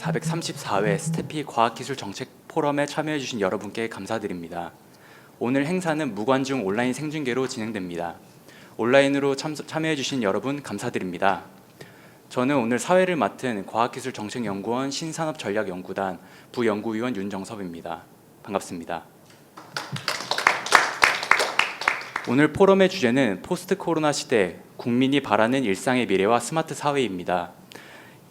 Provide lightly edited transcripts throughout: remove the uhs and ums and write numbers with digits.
제434회 스태피 과학기술정책 포럼에 참여해 주신 여러분께 감사드립니다. 오늘 행사는 무관중 온라인 생중계로 진행됩니다. 온라인으로 참여해 주신 여러분 감사드립니다. 저는 오늘 사회를 맡은 과학기술정책연구원 신산업전략연구단 부연구위원 윤정섭입니다. 반갑습니다. 오늘 포럼의 주제는 포스트 코로나 시대 국민이 바라는 일상의 미래와 스마트 사회입니다.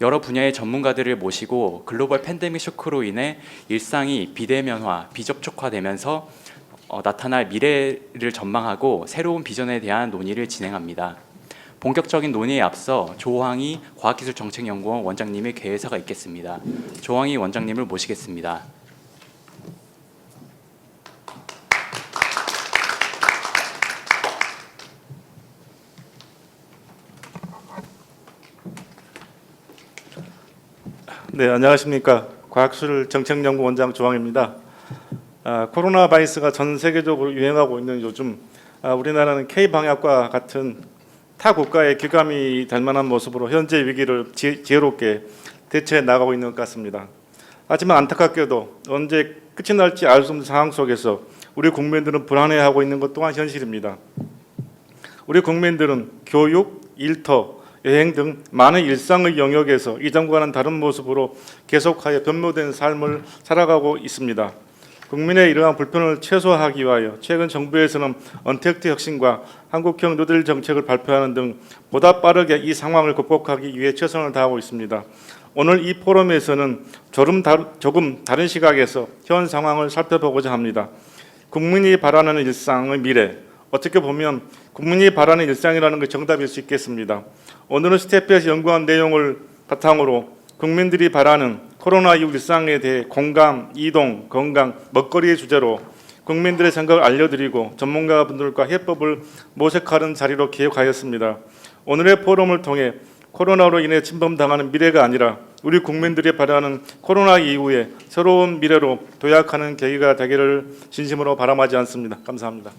여러 분야의 전문가들을 모시고 글로벌 팬데믹 쇼크로 인해 일상이 비대면화, 비접촉화되면서 나타날 미래를 전망하고 새로운 비전에 대한 논의를 진행합니다. 본격적인 논의에 앞서 조항희 과학기술정책연구원 원장님의 개회사가 있겠습니다. 조항희 원장님을 모시겠습니다. 네, 안녕하십니까. 과학기술정책연구원장 조항입니다. 코로나 바이러스가 전 세계적으로 유행하고 있는 요즘 우리나라는 K방역과 같은 타 국가의 귀감이 될 만한 모습으로 현재 위기를 지혜롭게 대처해 나가고 있는 것 같습니다. 하지만 안타깝게도 언제 끝이 날지 알 수 없는 상황 속에서 우리 국민들은 불안해하고 있는 것 또한 현실입니다. 우리 국민들은 교육, 일터, 여행 등 많은 일상의 영역에서 이전과는 다른 모습으로 계속하여 변모된 삶을 살아가고 있습니다. 국민의 이러한 불편을 최소화하기 위하여 최근 정부에서는 언택트 혁신과 한국형 뉴딜 정책을 발표하는 등 보다 빠르게 이 상황을 극복하기 위해 최선을 다하고 있습니다. 오늘 이 포럼에서는 조금 다른 시각에서 현 상황을 살펴보고자 합니다. 국민이 바라는 일상의 미래, 어떻게 보면 국민이 바라는 일상이라는 게 정답일 수 있겠습니다. 오늘은 스태피에서 연구한 내용을 바탕으로 국민들이 바라는 코로나 이후 일상에 대해 공감, 이동, 건강, 먹거리의 주제로 국민들의 생각을 알려드리고 전문가분들과 해법을 모색하는 자리로 기획하였습니다. 오늘의 포럼을 통해 코로나로 인해 침범당하는 미래가 아니라 우리 국민들이 바라는 코로나 이후의 새로운 미래로 도약하는 계기가 되기를 진심으로 바람하지 않습니다. 감사합니다.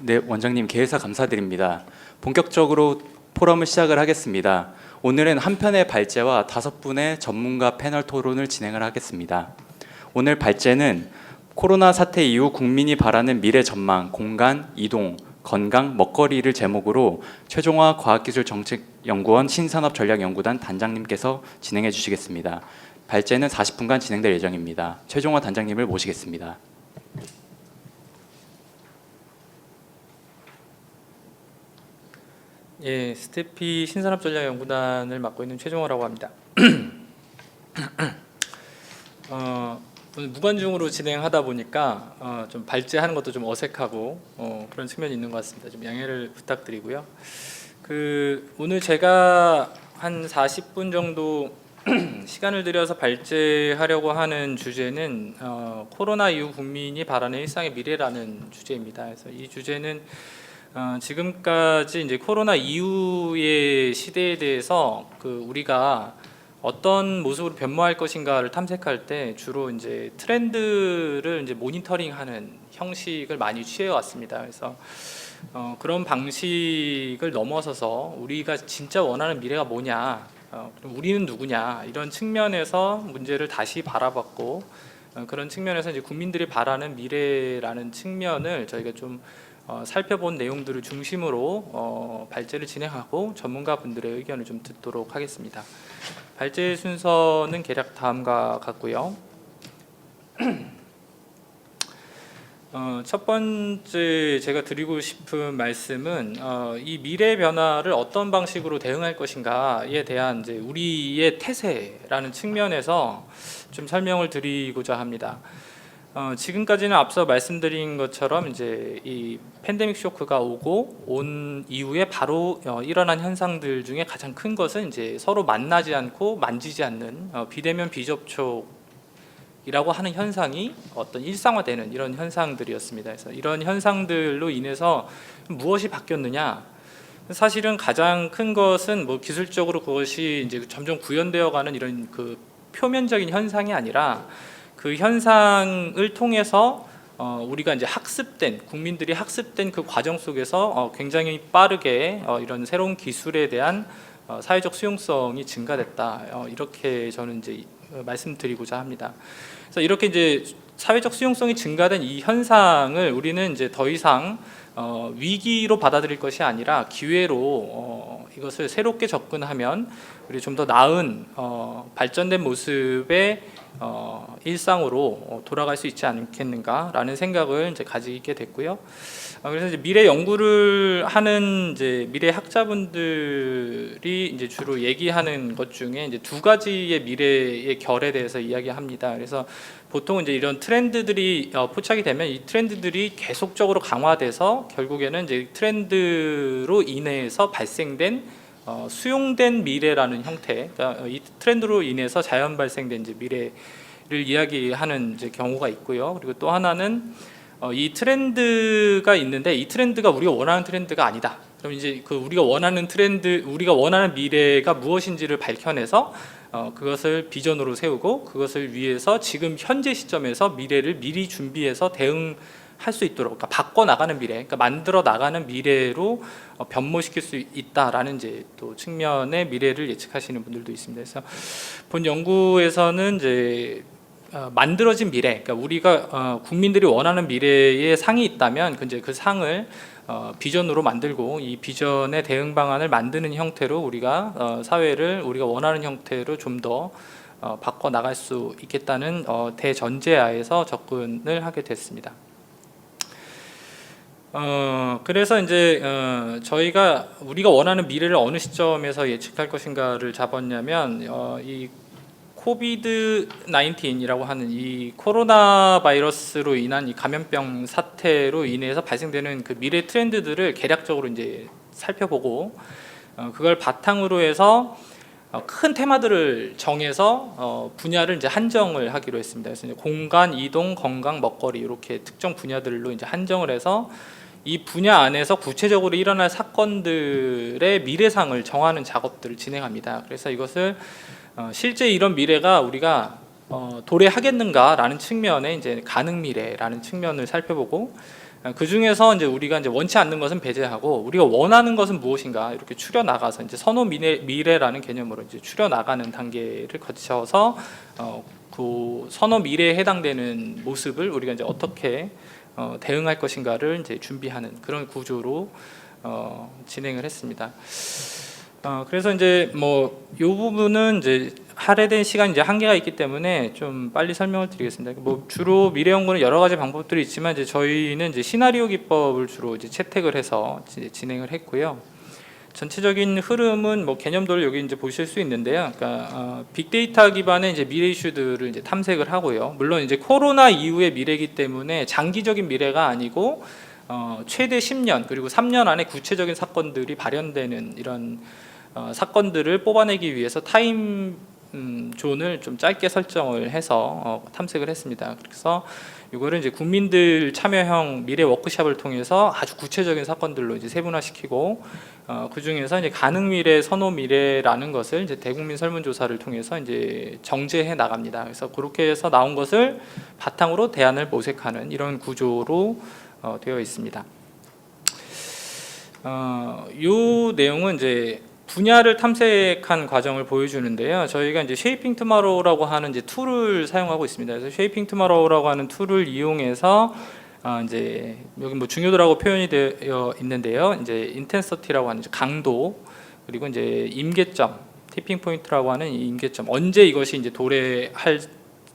네, 원장님 개회사 감사드립니다. 본격적으로 포럼을 시작을 하겠습니다. 오늘은 한 편의 발제와 5분의 전문가 패널 토론을 진행을 하겠습니다. 오늘 발제는 코로나 사태 이후 국민이 바라는 미래 전망, 공간, 이동, 건강, 먹거리를 제목으로 최종화 과학기술정책연구원 신산업전략연구단 단장님께서 진행해 주시겠습니다. 발제는 40분간 진행될 예정입니다. 최종화 단장님을 모시겠습니다. 예, 스태피 신산업전략연구단을 맡고 있는 최종호라고 합니다. 오늘 무관중으로 진행하다 보니까 좀 발제하는 것도 좀 어색하고 그런 측면이 있는 것 같습니다. 좀 양해를 부탁드리고요. 오늘 제가 한 40분 정도 시간을 들여서 발제하려고 하는 주제는 코로나 이후 국민이 바라는 일상의 미래라는 주제입니다. 그래서 이 주제는 지금까지 이제 코로나 이후의 시대에 대해서 우리가 어떤 모습으로 변모할 것인가를 탐색할 때 주로 이제 트렌드를 이제 모니터링하는 형식을 많이 취해 왔습니다. 그래서 그런 방식을 넘어서서 우리가 진짜 원하는 미래가 뭐냐, 그럼 우리는 누구냐 이런 측면에서 문제를 다시 바라봤고 그런 측면에서 이제 국민들이 바라는 미래라는 측면을 저희가 좀 살펴본 내용들을 중심으로 발제를 진행하고 전문가분들의 의견을 좀 듣도록 하겠습니다. 발제 순서는 대략 다음과 같고요. 첫 번째 제가 드리고 싶은 말씀은 이 미래 변화를 어떤 방식으로 대응할 것인가에 대한 이제 우리의 태세라는 측면에서 좀 설명을 드리고자 합니다. 지금까지는 앞서 말씀드린 것처럼 이제 이 팬데믹 쇼크가 온 이후에 바로 일어난 현상들 중에 가장 큰 것은 이제 서로 만나지 않고 만지지 않는 비대면 비접촉이라고 하는 현상이 어떤 일상화되는 이런 현상들이었습니다. 그래서 이런 현상들로 인해서 무엇이 바뀌었느냐? 사실은 가장 큰 것은 기술적으로 그것이 이제 점점 구현되어가는 이런 표면적인 현상이 아니라 그 현상을 통해서 우리가 이제 국민들이 학습된 그 과정 속에서 굉장히 빠르게 이런 새로운 기술에 대한 사회적 수용성이 증가됐다. 이렇게 저는 이제 말씀드리고자 합니다. 그래서 이렇게 이제 사회적 수용성이 증가된 이 현상을 우리는 이제 더 이상 위기로 받아들일 것이 아니라 기회로 이것을 새롭게 접근하면 우리 좀 더 나은 발전된 모습의 일상으로 돌아갈 수 있지 않겠는가라는 생각을 이제 가지게 됐고요. 그래서 이제 미래 연구를 하는 이제 미래 학자분들이 이제 주로 얘기하는 것 중에 이제 두 가지의 미래의 결에 대해서 이야기합니다. 그래서 보통 이제 이런 트렌드들이 포착이 되면 이 트렌드들이 계속적으로 강화돼서 결국에는 이제 트렌드로 인해서 발생된 수용된 미래라는 형태, 그러니까 이 트렌드로 인해서 자연 발생된 이제 미래를 이야기하는 이제 경우가 있고요. 그리고 또 하나는 이 트렌드가 있는데 이 트렌드가 우리가 원하는 트렌드가 아니다. 그럼 이제 그 우리가 원하는 트렌드, 우리가 원하는 미래가 무엇인지를 밝혀내서 그것을 비전으로 세우고 그것을 위해서 지금 현재 시점에서 미래를 미리 준비해서 대응할 수 있도록, 그러니까 바꿔 나가는 미래, 그러니까 만들어 나가는 미래로 변모시킬 수 있다라는 이제 또 측면의 미래를 예측하시는 분들도 있습니다. 그래서 본 연구에서는 이제 만들어진 미래, 그러니까 우리가 국민들이 원하는 미래의 상이 있다면 이제 그 상을 비전으로 만들고 이 비전의 대응 방안을 만드는 형태로 우리가 사회를 우리가 원하는 형태로 좀 더 바꿔 나갈 수 있겠다는 대전제하에서 접근을 하게 됐습니다. 그래서 이제 우리가 원하는 미래를 어느 시점에서 예측할 것인가를 잡았냐면 이 코비드 19이라고 하는 이 코로나 바이러스로 인한 이 감염병 사태로 인해서 발생되는 그 미래 트렌드들을 개략적으로 이제 살펴보고 그걸 바탕으로 해서 큰 테마들을 정해서 분야를 이제 한정을 하기로 했습니다. 그래서 이제 공간, 이동, 건강, 먹거리 이렇게 특정 분야들로 이제 한정을 해서 이 분야 안에서 구체적으로 일어날 사건들의 미래상을 정하는 작업들을 진행합니다. 그래서 이것을 실제 이런 미래가 우리가 도래하겠는가라는 측면에 이제 가능 미래라는 측면을 살펴보고 그 중에서 이제 우리가 이제 원치 않는 것은 배제하고 우리가 원하는 것은 무엇인가 이렇게 추려 나가서 이제 선호 미래라는 개념으로 이제 추려 나가는 단계를 거쳐서 그 선호 미래에 해당되는 모습을 우리가 이제 어떻게 대응할 것인가를 이제 준비하는 그런 구조로 진행을 했습니다. 그래서 이제 뭐 이 부분은 이제 할애된 시간 이제 한계가 있기 때문에 좀 빨리 설명을 드리겠습니다. 뭐 주로 미래 연구는 여러 가지 방법들이 있지만 이제 저희는 이제 시나리오 기법을 주로 이제 채택을 해서 이제 진행을 했고요. 전체적인 흐름은 뭐 개념들을 여기 이제 보실 수 있는데요. 그러니까 빅데이터 기반의 이제 미래 이슈들을 이제 탐색을 하고요. 물론 이제 코로나 이후의 미래이기 때문에 장기적인 미래가 아니고 최대 10년 그리고 3년 안에 구체적인 사건들이 발현되는 이런 사건들을 뽑아내기 위해서 타임 존을 좀 짧게 설정을 해서 탐색을 했습니다. 그래서 이거를 이제 국민들 참여형 미래 워크숍을 통해서 아주 구체적인 사건들로 이제 세분화시키고 그 중에서 이제 가능 미래, 선호 미래라는 것을 이제 대국민 설문조사를 통해서 이제 정제해 나갑니다. 그래서 그렇게 해서 나온 것을 바탕으로 대안을 모색하는 이런 구조로 되어 있습니다. 이 내용은 이제 분야를 탐색한 과정을 보여주는데요. 저희가 이제 쉐이핑 투마로우라고 하는 이제 툴을 사용하고 있습니다. 그래서 쉐이핑 투마로우라고 하는 툴을 이용해서 이제 여기 뭐 중요도라고 표현이 되어 있는데요. 이제 인텐서티라고 하는 이제 강도 그리고 이제 임계점, 티핑 포인트라고 하는 이 임계점, 언제 이것이 이제 도래할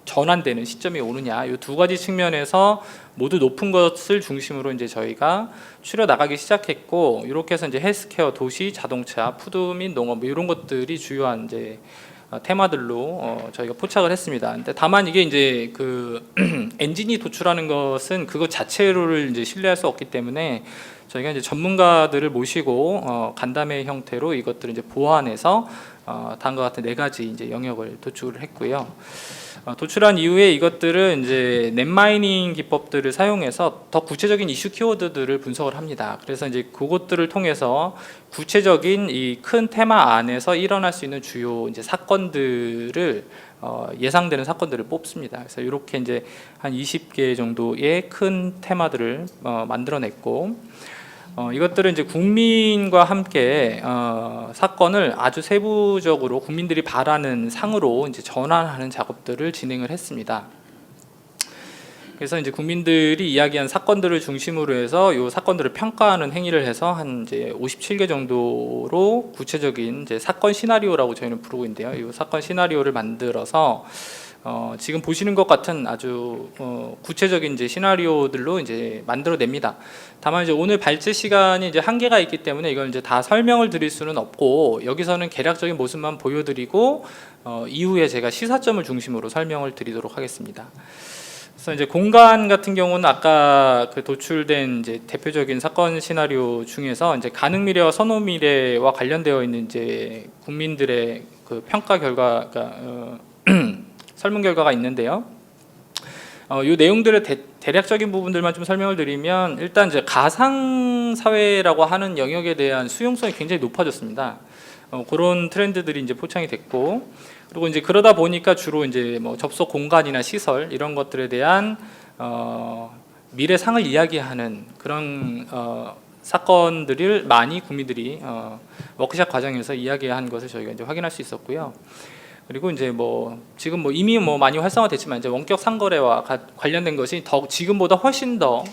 전환되는 시점이 오느냐, 이 두 가지 측면에서 모두 높은 것을 중심으로 이제 저희가 추려 나가기 시작했고, 이렇게 해서 이제 헬스케어, 도시, 자동차, 푸드 및 농업 뭐 이런 것들이 주요한 이제 테마들로 저희가 포착을 했습니다. 근데 다만 이게 이제 그 엔진이 도출하는 것은 그것 자체를 이제 신뢰할 수 없기 때문에 저희가 이제 전문가들을 모시고 간담회 형태로 이것들을 이제 보완해서 다음과 같은 네 가지 이제 영역을 도출을 했고요. 도출한 이후에 이것들은 이제 넷마이닝 기법들을 사용해서 더 구체적인 이슈 키워드들을 분석을 합니다. 그래서 이제 그것들을 통해서 구체적인 이 큰 테마 안에서 일어날 수 있는 주요 이제 사건들을 예상되는 사건들을 뽑습니다. 그래서 이렇게 이제 한 20개 정도의 큰 테마들을 만들어냈고, 이것들은 이제 국민과 함께 사건을 아주 세부적으로 국민들이 바라는 상으로 이제 전환하는 작업들을 진행을 했습니다. 그래서 이제 국민들이 이야기한 사건들을 중심으로 해서 이 사건들을 평가하는 행위를 해서 한 이제 57개 정도로 구체적인 이제 사건 시나리오라고 저희는 부르고 있는데요. 이 사건 시나리오를 만들어서 지금 보시는 것 같은 아주 구체적인 이제 시나리오들로 이제 만들어냅니다. 다만 이제 오늘 발제 시간이 이제 한계가 있기 때문에 이걸 이제 다 설명을 드릴 수는 없고, 여기서는 개략적인 모습만 보여드리고 이후에 제가 시사점을 중심으로 설명을 드리도록 하겠습니다. 그래서 이제 공간 같은 경우는 아까 그 도출된 이제 대표적인 사건 시나리오 중에서 이제 가능 미래와 선호 미래와 관련되어 있는 이제 국민들의 그 평가 결과가 설문 결과가 있는데요. 이 내용들의 대략적인 부분들만 좀 설명을 드리면, 일단 이제 가상 사회라고 하는 영역에 대한 수용성이 굉장히 높아졌습니다. 그런 트렌드들이 이제 포착이 됐고, 그리고 이제 그러다 보니까 주로 이제 뭐 접속 공간이나 시설 이런 것들에 대한 미래상을 이야기하는 그런 사건들을 많이 국민들이 워크샵 과정에서 이야기한 것을 저희가 이제 확인할 수 있었고요. 그리고 이제 뭐 지금 뭐 이미 뭐 많이 활성화됐지만 이제 원격 상거래와 관련된 것이 더 지금보다 훨씬 더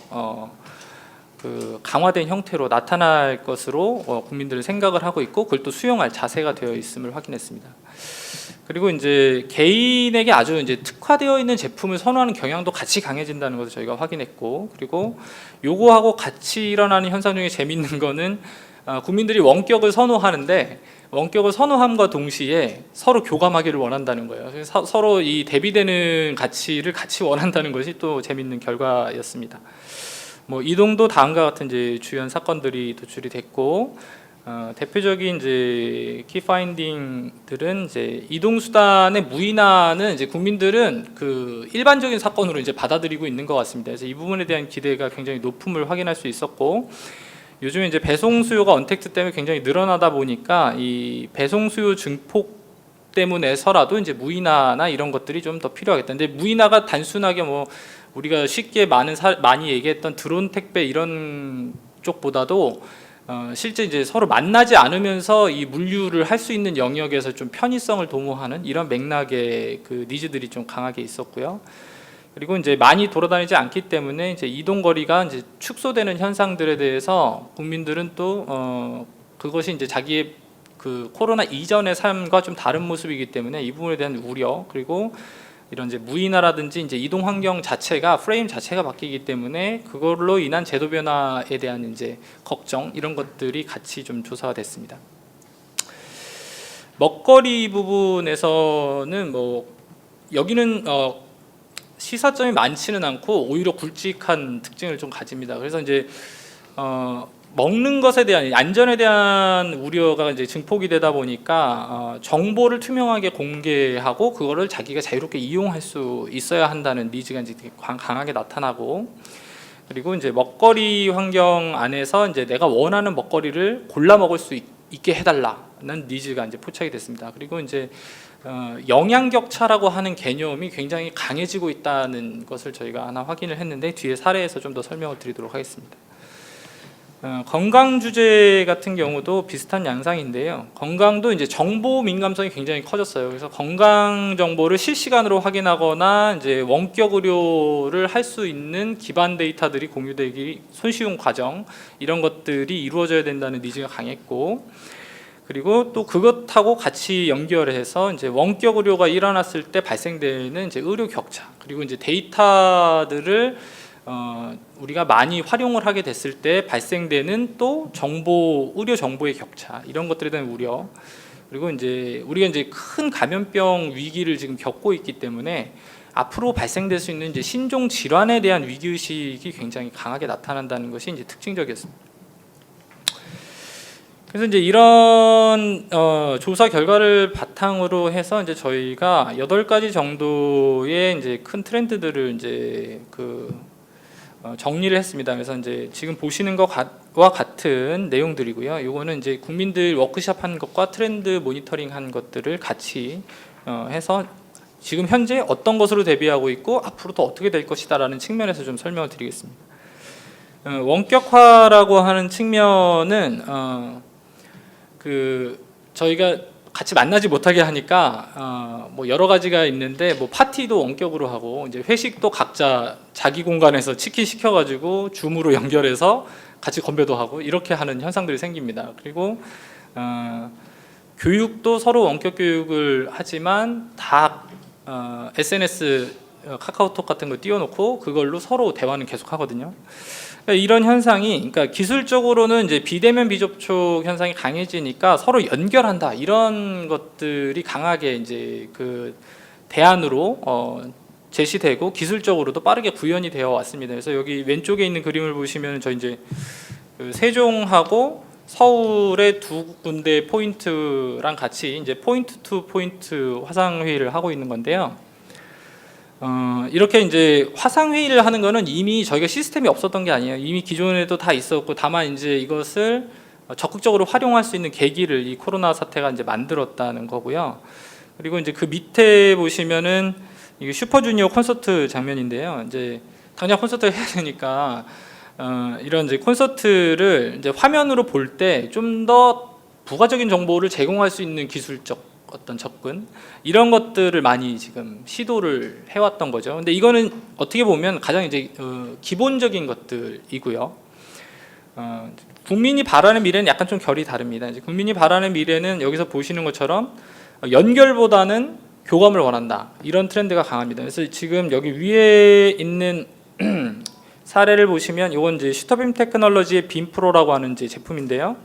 그 강화된 형태로 나타날 것으로 국민들은 생각을 하고 있고, 그걸 또 수용할 자세가 되어 있음을 확인했습니다. 그리고 이제 개인에게 아주 이제 특화되어 있는 제품을 선호하는 경향도 같이 강해진다는 것을 저희가 확인했고, 그리고 요거하고 같이 일어나는 현상 중에 재밌는 거는 국민들이 원격을 선호하는데, 원격을 선호함과 동시에 서로 교감하기를 원한다는 거예요. 그래서 서로 이 대비되는 가치를 같이 원한다는 것이 또 재밌는 결과였습니다. 뭐 이동도 다음과 같은 이제 주요 사건들이 도출이 됐고, 대표적인 이제 키 파인딩들은 이제 이동 수단의 무인화는 이제 국민들은 그 일반적인 사건으로 이제 받아들이고 있는 것 같습니다. 그래서 이 부분에 대한 기대가 굉장히 높음을 확인할 수 있었고, 요즘에 이제 배송 수요가 언택트 때문에 굉장히 늘어나다 보니까 이 배송 수요 증폭 때문에서라도 이제 무인화나 이런 것들이 좀 더 필요하겠다. 근데 무인화가 단순하게 뭐 우리가 쉽게 많이 얘기했던 드론 택배 이런 쪽보다도 실제 이제 서로 만나지 않으면서 이 물류를 할 수 있는 영역에서 좀 편의성을 도모하는 이런 맥락의 그 니즈들이 좀 강하게 있었고요. 그리고 이제 많이 돌아다니지 않기 때문에 이제 이동 거리가 이제 축소되는 현상들에 대해서 국민들은 또 그것이 이제 자기의 그 코로나 이전의 삶과 좀 다른 모습이기 때문에 이 부분에 대한 우려, 그리고 이런 이제 무인화라든지 이제 이동 환경 자체가 프레임 자체가 바뀌기 때문에 그걸로 인한 제도 변화에 대한 이제 걱정, 이런 것들이 같이 좀 조사가 됐습니다. 먹거리 부분에서는 뭐 여기는 시사점이 많지는 않고 오히려 굵직한 특징을 좀 가집니다. 그래서 이제 먹는 것에 대한 안전에 대한 우려가 이제 증폭이 되다 보니까 정보를 투명하게 공개하고 그거를 자기가 자유롭게 이용할 수 있어야 한다는 니즈가 이제 되게 강하게 나타나고, 그리고 이제 먹거리 환경 안에서 이제 내가 원하는 먹거리를 골라 먹을 수 있게 해달라는 니즈가 이제 포착이 됐습니다. 그리고 이제 영양 격차라고 하는 개념이 굉장히 강해지고 있다는 것을 저희가 하나 확인을 했는데, 뒤에 사례에서 좀 더 설명을 드리도록 하겠습니다. 건강 주제 같은 경우도 비슷한 양상인데요. 건강도 이제 정보 민감성이 굉장히 커졌어요. 그래서 건강 정보를 실시간으로 확인하거나 이제 원격 의료를 할 수 있는 기반 데이터들이 공유되기 손쉬운 과정, 이런 것들이 이루어져야 된다는 니즈가 강했고, 그리고 또 그것하고 같이 연결해서 이제 원격 의료가 일어났을 때 발생되는 이제 의료 격차, 그리고 이제 데이터들을 우리가 많이 활용을 하게 됐을 때 발생되는 또 의료 정보의 격차, 이런 것들에 대한 우려, 그리고 이제 우리가 이제 큰 감염병 위기를 지금 겪고 있기 때문에 앞으로 발생될 수 있는 이제 신종 질환에 대한 위기 의식이 굉장히 강하게 나타난다는 것이 이제 특징적이었습니다. 그래서 이제 이런 조사 결과를 바탕으로 해서 이제 저희가 8가지 정도의 이제 큰 트렌드들을 이제 정리를 했습니다. 그래서 이제 지금 보시는 것과 같은 내용들이고요. 이거는 이제 국민들 워크숍한 것과 트렌드 모니터링한 것들을 같이 해서 지금 현재 어떤 것으로 대비하고 있고 앞으로 또 어떻게 될 것이다라는 측면에서 좀 설명을 드리겠습니다. 원격화라고 하는 측면은 저희가 같이 만나지 못하게 하니까 뭐 여러 가지가 있는데 뭐 파티도 원격으로 하고 이제 회식도 각자 자기 공간에서 치킨 시켜가지고 줌으로 연결해서 같이 건배도 하고 이렇게 하는 현상들이 생깁니다. 그리고 교육도 서로 원격 교육을 하지만 다 SNS 카카오톡 같은 거 띄워놓고 그걸로 서로 대화는 계속 하거든요. 이런 현상이, 그러니까 기술적으로는 이제 비대면 비접촉 현상이 강해지니까 서로 연결한다 이런 것들이 강하게 이제 대안으로 제시되고 기술적으로도 빠르게 구현이 되어 왔습니다. 그래서 여기 왼쪽에 있는 그림을 보시면 저 이제 세종하고 서울의 2군데 포인트랑 같이 이제 포인트 투 포인트 화상 회의를 하고 있는 건데요. 이렇게 이제 화상 회의를 하는 거는 이미 저희가 시스템이 없었던 게 아니에요. 이미 기존에도 다 있었고 다만 이제 이것을 적극적으로 활용할 수 있는 계기를 이 코로나 사태가 이제 만들었다는 거고요. 그리고 이제 그 밑에 보시면은 이게 슈퍼주니어 콘서트 장면인데요. 이제 당장 콘서트를 해야 되니까 이런 이제 콘서트를 이제 화면으로 볼 때 좀 더 부가적인 정보를 제공할 수 있는 기술적 어떤 접근 이런 것들을 많이 지금 시도를 해왔던 거죠. 근데 이거는 어떻게 보면 가장 이제 기본적인 것들이고요. 국민이 바라는 미래는 약간 좀 결이 다릅니다. 이제 국민이 바라는 미래는 여기서 보시는 것처럼 연결보다는 교감을 원한다 이런 트렌드가 강합니다. 그래서 지금 여기 위에 있는 사례를 보시면 이건 이제 슈터빔 테크놀로지의 빔프로라고 하는 이제 제품인데요.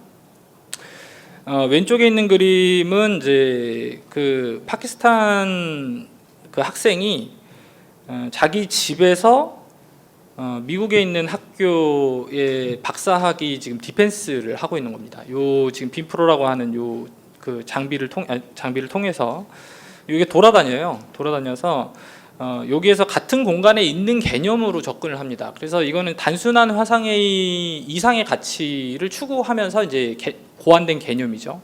왼쪽에 있는 그림은 이제 파키스탄 학생이 자기 집에서 미국에 있는 학교의 박사학위 지금 디펜스를 하고 있는 겁니다. 요 지금 빔프로라고 하는 요 장비를 통해서 이게 돌아다녀서 여기에서 같은 공간에 있는 개념으로 접근을 합니다. 그래서 이거는 단순한 화상회의 이상의 가치를 추구하면서 이제 고안된 개념이죠.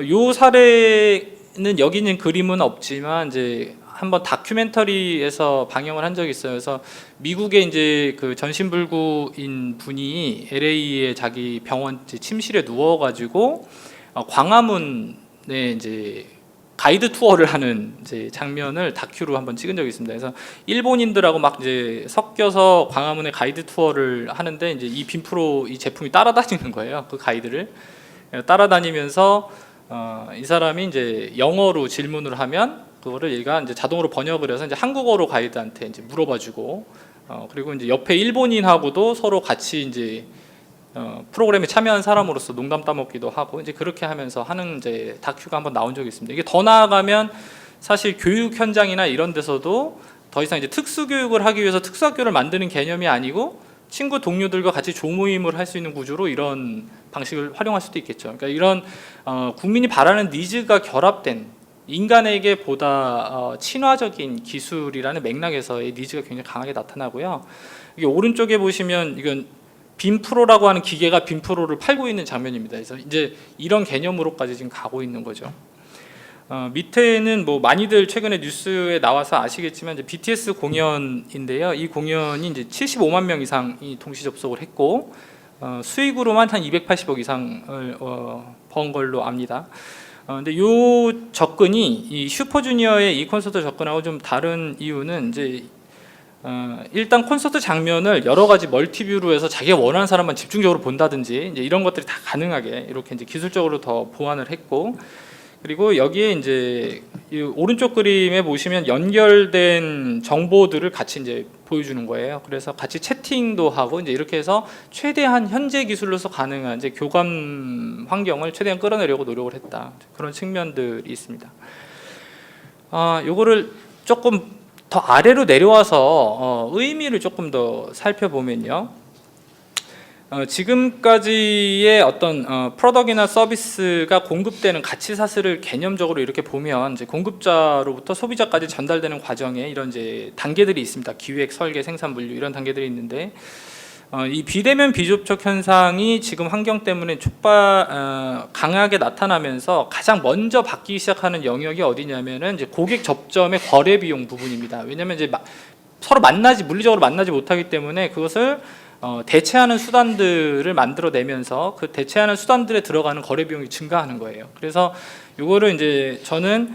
요 사례는 여기 있는 그림은 없지만 이제 한번 다큐멘터리에서 방영을 한 적이 있어요. 그래서 미국에 이제 전신불구인 분이 LA의 자기 병원 침실에 누워가지고 광화문에 이제 가이드 투어를 하는 이제 장면을 다큐로 한번 찍은 적이 있습니다. 그래서 일본인들하고 막 이제 섞여서 광화문에 가이드 투어를 하는데 이제 이 빔프로 이 제품이 따라다니는 거예요. 그 가이드를 따라다니면서 이 사람이 이제 영어로 질문을 하면 그거를 얘가 이제 자동으로 번역을 해서 이제 한국어로 가이드한테 이제 물어봐주고 그리고 이제 옆에 일본인하고도 서로 같이 이제 프로그램에 참여한 사람으로서 농담 따먹기도 하고 이제 그렇게 하면서 하는 이제 다큐가 한번 나온 적이 있습니다. 이게 더 나아가면 사실 교육 현장이나 이런 데서도 더 이상 이제 특수 교육을 하기 위해서 특수학교를 만드는 개념이 아니고 친구 동료들과 같이 조모임을 할 수 있는 구조로 이런 방식을 활용할 수도 있겠죠. 그러니까 이런 국민이 바라는 니즈가 결합된 인간에게 보다 친화적인 기술이라는 맥락에서의 니즈가 굉장히 강하게 나타나고요. 이게 오른쪽에 보시면 이건 빔프로라고 하는 기계가 빔프로를 팔고 있는 장면입니다. 그래서 이제 이런 개념으로까지 지금 가고 있는 거죠. 밑에는 뭐 많이들 최근에 뉴스에 나와서 아시겠지만 이제 BTS 공연인데요. 이 공연이 이제 75만 명 이상이 동시 접속을 했고 수익으로만 한 280억 이상을 번 걸로 압니다. 근데 요 접근이 이 슈퍼주니어의 이 콘서트 접근하고 좀 다른 이유는 이제 일단 콘서트 장면을 여러 가지 멀티뷰로 해서 자기가 원하는 사람만 집중적으로 본다든지 이제 이런 것들이 다 가능하게 이렇게 이제 기술적으로 더 보완을 했고 그리고 여기에 이제 이 오른쪽 그림에 보시면 연결된 정보들을 같이 이제 보여주는 거예요. 그래서 같이 채팅도 하고 이제 이렇게 해서 최대한 현재 기술로서 가능한 이제 교감 환경을 최대한 끌어내려고 노력을 했다. 그런 측면들이 있습니다. 요거를 조금 더 아래로 내려와서 의미를 조금 더 살펴보면요. 지금까지의 어떤 프로덕트나 서비스가 공급되는 가치 사슬을 개념적으로 이렇게 보면 이제 공급자로부터 소비자까지 전달되는 과정에 이런 이제 단계들이 있습니다. 기획, 설계, 생산, 물류 이런 단계들이 있는데 이 비대면 비접촉 현상이 지금 환경 때문에 강하게 나타나면서 가장 먼저 바뀌기 시작하는 영역이 어디냐면은 이제 고객 접점의 거래 비용 부분입니다. 왜냐하면 이제 서로 물리적으로 만나지 못하기 때문에 그것을 대체하는 수단들을 만들어내면서 그 대체하는 수단들에 들어가는 거래 비용이 증가하는 거예요. 그래서 이거를 이제 저는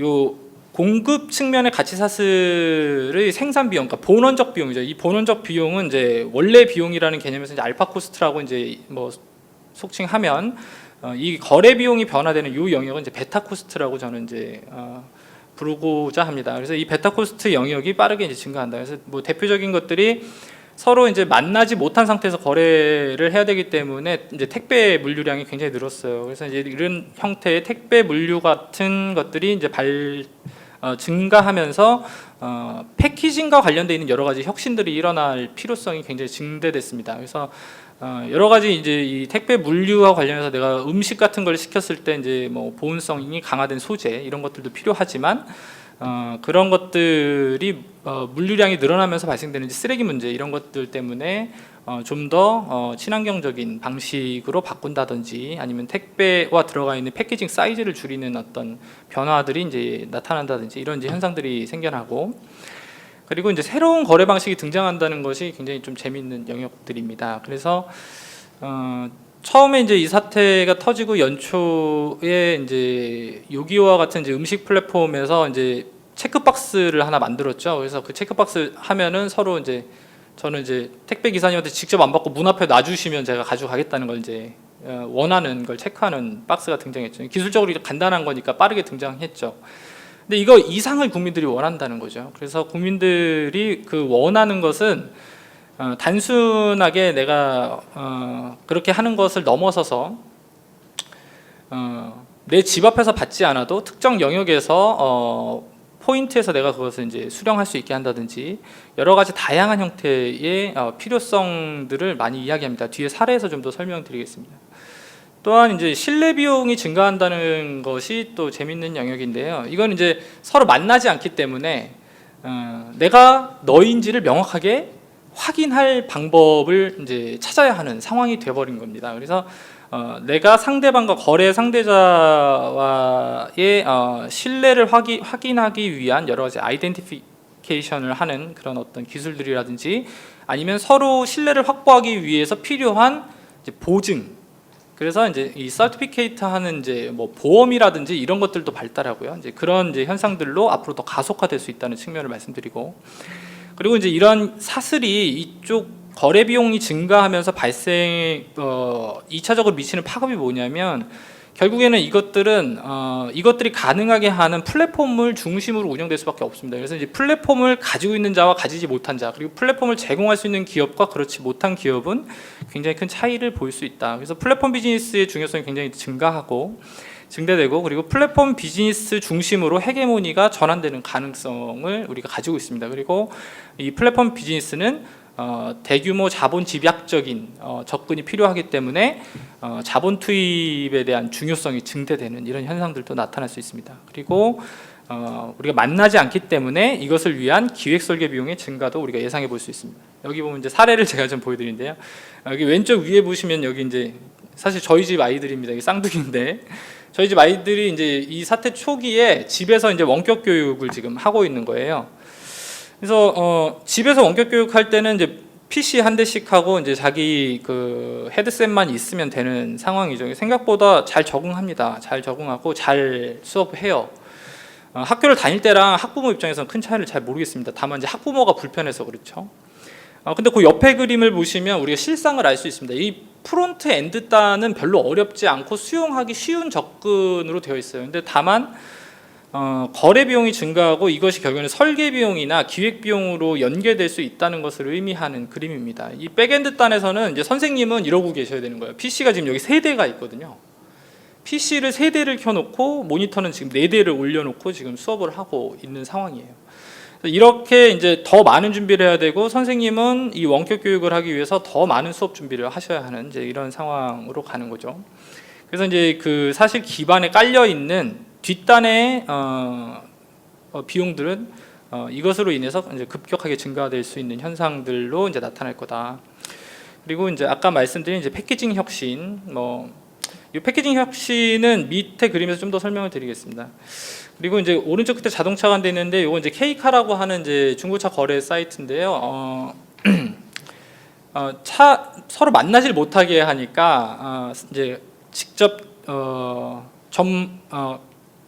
요 공급 측면의 가치 사슬의 생산 비용, 그러니까 본원적 비용이죠. 이 본원적 비용은 이제 원래 비용이라는 개념에서 이제 알파 코스트라고 이제 뭐 속칭하면 이 거래 비용이 변화되는 이 영역은 이제 베타 코스트라고 저는 이제 부르고자 합니다. 그래서 이 베타 코스트 영역이 빠르게 이제 증가한다. 그래서 뭐 대표적인 것들이 서로 이제 만나지 못한 상태에서 거래를 해야 되기 때문에 이제 택배 물류량이 굉장히 늘었어요. 그래서 이제 이런 형태의 택배 물류 같은 것들이 이제 증가하면서 패키징과 관련돼 있는 여러 가지 혁신들이 일어날 필요성이 굉장히 증대됐습니다. 그래서 여러 가지 이제 이 택배 물류와 관련해서 내가 음식 같은 걸 시켰을 때 이제 뭐 보온성이 강화된 소재 이런 것들도 필요하지만 그런 것들이 물류량이 늘어나면서 발생되는 쓰레기 문제 이런 것들 때문에 좀 더 친환경적인 방식으로 바꾼다든지 아니면 택배와 들어가 있는 패키징 사이즈를 줄이는 어떤 변화들이 이제 나타난다든지 이런 이제 현상들이 생겨나고 그리고 이제 새로운 거래 방식이 등장한다는 것이 굉장히 좀 재미있는 영역들입니다. 그래서 처음에 이제 이 사태가 터지고 연초에 이제 요기요와 같은 이제 음식 플랫폼에서 이제 체크박스를 하나 만들었죠. 그래서 그 체크박스 하면은 서로 이제 저는 이제 택배 기사님한테 직접 안 받고 문 앞에 놔주시면 제가 가져가겠다는 걸 이제 원하는 걸 체크하는 박스가 등장했죠. 기술적으로 간단한 거니까 빠르게 등장했죠. 근데 이거 이상을 국민들이 원한다는 거죠. 그래서 국민들이 그 원하는 것은 단순하게 내가 그렇게 하는 것을 넘어서서 내 집 앞에서 받지 않아도 특정 영역에서 포인트에서 내가 그것을 이제 수령할 수 있게 한다든지 여러 가지 다양한 형태의 필요성들을 많이 이야기합니다. 뒤에 사례에서 좀 더 설명드리겠습니다. 또한 이제 신뢰 비용이 증가한다는 것이 또 재밌는 영역인데요. 이건 이제 서로 만나지 않기 때문에 내가 너인지를 명확하게 확인할 방법을 이제 찾아야 하는 상황이 되어버린 겁니다. 그래서 내가 상대방과 거래 상대자와의 신뢰를 확인하기 위한 여러 가지 아이덴티피케이션을 하는 그런 어떤 기술들이라든지 아니면 서로 신뢰를 확보하기 위해서 필요한 이제 보증. 그래서 이제 이 서티피케이트 하는 이제 뭐 보험이라든지 이런 것들도 발달하고요. 이제 그런 이제 현상들로 앞으로 더 가속화될 수 있다는 측면을 말씀드리고 그리고 이제 이런 사슬이 이쪽 거래 비용이 증가하면서 2차적으로 미치는 파급이 뭐냐면 결국에는 이것들이 가능하게 하는 플랫폼을 중심으로 운영될 수밖에 없습니다. 그래서 이제 플랫폼을 가지고 있는 자와 가지지 못한 자 그리고 플랫폼을 제공할 수 있는 기업과 그렇지 못한 기업은 굉장히 큰 차이를 보일 수 있다. 그래서 플랫폼 비즈니스의 중요성이 굉장히 증대되고 그리고 플랫폼 비즈니스 중심으로 헤게모니가 전환되는 가능성을 우리가 가지고 있습니다. 그리고 이 플랫폼 비즈니스는 대규모 자본 집약적인 접근이 필요하기 때문에 자본 투입에 대한 중요성이 증대되는 이런 현상들도 나타날 수 있습니다. 그리고 우리가 만나지 않기 때문에 이것을 위한 기획 설계 비용의 증가도 우리가 예상해 볼 수 있습니다. 여기 보면 이제 사례를 제가 좀 보여드리는데요. 여기 왼쪽 위에 보시면 여기 이제 사실 저희 집 아이들입니다. 이게 쌍둥이인데 저희 집 아이들이 이제 이 사태 초기에 집에서 이제 원격 교육을 지금 하고 있는 거예요. 그래서 집에서 원격 교육할 때는 이제 PC 한 대씩 하고 이제 자기 그 헤드셋만 있으면 되는 상황이죠. 생각보다 잘 적응합니다. 잘 적응하고 잘 수업해요. 학교를 다닐 때랑 학부모 입장에서는 큰 차이를 잘 모르겠습니다. 다만 이제 학부모가 불편해서 그렇죠. 근데 그 옆에 그림을 보시면 우리가 실상을 알 수 있습니다. 이 프론트 엔드 단은 별로 어렵지 않고 수용하기 쉬운 접근으로 되어 있어요. 근데 다만 거래 비용이 증가하고 이것이 결국에는 설계 비용이나 기획 비용으로 연계될 수 있다는 것을 의미하는 그림입니다. 이 백엔드 단에서는 이제 선생님은 이러고 계셔야 되는 거예요. PC가 지금 여기 3대가 있거든요. PC를 3대를 켜놓고 모니터는 지금 4대를 올려놓고 지금 수업을 하고 있는 상황이에요. 이렇게 이제 더 많은 준비를 해야 되고 선생님은 이 원격 교육을 하기 위해서 더 많은 수업 준비를 하셔야 하는 이제 이런 상황으로 가는 거죠. 그래서 이제 그 사실 기반에 깔려 있는 뒷단의 비용들은 이것으로 인해서 이제 급격하게 증가될 수 있는 현상들로 이제 나타날 거다. 그리고 이제 아까 말씀드린 이제 패키징 혁신, 이 패키징 혁신은 밑에 그림에서 좀 더 설명을 드리겠습니다. 그리고 이제 오른쪽 끝에 자동차가 돼 있는데 이거 이제 K카라고 하는 이제 중고차 거래 사이트인데요. 차 서로 만나질 못하게 하니까 이제 직접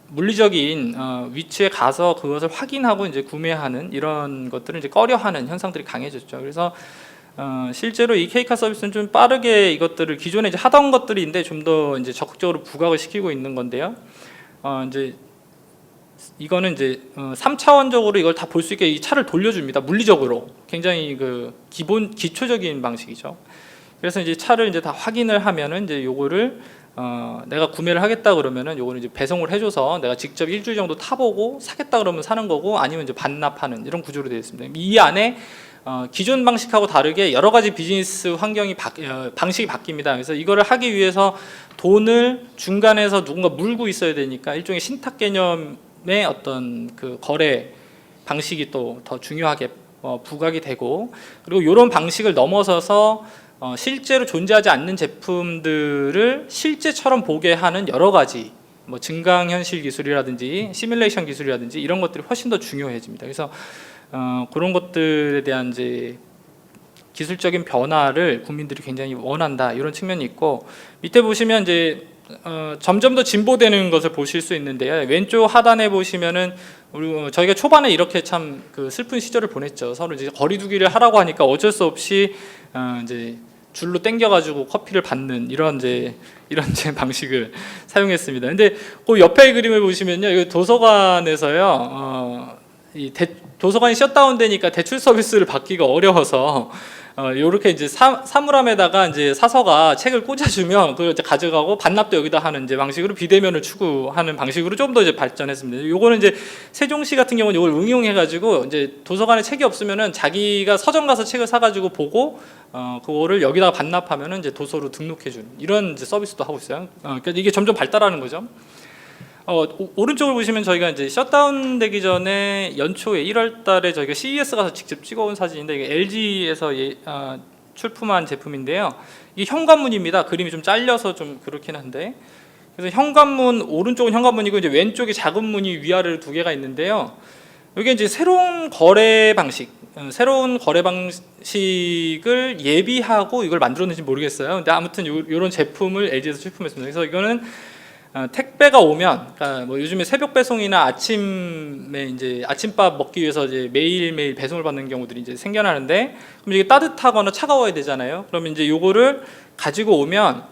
물리적인 위치에 가서 그것을 확인하고 이제 구매하는 이런 것들을 이제 꺼려하는 현상들이 강해졌죠. 그래서 실제로 이 K카 서비스는 좀 빠르게 이것들을 기존에 이제 하던 것들인데 좀 더 이제 적극적으로 부각을 시키고 있는 건데요. 이제 이거는 이제 3차원적으로 이걸 다 볼 수 있게 이 차를 돌려줍니다. 물리적으로 굉장히 그 기초적인 방식이죠. 그래서 이제 차를 이제 다 확인을 하면은 이제 요거를 내가 구매를 하겠다 그러면은 요거는 이제 배송을 해줘서 내가 직접 일주일 정도 타보고 사겠다 그러면 사는 거고 아니면 이제 반납하는 이런 구조로 되어 있습니다. 이 안에 기존 방식하고 다르게 여러 가지 비즈니스 환경이 방식이 바뀝니다. 그래서 이거를 하기 위해서 돈을 중간에서 누군가 물고 있어야 되니까 일종의 신탁 개념의 어떤 그 거래 방식이 또 더 중요하게 부각이 되고 그리고 이런 방식을 넘어서서 실제로 존재하지 않는 제품들을 실제처럼 보게 하는 여러 가지 증강현실 기술이라든지 시뮬레이션 기술이라든지 이런 것들이 훨씬 더 중요해집니다. 그래서 그런 것들에 대한 이제 기술적인 변화를 국민들이 굉장히 원한다 이런 측면이 있고 밑에 보시면 이제 점점 더 진보되는 것을 보실 수 있는데요. 왼쪽 하단에 보시면은 저희가 초반에 이렇게 참 그 슬픈 시절을 보냈죠. 서로 이제 거리두기를 하라고 하니까 어쩔 수 없이 이제 줄로 당겨가지고 커피를 받는 이런 이제 방식을 사용했습니다. 근데 그 옆에 그림을 보시면요, 이 도서관에서요, 도서관이 셧다운되니까 대출 서비스를 받기가 어려워서 이렇게 이제 사물함에다가 이제 사서가 책을 꽂아주면 그걸 이제 가져가고 반납도 여기다 하는 이제 방식으로 비대면을 추구하는 방식으로 좀 더 이제 발전했습니다. 요거는 이제 세종시 같은 경우는 이걸 응용해가지고 이제 도서관에 책이 없으면은 자기가 서점 가서 책을 사가지고 보고 그거를 여기다가 반납하면은 이제 도서로 등록해주는 이런 이제 서비스도 하고 있어요. 그러니까 이게 점점 발달하는 거죠. 오른쪽을 보시면 저희가 이제 셧다운 되기 전에 연초에 1월 달에 저희가 CES 가서 직접 찍어온 사진인데 이게 LG에서 출품한 제품인데요. 이게 현관문입니다. 그림이 좀 잘려서 좀 그렇긴 한데 그래서 현관문 오른쪽은 현관문이고 이제 왼쪽에 작은 문이 위아래로 두 개가 있는데요. 이게 이제 새로운 거래 방식을 예비하고 이걸 만들었는지 모르겠어요. 근데 아무튼 이런 제품을 LG에서 출품했습니다. 그래서 이거는 택배가 오면, 그러니까 뭐 요즘에 새벽 배송이나 아침에 이제 아침밥 먹기 위해서 이제 매일매일 배송을 받는 경우들이 이제 생겨나는데, 그럼 이게 따뜻하거나 차가워야 되잖아요. 그러면 이제 요거를 가지고 오면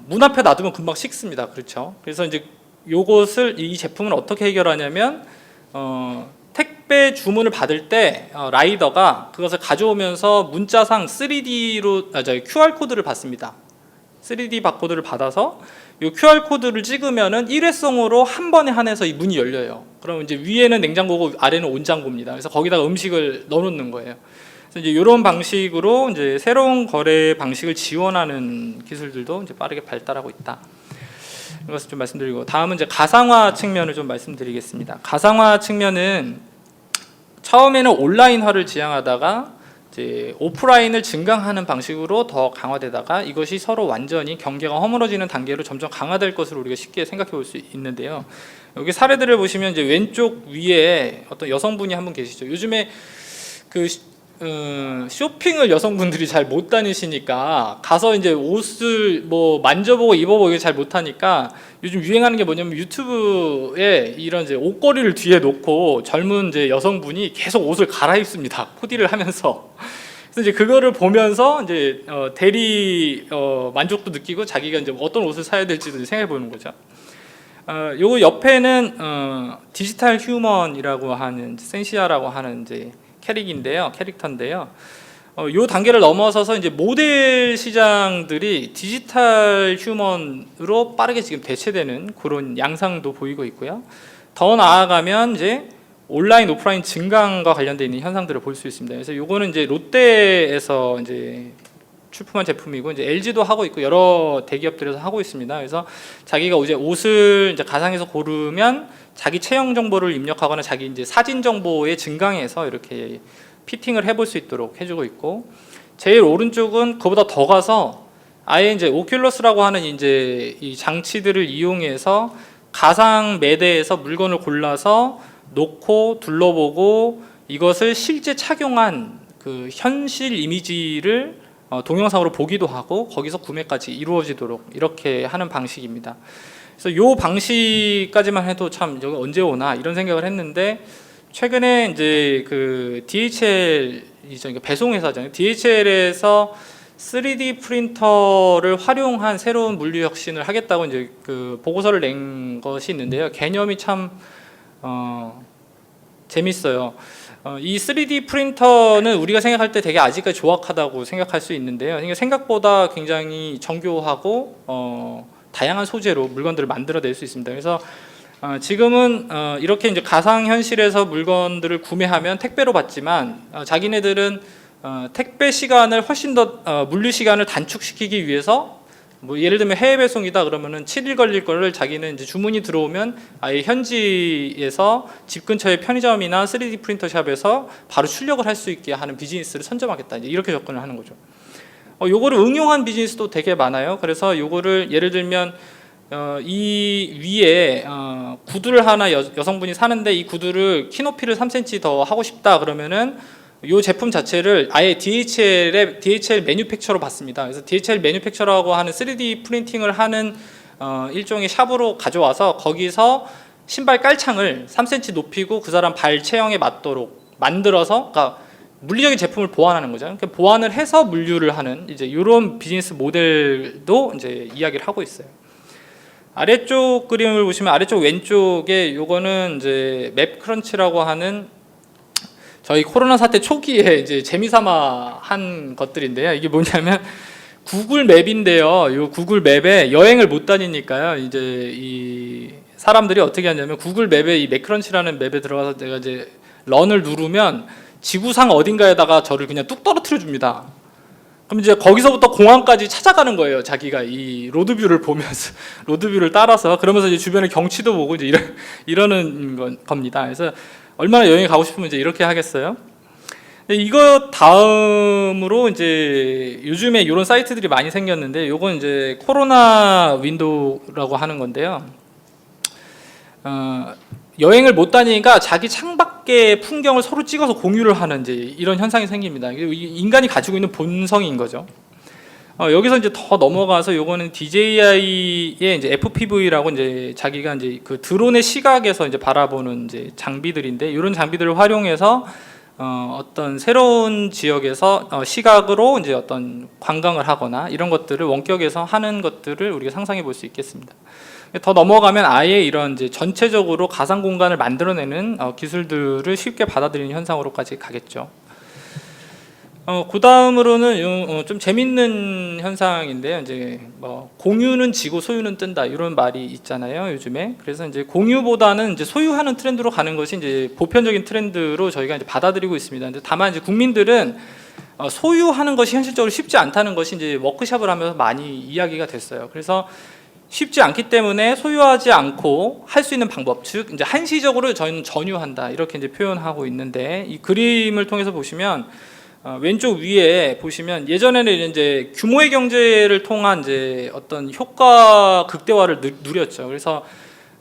문 앞에 놔두면 금방 식습니다. 그렇죠? 그래서 이제 요것을 이 제품은 어떻게 해결하냐면 택배 주문을 받을 때 라이더가 그것을 가져오면서 문자상 3D로 QR 코드를 받습니다. 3D 바코드를 받아서 이 QR 코드를 찍으면은 일회성으로 한 번에 한해서 이 문이 열려요. 그러면 이제 위에는 냉장고고 아래는 온장고입니다. 그래서 거기다가 음식을 넣어놓는 거예요. 그래서 이제 이런 방식으로 이제 새로운 거래 방식을 지원하는 기술들도 이제 빠르게 발달하고 있다. 이것을 좀 말씀드리고 다음은 이제 가상화 측면을 좀 말씀드리겠습니다. 가상화 측면은 처음에는 온라인화를 지향하다가 이제 오프라인을 증강하는 방식으로 더 강화되다가 이것이 서로 완전히 경계가 허물어지는 단계로 점점 강화될 것으로 우리가 쉽게 생각해 볼 수 있는데요. 여기 사례들을 보시면 이제 왼쪽 위에 어떤 여성분이 한 분 계시죠. 요즘에 그 쇼핑을 여성분들이 잘 못 다니시니까 가서 이제 옷을 뭐 만져보고 입어보고 잘 못하니까 요즘 유행하는 게 뭐냐면 유튜브에 이런 이제 옷걸이를 뒤에 놓고 젊은 이제 여성분이 계속 옷을 갈아입습니다. 코디를 하면서. 그래서 이제 그거를 보면서 이제 대리 만족도 느끼고 자기가 이제 어떤 옷을 사야 될지도 생각해 보는 거죠. 요거 옆에는 디지털 휴먼이라고 하는 센시아라고 하는 이제 캐릭터인데요. 요 단계를 넘어서서 이제 모델 시장들이 디지털 휴먼으로 빠르게 지금 대체되는 그런 양상도 보이고 있고요. 더 나아가면 이제 온라인 오프라인 증강과 관련돼 있는 현상들을 볼 수 있습니다. 그래서 요거는 이제 롯데에서 이제 출품한 제품이고 이제 LG도 하고 있고 여러 대기업들에서 하고 있습니다. 그래서 자기가 이제 옷을 이제 가상에서 고르면 자기 체형 정보를 입력하거나 자기 이제 사진 정보에 증강해서 이렇게 피팅을 해볼 수 있도록 해주고 있고, 제일 오른쪽은 그보다 더 가서 아예 이제 오큘러스라고 하는 이제 이 장치들을 이용해서 가상 매대에서 물건을 골라서 놓고 둘러보고 이것을 실제 착용한 그 현실 이미지를 동영상으로 보기도 하고 거기서 구매까지 이루어지도록 이렇게 하는 방식입니다. 그래서 요 방식까지만 해도 참 여기 언제 오나 이런 생각을 했는데, 최근에 이제 그 DHL 이죠, 배송 회사잖아요. DHL에서 3D 프린터를 활용한 새로운 물류 혁신을 하겠다고 이제 그 보고서를 낸 것이 있는데요. 개념이 참 재밌어요. 이 3D 프린터는 우리가 생각할 때 되게 아직까지 조악하다고 생각할 수 있는데요. 그러니까 생각보다 굉장히 정교하고 다양한 소재로 물건들을 만들어낼 수 있습니다. 그래서 지금은 이렇게 이제 가상 현실에서 물건들을 구매하면 택배로 받지만 자기네들은 택배 시간을 훨씬 더 물류 시간을 단축시키기 위해서 뭐 예를 들면 해외 배송이다 그러면은 7일 걸릴 거를 자기는 이제 주문이 들어오면 아예 현지에서 집 근처의 편의점이나 3D 프린터 샵에서 바로 출력을 할 수 있게 하는 비즈니스를 선점하겠다, 이제 이렇게 접근을 하는 거죠. 요거를 응용한 비즈니스도 되게 많아요. 그래서 요거를 예를 들면 이 위에 구두를 하나 여성분이 사는데 이 구두를 키 높이를 3cm 더 하고 싶다 그러면은 이 제품 자체를 아예 DHL 매뉴팩처로 받습니다. 그래서 DHL 매뉴팩처라고 하는 3D 프린팅을 하는 일종의 샵으로 가져와서 거기서 신발 깔창을 3cm 높이고 그 사람 발 체형에 맞도록 만들어서, 그러니까 물리적인 제품을 보완하는 거죠. 그러니까 보완을 해서 물류를 하는 이제 이런 비즈니스 모델도 이제 이야기를 하고 있어요. 아래쪽 그림을 보시면 아래쪽 왼쪽에 요거는 이제 맵크런치라고 하는 저희 코로나 사태 초기에 이제 재미삼아 한 것들인데요. 이게 뭐냐면 구글 맵인데요. 요 구글 맵에 여행을 못 다니니까요. 이제 이 사람들이 어떻게 하냐면 구글 맵에 이 맵크런치라는 맵에 들어가서 내가 이제 런을 누르면 지구상 어딘가에다가 저를 그냥 뚝 떨어뜨려 줍니다. 그럼 이제 거기서부터 공항까지 찾아가는 거예요. 자기가 이 로드뷰를 보면서 로드뷰를 따라서, 그러면서 이제 주변의 경치도 보고 이제 이러는 겁니다. 그래서 얼마나 여행 가고 싶으면 이제 이렇게 하겠어요. 이거 다음으로 이제 요즘에 이런 사이트들이 많이 생겼는데, 요건 이제 코로나 윈도우라고 하는 건데요. 여행을 못 다니니까 자기 창밖의 풍경을 서로 찍어서 공유를 하는 이제 이런 현상이 생깁니다. 인간이 가지고 있는 본성인 거죠. 여기서 이제 더 넘어가서 요거는 DJI의 이제 FPV라고 이제 자기가 이제 그 드론의 시각에서 이제 바라보는 이제 장비들인데, 이런 장비들을 활용해서 어떤 새로운 지역에서 시각으로 이제 어떤 관광을 하거나 이런 것들을 원격에서 하는 것들을 우리가 상상해 볼 수 있겠습니다. 더 넘어가면 아예 이런 이제 전체적으로 가상 공간을 만들어내는 기술들을 쉽게 받아들이는 현상으로까지 가겠죠. 그 다음으로는 좀 재밌는 현상인데요. 이제 뭐 공유는 지고 소유는 뜬다 이런 말이 있잖아요, 요즘에. 그래서 이제 공유보다는 이제 소유하는 트렌드로 가는 것이 이제 보편적인 트렌드로 저희가 이제 받아들이고 있습니다. 근데 다만 이제 국민들은 소유하는 것이 현실적으로 쉽지 않다는 것이 이제 워크숍을 하면서 많이 이야기가 됐어요. 그래서 쉽지 않기 때문에 소유하지 않고 할 수 있는 방법, 즉 이제 한시적으로 저희는 전유한다 이렇게 이제 표현하고 있는데, 이 그림을 통해서 보시면 왼쪽 위에 보시면 예전에는 이제 규모의 경제를 통한 이제 어떤 효과 극대화를 누렸죠. 그래서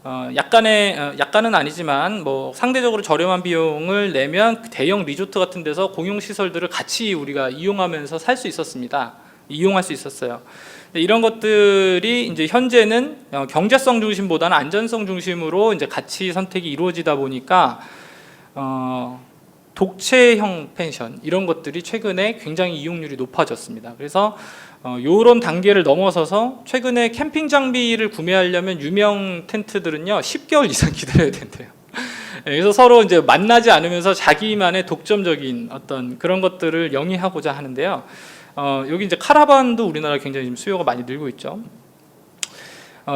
약간은 아니지만 뭐 상대적으로 저렴한 비용을 내면 대형 리조트 같은 데서 공용 시설들을 같이 우리가 이용하면서 살 수 있었습니다. 이용할 수 있었어요. 이런 것들이 이제 현재는 경제성 중심보다는 안전성 중심으로 이제 가치 선택이 이루어지다 보니까 독채형 펜션 이런 것들이 최근에 굉장히 이용률이 높아졌습니다. 그래서 이런 단계를 넘어서서 최근에 캠핑 장비를 구매하려면 유명 텐트들은요 10개월 이상 기다려야 된대요. 그래서 서로 이제 만나지 않으면서 자기만의 독점적인 어떤 그런 것들을 영위하고자 하는데요. 여기 이제 카라반도 우리나라 굉장히 수요가 많이 늘고 있죠.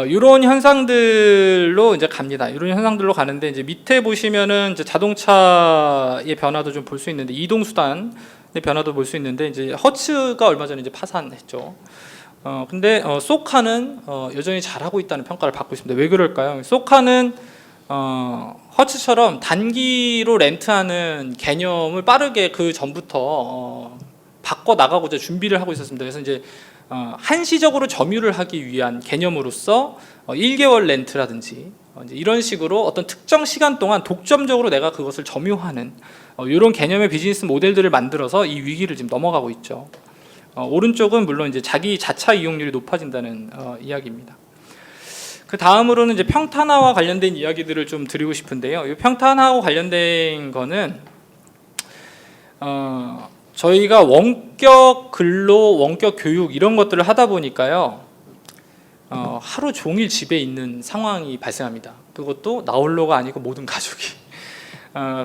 이런 현상들로 이제 갑니다. 이런 현상들로 가는데 이제 밑에 보시면은 이제 자동차의 변화도 좀 볼 수 있는데 이동 수단의 변화도 볼 수 있는데 이제 허츠가 얼마 전에 이제 파산했죠. 근데 소카는 여전히 잘하고 있다는 평가를 받고 있습니다. 왜 그럴까요? 소카는 허츠처럼 단기로 렌트하는 개념을 빠르게 그 전부터 바꿔 나가고자 준비를 하고 있었습니다. 그래서 이제 한시적으로 점유를 하기 위한 개념으로서 1개월 렌트라든지 이제 이런 식으로 어떤 특정 시간 동안 독점적으로 내가 그것을 점유하는 이런 개념의 비즈니스 모델들을 만들어서 이 위기를 지금 넘어가고 있죠. 오른쪽은 물론 이제 자기 자차 이용률이 높아진다는 이야기입니다. 그 다음으로는 이제 평탄화와 관련된 이야기들을 좀 드리고 싶은데요. 이 평탄화하고 관련된 거는 저희가 원격 근로, 원격 교육 이런 것들을 하다 보니까요. 하루 종일 집에 있는 상황이 발생합니다. 그것도 나 홀로가 아니고 모든 가족이.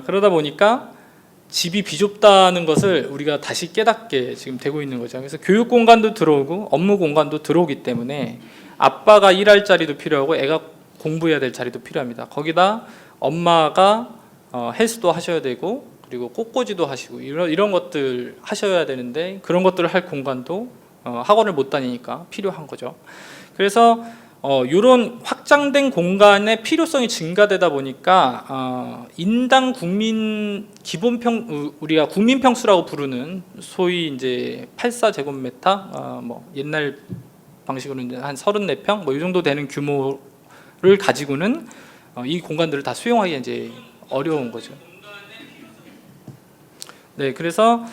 그러다 보니까 집이 비좁다는 것을 우리가 다시 깨닫게 지금 되고 있는 거죠. 그래서 교육 공간도 들어오고 업무 공간도 들어오기 때문에 아빠가 일할 자리도 필요하고 애가 공부해야 될 자리도 필요합니다. 거기다 엄마가 헬스도 하셔야 되고 그리고 꽃꽂이도 하시고 이런 것들 하셔야 되는데 그런 것들을 할 공간도 학원을 못 다니니까 필요한 거죠. 그래서 이런 확장된 공간의 필요성이 증가되다 보니까 인당 국민 우리가 국민 평수라고 부르는 소위 이제 84제곱미터 뭐 옛날 방식으로는 한 34평 뭐 이 정도 되는 규모를 가지고는 이 공간들을 다 수용하기 이제 어려운 거죠. 네, 그래서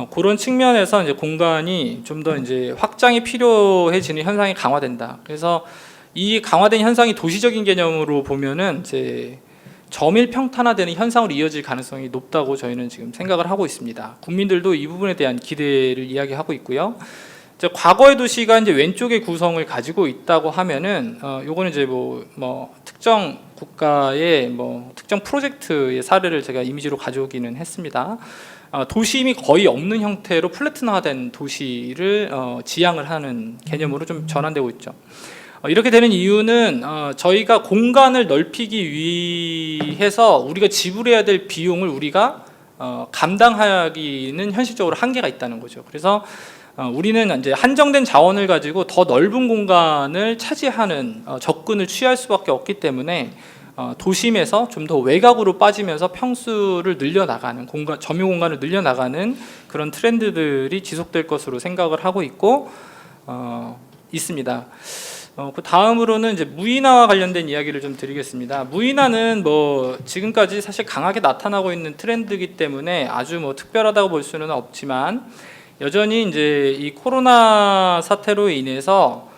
그런 측면에서 이제 공간이 좀 더 이제 확장이 필요해지는 현상이 강화된다. 그래서 이 강화된 현상이 도시적인 개념으로 보면은 이제 점일 평탄화되는 현상으로 이어질 가능성이 높다고 저희는 지금 생각을 하고 있습니다. 국민들도 이 부분에 대한 기대를 이야기하고 있고요. 이제 과거의 도시가 이제 왼쪽의 구성을 가지고 있다고 하면은 요거는 이제 뭐 특정 국가의 뭐 특정 프로젝트의 사례를 제가 이미지로 가져오기는 했습니다. 도심이 거의 없는 형태로 플래트화된 도시를 지향을 하는 개념으로 좀 전환되고 있죠. 이렇게 되는 이유는 저희가 공간을 넓히기 위해서 우리가 지불해야 될 비용을 우리가 감당하기는 현실적으로 한계가 있다는 거죠. 그래서 우리는 이제 한정된 자원을 가지고 더 넓은 공간을 차지하는 접근을 취할 수밖에 없기 때문에 도심에서 좀 더 외곽으로 빠지면서 평수를 늘려나가는 점유 공간을 늘려나가는 그런 트렌드들이 지속될 것으로 생각을 하고 있고 있습니다. 그 다음으로는 이제 무인화와 관련된 이야기를 좀 드리겠습니다. 무인화는 뭐 지금까지 사실 강하게 나타나고 있는 트렌드이기 때문에 아주 뭐 특별하다고 볼 수는 없지만 여전히 이제 이 코로나 사태로 인해서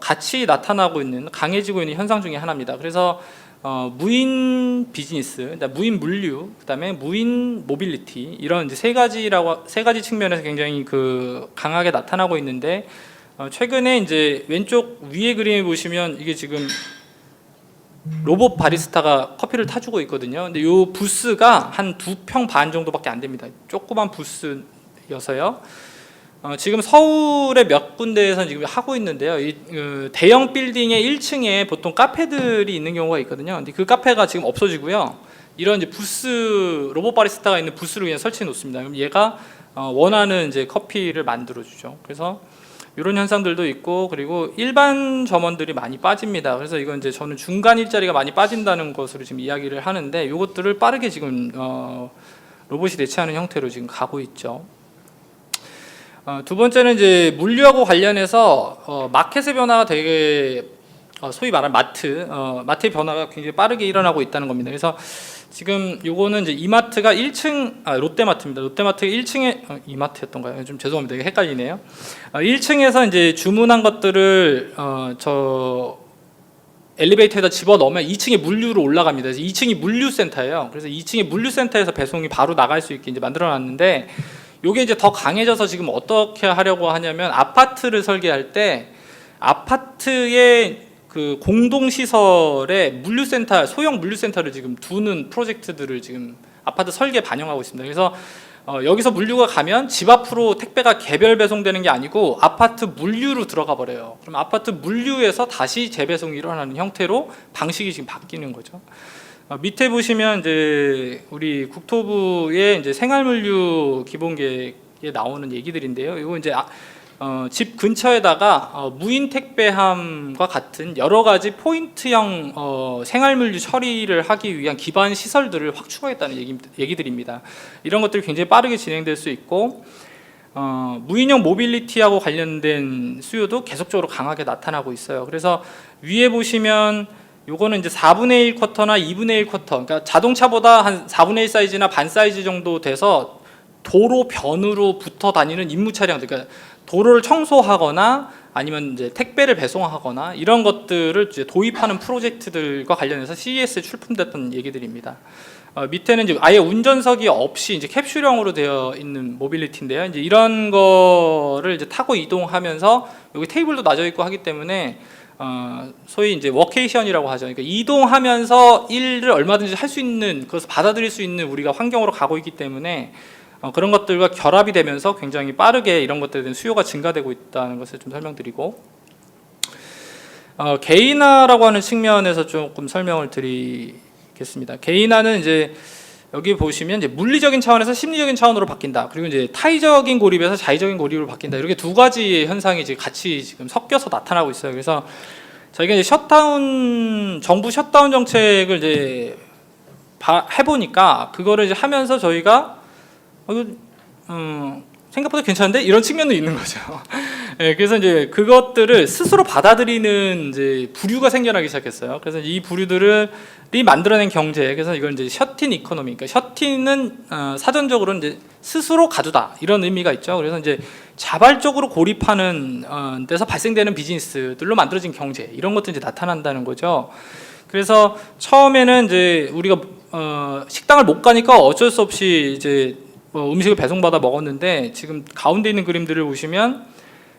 같이 나타나고 있는 강해지고 있는 현상 중에 하나입니다. 그래서 무인 비즈니스, 그러니까 무인 물류, 그다음에 무인 모빌리티 이런 이제 세 가지 측면에서 굉장히 강하게 나타나고 있는데 최근에 이제 왼쪽 위에 그림을 보시면 이게 지금 로봇 바리스타가 커피를 타주고 있거든요. 근데 이 부스가 한 2평 반 정도밖에 안 됩니다. 조그만 부스여서요. 지금 서울의 몇 군데에서 지금 하고 있는데요. 대형 빌딩의 1층에 보통 카페들이 있는 경우가 있거든요. 근데 그 카페가 지금 없어지고요. 이런 이제 부스 로봇 바리스타가 있는 부스를 그냥 설치해 놓습니다. 그럼 얘가 원하는 이제 커피를 만들어 주죠. 그래서 이런 현상들도 있고 그리고 일반 점원들이 많이 빠집니다. 그래서 이건 이제 저는 중간 일자리가 많이 빠진다는 것으로 지금 이야기를 하는데 이것들을 빠르게 지금 로봇이 대체하는 형태로 지금 가고 있죠. 두 번째는 이제 물류하고 관련해서 마켓의 변화가 되게 소위 말하는 마트의 변화가 굉장히 빠르게 일어나고 있다는 겁니다. 그래서 지금 요거는 이제 이마트가 1층 롯데마트입니다. 롯데마트가 1층에 이마트였던가요? 좀 죄송합니다. 이게 헷갈리네요. 1층에서 이제 주문한 것들을 저 엘리베이터에다 집어 넣으면 2층에 물류로 올라갑니다. 그래서 2층이 물류센터예요. 그래서 2층에 물류센터에서 배송이 바로 나갈 수 있게 이제 만들어놨는데 요게 이제 더 강해져서 지금 어떻게 하려고 하냐면 아파트를 설계할 때 아파트의 그 공동시설에 물류센터, 소형 물류센터를 지금 두는 프로젝트들을 지금 아파트 설계에 반영하고 있습니다. 그래서 여기서 물류가 가면 집 앞으로 택배가 개별 배송되는 게 아니고 아파트 물류로 들어가 버려요. 그럼 아파트 물류에서 다시 재배송이 일어나는 형태로 방식이 지금 바뀌는 거죠. 밑에 보시면 이제 우리 국토부의 이제 생활물류 기본계획에 나오는 얘기들인데요. 이거 이제 집 근처에다가 무인 택배함과 같은 여러 가지 포인트형 생활물류 처리를 하기 위한 기반 시설들을 확 추가했다는 얘기들입니다. 이런 것들이 굉장히 빠르게 진행될 수 있고 무인형 모빌리티하고 관련된 수요도 계속적으로 강하게 나타나고 있어요. 그래서 위에 보시면 요거는 이제 4분의 1 쿼터나 2분의 1 쿼터, 그러니까 자동차보다 한 4분의 1 사이즈나 반 사이즈 정도 돼서 도로 변으로 붙어 다니는 임무 차량들, 그러니까 도로를 청소하거나 아니면 이제 택배를 배송하거나 이런 것들을 이제 도입하는 프로젝트들과 관련해서 CES에 출품됐던 얘기들입니다. 밑에는 이제 아예 운전석이 없이 이제 캡슐형으로 되어 있는 모빌리티인데요. 이제 이런 거를 이제 타고 이동하면서 여기 테이블도 놔져 있고 하기 때문에 소위 이제 워케이션이라고 하죠. 그러니까 이동하면서 일을 얼마든지 할 수 있는, 그것을 받아들일 수 있는 우리가 환경으로 가고 있기 때문에 그런 것들과 결합이 되면서 굉장히 빠르게 이런 것들에 대한 수요가 증가되고 있다는 것을 좀 설명드리고, 개인화라고 하는 측면에서 조금 설명을 드리겠습니다. 개인화는 이제 여기 보시면 이제 물리적인 차원에서 심리적인 차원으로 바뀐다. 그리고 이제 타의적인 고립에서 자의적인 고립으로 바뀐다. 이렇게 두 가지의 현상이 이제 같이 지금 섞여서 나타나고 있어요. 그래서 저희가 이제 정부 셧다운 정책을 이제 해보니까 그거를 이제 하면서 저희가 생각보다 괜찮은데 이런 측면도 있는 거죠. 네, 그래서 이제 그것들을 스스로 받아들이는 이제 부류가 생겨나기 시작했어요. 그래서 이 부류들이 만들어낸 경제, 그래서 이걸 이제 셔틴 이코노미, 그러니까 셔틴은 사전적으로는 이제 스스로 가두다 이런 의미가 있죠. 그래서 이제 자발적으로 고립하는 데서 발생되는 비즈니스들로 만들어진 경제, 이런 것들이 이제 나타난다는 거죠. 그래서 처음에는 이제 우리가 식당을 못 가니까 어쩔 수 없이 이제 음식을 배송받아 먹었는데, 지금 가운데 있는 그림들을 보시면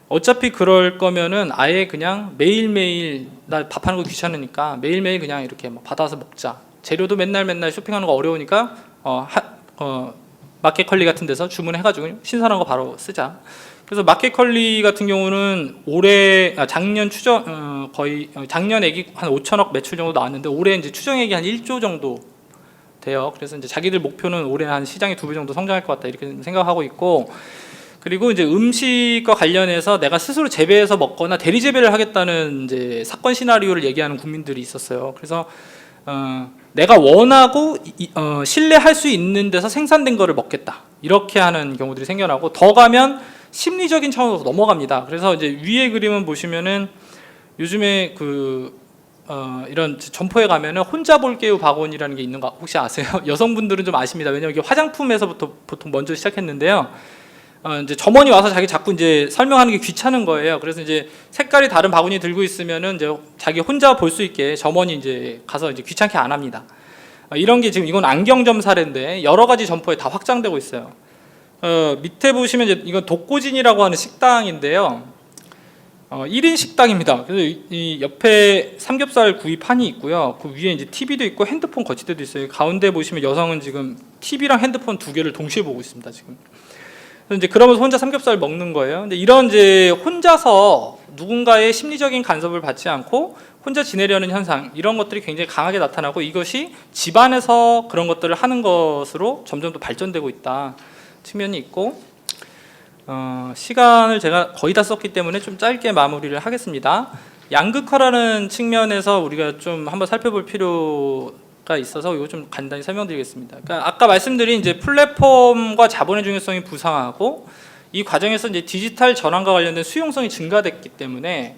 어차피 그럴 거면은 아예 그냥 매일매일 나 밥하는 거 귀찮으니까 매일매일 그냥 이렇게 막 받아서 먹자. 재료도 맨날 쇼핑하는 거 어려우니까 마켓컬리 같은 데서 주문해가지고 신선한 거 바로 쓰자. 그래서 마켓컬리 같은 경우는 작년 거의 작년액이 한 5천억 매출 정도 나왔는데 올해 이제 추정액이 한 1조 정도 돼요. 그래서 이제 자기들 목표는 올해 한 시장이 2배 정도 성장할 것 같다 이렇게 생각하고 있고, 그리고 이제 음식과 관련해서 내가 스스로 재배해서 먹거나 대리 재배를 하겠다는 이제 사건 시나리오를 얘기하는 국민들이 있었어요. 그래서 내가 원하고 신뢰할 수 있는 데서 생산된 거를 먹겠다 이렇게 하는 경우들이 생겨나고, 더 가면 심리적인 차원으로 넘어갑니다. 그래서 이제 위에 그림은 보시면은 요즘에 이런 점포에 가면은 혼자 볼게요 박원이라는 게 있는 거 혹시 아세요? 여성분들은 좀 아십니다. 왜냐면 이게 화장품에서부터 보통 먼저 시작했는데요. 이제 점원이 와서 자꾸 이제 설명하는 게 귀찮은 거예요. 그래서 이제 색깔이 다른 바구니 들고 있으면은 이제 자기 혼자 볼 수 있게 점원이 이제 가서 이제 귀찮게 안 합니다. 이런 게 지금 이건 안경점 사례인데 여러 가지 점포에 다 확장되고 있어요. 밑에 보시면 이제 이건 독고진이라고 하는 식당인데요. 1인 식당입니다. 그래서 이 옆에 삼겹살 구이판이 있고요. 그 위에 이제 TV도 있고 핸드폰 거치대도 있어요. 가운데 보시면 여성은 지금 TV랑 핸드폰 두 개를 동시에 보고 있습니다. 지금. 그래서 이제 그러면서 혼자 삼겹살 먹는 거예요. 근데 이런 이제 혼자서 누군가의 심리적인 간섭을 받지 않고 혼자 지내려는 현상, 이런 것들이 굉장히 강하게 나타나고, 이것이 집안에서 그런 것들을 하는 것으로 점점 더 발전되고 있다 측면이 있고, 시간을 제가 거의 다 썼기 때문에 좀 짧게 마무리를 하겠습니다. 양극화라는 측면에서 우리가 좀 한번 살펴볼 필요가 있어서 이거 좀 간단히 설명드리겠습니다. 그러니까 아까 말씀드린 이제 플랫폼과 자본의 중요성이 부상하고, 이 과정에서 이제 디지털 전환과 관련된 수용성이 증가됐기 때문에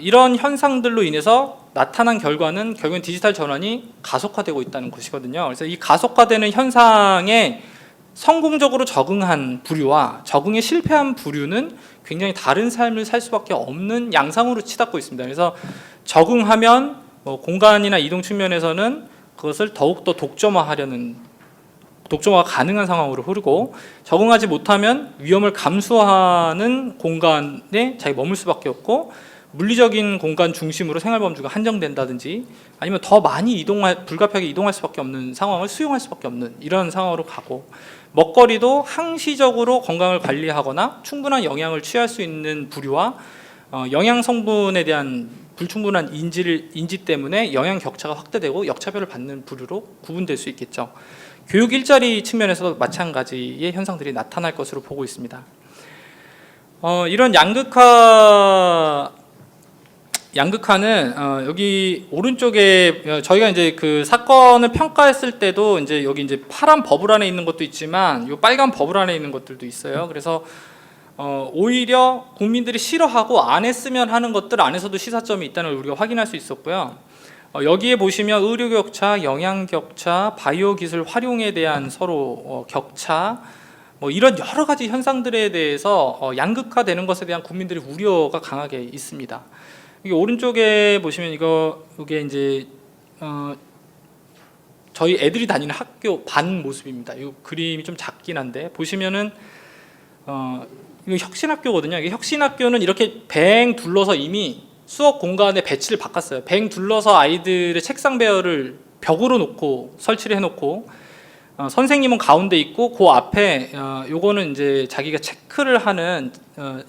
이런 현상들로 인해서 나타난 결과는 결국엔 디지털 전환이 가속화되고 있다는 것이거든요. 그래서 이 가속화되는 현상에 성공적으로 적응한 부류와 적응에 실패한 부류는 굉장히 다른 삶을 살 수밖에 없는 양상으로 치닫고 있습니다. 그래서 적응하면 공간이나 이동 측면에서는 그것을 더욱더 독점화가 가능한 상황으로 흐르고, 적응하지 못하면 위험을 감수하는 공간에 자기 머물 수밖에 없고, 물리적인 공간 중심으로 생활 범주가 한정된다든지 아니면 더 많이 불가피하게 이동할 수밖에 없는 상황을 수용할 수밖에 없는 이런 상황으로 가고, 먹거리도 항시적으로 건강을 관리하거나 충분한 영양을 취할 수 있는 부류와 영양 성분에 대한 불충분한 인지 때문에 영양 격차가 확대되고 역차별을 받는 부류로 구분될 수 있겠죠. 교육 일자리 측면에서도 마찬가지의 현상들이 나타날 것으로 보고 있습니다. 이런 양극화는 여기 오른쪽에 저희가 이제 그 사건을 평가했을 때도 이제 여기 이제 파란 버블 안에 있는 것도 있지만 이 빨간 버블 안에 있는 것들도 있어요. 그래서 오히려 국민들이 싫어하고 안 했으면 하는 것들 안에서도 시사점이 있다는 걸 우리가 확인할 수 있었고요. 여기에 보시면 의료 격차, 영양 격차, 바이오 기술 활용에 대한 서로 격차, 뭐 이런 여러 가지 현상들에 대해서 양극화되는 것에 대한 국민들의 우려가 강하게 있습니다. 이게 오른쪽에 보시면 이게 이제 저희 애들이 다니는 학교 반 모습입니다. 이 그림이 좀 작긴 한데 보시면은 이거 혁신학교거든요. 이게 혁신학교는 이렇게 뱅 둘러서 이미 수업 공간의 배치를 바꿨어요. 뱅 둘러서 아이들의 책상 배열을 벽으로 놓고 설치를 해놓고 선생님은 가운데 있고 그 앞에 요거는 이제 자기가 체크를 하는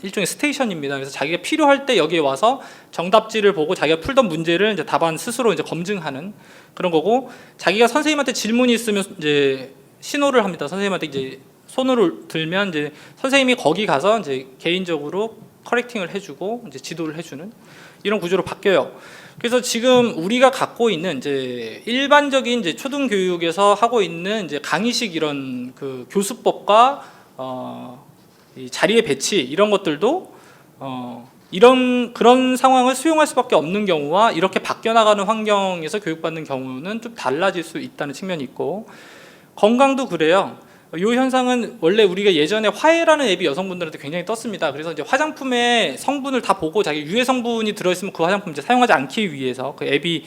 일종의 스테이션입니다. 그래서 자기가 필요할 때 여기에 와서 정답지를 보고 자기가 풀던 문제를 이제 답안 스스로 이제 검증하는 그런 거고, 자기가 선생님한테 질문이 있으면 이제 신호를 합니다. 선생님한테 이제 손을 들면 이제 선생님이 거기 가서 이제 개인적으로 커렉팅을 해주고 이제 지도를 해주는 이런 구조로 바뀌어요. 그래서 지금 우리가 갖고 있는 이제 일반적인 이제 초등 교육에서 하고 있는 이제 강의식 이런 그 교수법과 이 자리의 배치 이런 것들도 그런 상황을 수용할 수밖에 없는 경우와 이렇게 바뀌어 나가는 환경에서 교육받는 경우는 좀 달라질 수 있다는 측면이 있고, 건강도 그래요. 이 현상은 원래 우리가 예전에 화해라는 앱이 여성분들한테 굉장히 떴습니다. 그래서 이제 화장품의 성분을 다 보고 자기 유해 성분이 들어있으면 그 화장품 이제 사용하지 않기 위해서 그 앱이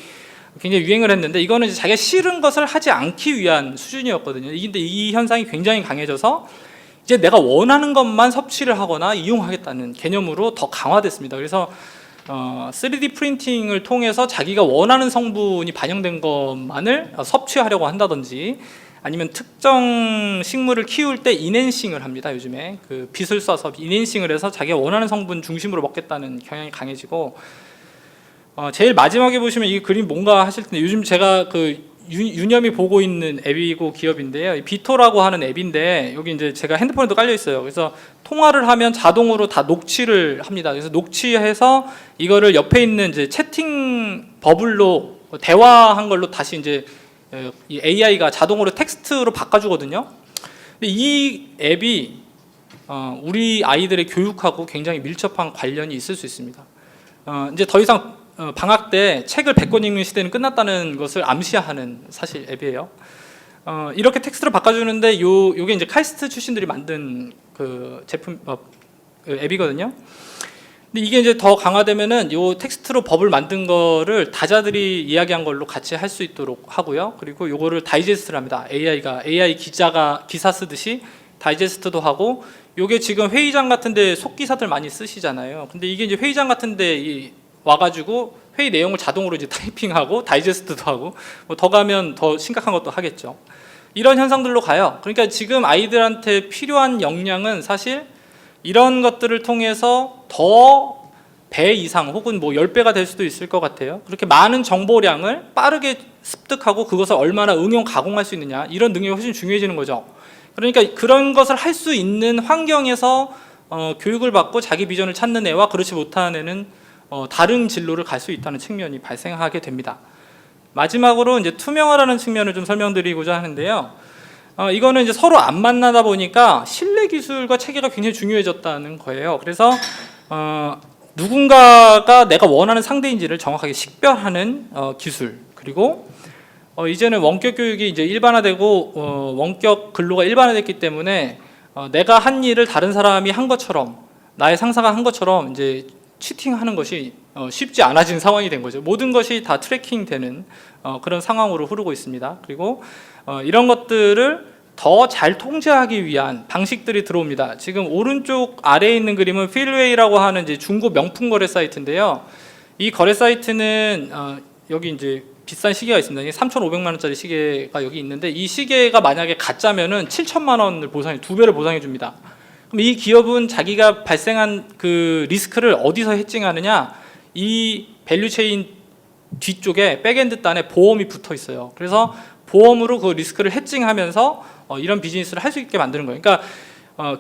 굉장히 유행을 했는데, 이거는 이제 자기가 싫은 것을 하지 않기 위한 수준이었거든요. 근데 이 현상이 굉장히 강해져서 이제 내가 원하는 것만 섭취를 하거나 이용하겠다는 개념으로 더 강화됐습니다. 그래서 3D 프린팅을 통해서 자기가 원하는 성분이 반영된 것만을 섭취하려고 한다든지, 아니면 특정 식물을 키울 때 인핸싱을 합니다. 요즘에 그 빛을 쏴서 인핸싱을 해서 자기가 원하는 성분 중심으로 먹겠다는 경향이 강해지고, 제일 마지막에 보시면 이 그림 뭔가 하실 텐데, 요즘 제가 그 유념이 보고 있는 앱이고 기업인데요. 비토라고 하는 앱인데 여기 이제 제가 핸드폰에도 깔려 있어요. 그래서 통화를 하면 자동으로 다 녹취를 합니다. 그래서 녹취해서 이거를 옆에 있는 이제 채팅 버블로 대화한 걸로 다시 이제 이 AI가 자동으로 텍스트로 바꿔주거든요. 근데 이 앱이 우리 아이들의 교육하고 굉장히 밀접한 관련이 있을 수 있습니다. 이제 더 이상 방학 때 책을 100권 읽는 시대는 끝났다는 것을 암시하는 사실 앱이에요. 이렇게 텍스트로 바꿔주는데 요게 이제 카이스트 출신들이 만든 그 제품 그 앱이거든요. 근데 이게 이제 더 강화되면은 요 텍스트로 법을 만든 거를 다자들이 이야기한 걸로 같이 할 수 있도록 하고요. 그리고 요거를 다이제스트를 합니다. AI 기사 쓰듯이 다이제스트도 하고, 요게 지금 회의장 같은데 속기사들 많이 쓰시잖아요. 근데 이게 이제 회의장 같은데 와가지고 회의 내용을 자동으로 이제 타이핑하고 다이제스트도 하고, 뭐 더 가면 더 심각한 것도 하겠죠. 이런 현상들로 가요. 그러니까 지금 아이들한테 필요한 역량은 사실 이런 것들을 통해서 더 배 이상 혹은 뭐 10배가 될 수도 있을 것 같아요. 그렇게 많은 정보량을 빠르게 습득하고 그것을 얼마나 응용 가공할 수 있느냐, 이런 능력이 훨씬 중요해지는 거죠. 그러니까 그런 것을 할 수 있는 환경에서 교육을 받고 자기 비전을 찾는 애와 그렇지 못한 애는 다른 진로를 갈 수 있다는 측면이 발생하게 됩니다. 마지막으로 이제 투명화라는 측면을 좀 설명드리고자 하는데요. 이거는 이제 서로 안 만나다 보니까 신뢰 기술과 체계가 굉장히 중요해졌다는 거예요. 그래서 누군가가 내가 원하는 상대인지를 정확하게 식별하는 기술, 그리고 이제는 원격 교육이 이제 일반화되고 원격 근로가 일반화됐기 때문에 내가 한 일을 다른 사람이 한 것처럼, 나의 상사가 한 것처럼 이제 치팅하는 것이 쉽지 않아진 상황이 된 거죠. 모든 것이 다 트래킹되는 그런 상황으로 흐르고 있습니다. 그리고 이런 것들을 더 잘 통제하기 위한 방식들이 들어옵니다. 지금 오른쪽 아래에 있는 그림은 필웨이라고 하는 이제 중고 명품 거래 사이트인데요. 이 거래 사이트는 여기 이제 비싼 시계가 있습니다. 이게 3,500만 원짜리 시계가 여기 있는데 이 시계가 만약에 가짜면은 7천만 원을 보상해, 2배를 보상해 줍니다. 그럼 이 기업은 자기가 발생한 그 리스크를 어디서 해칭하느냐? 이 밸류체인 뒤쪽에 백엔드 단에 보험이 붙어 있어요. 그래서 보험으로 그 리스크를 해칭하면서 이런 비즈니스를 할 수 있게 만드는 거예요. 그러니까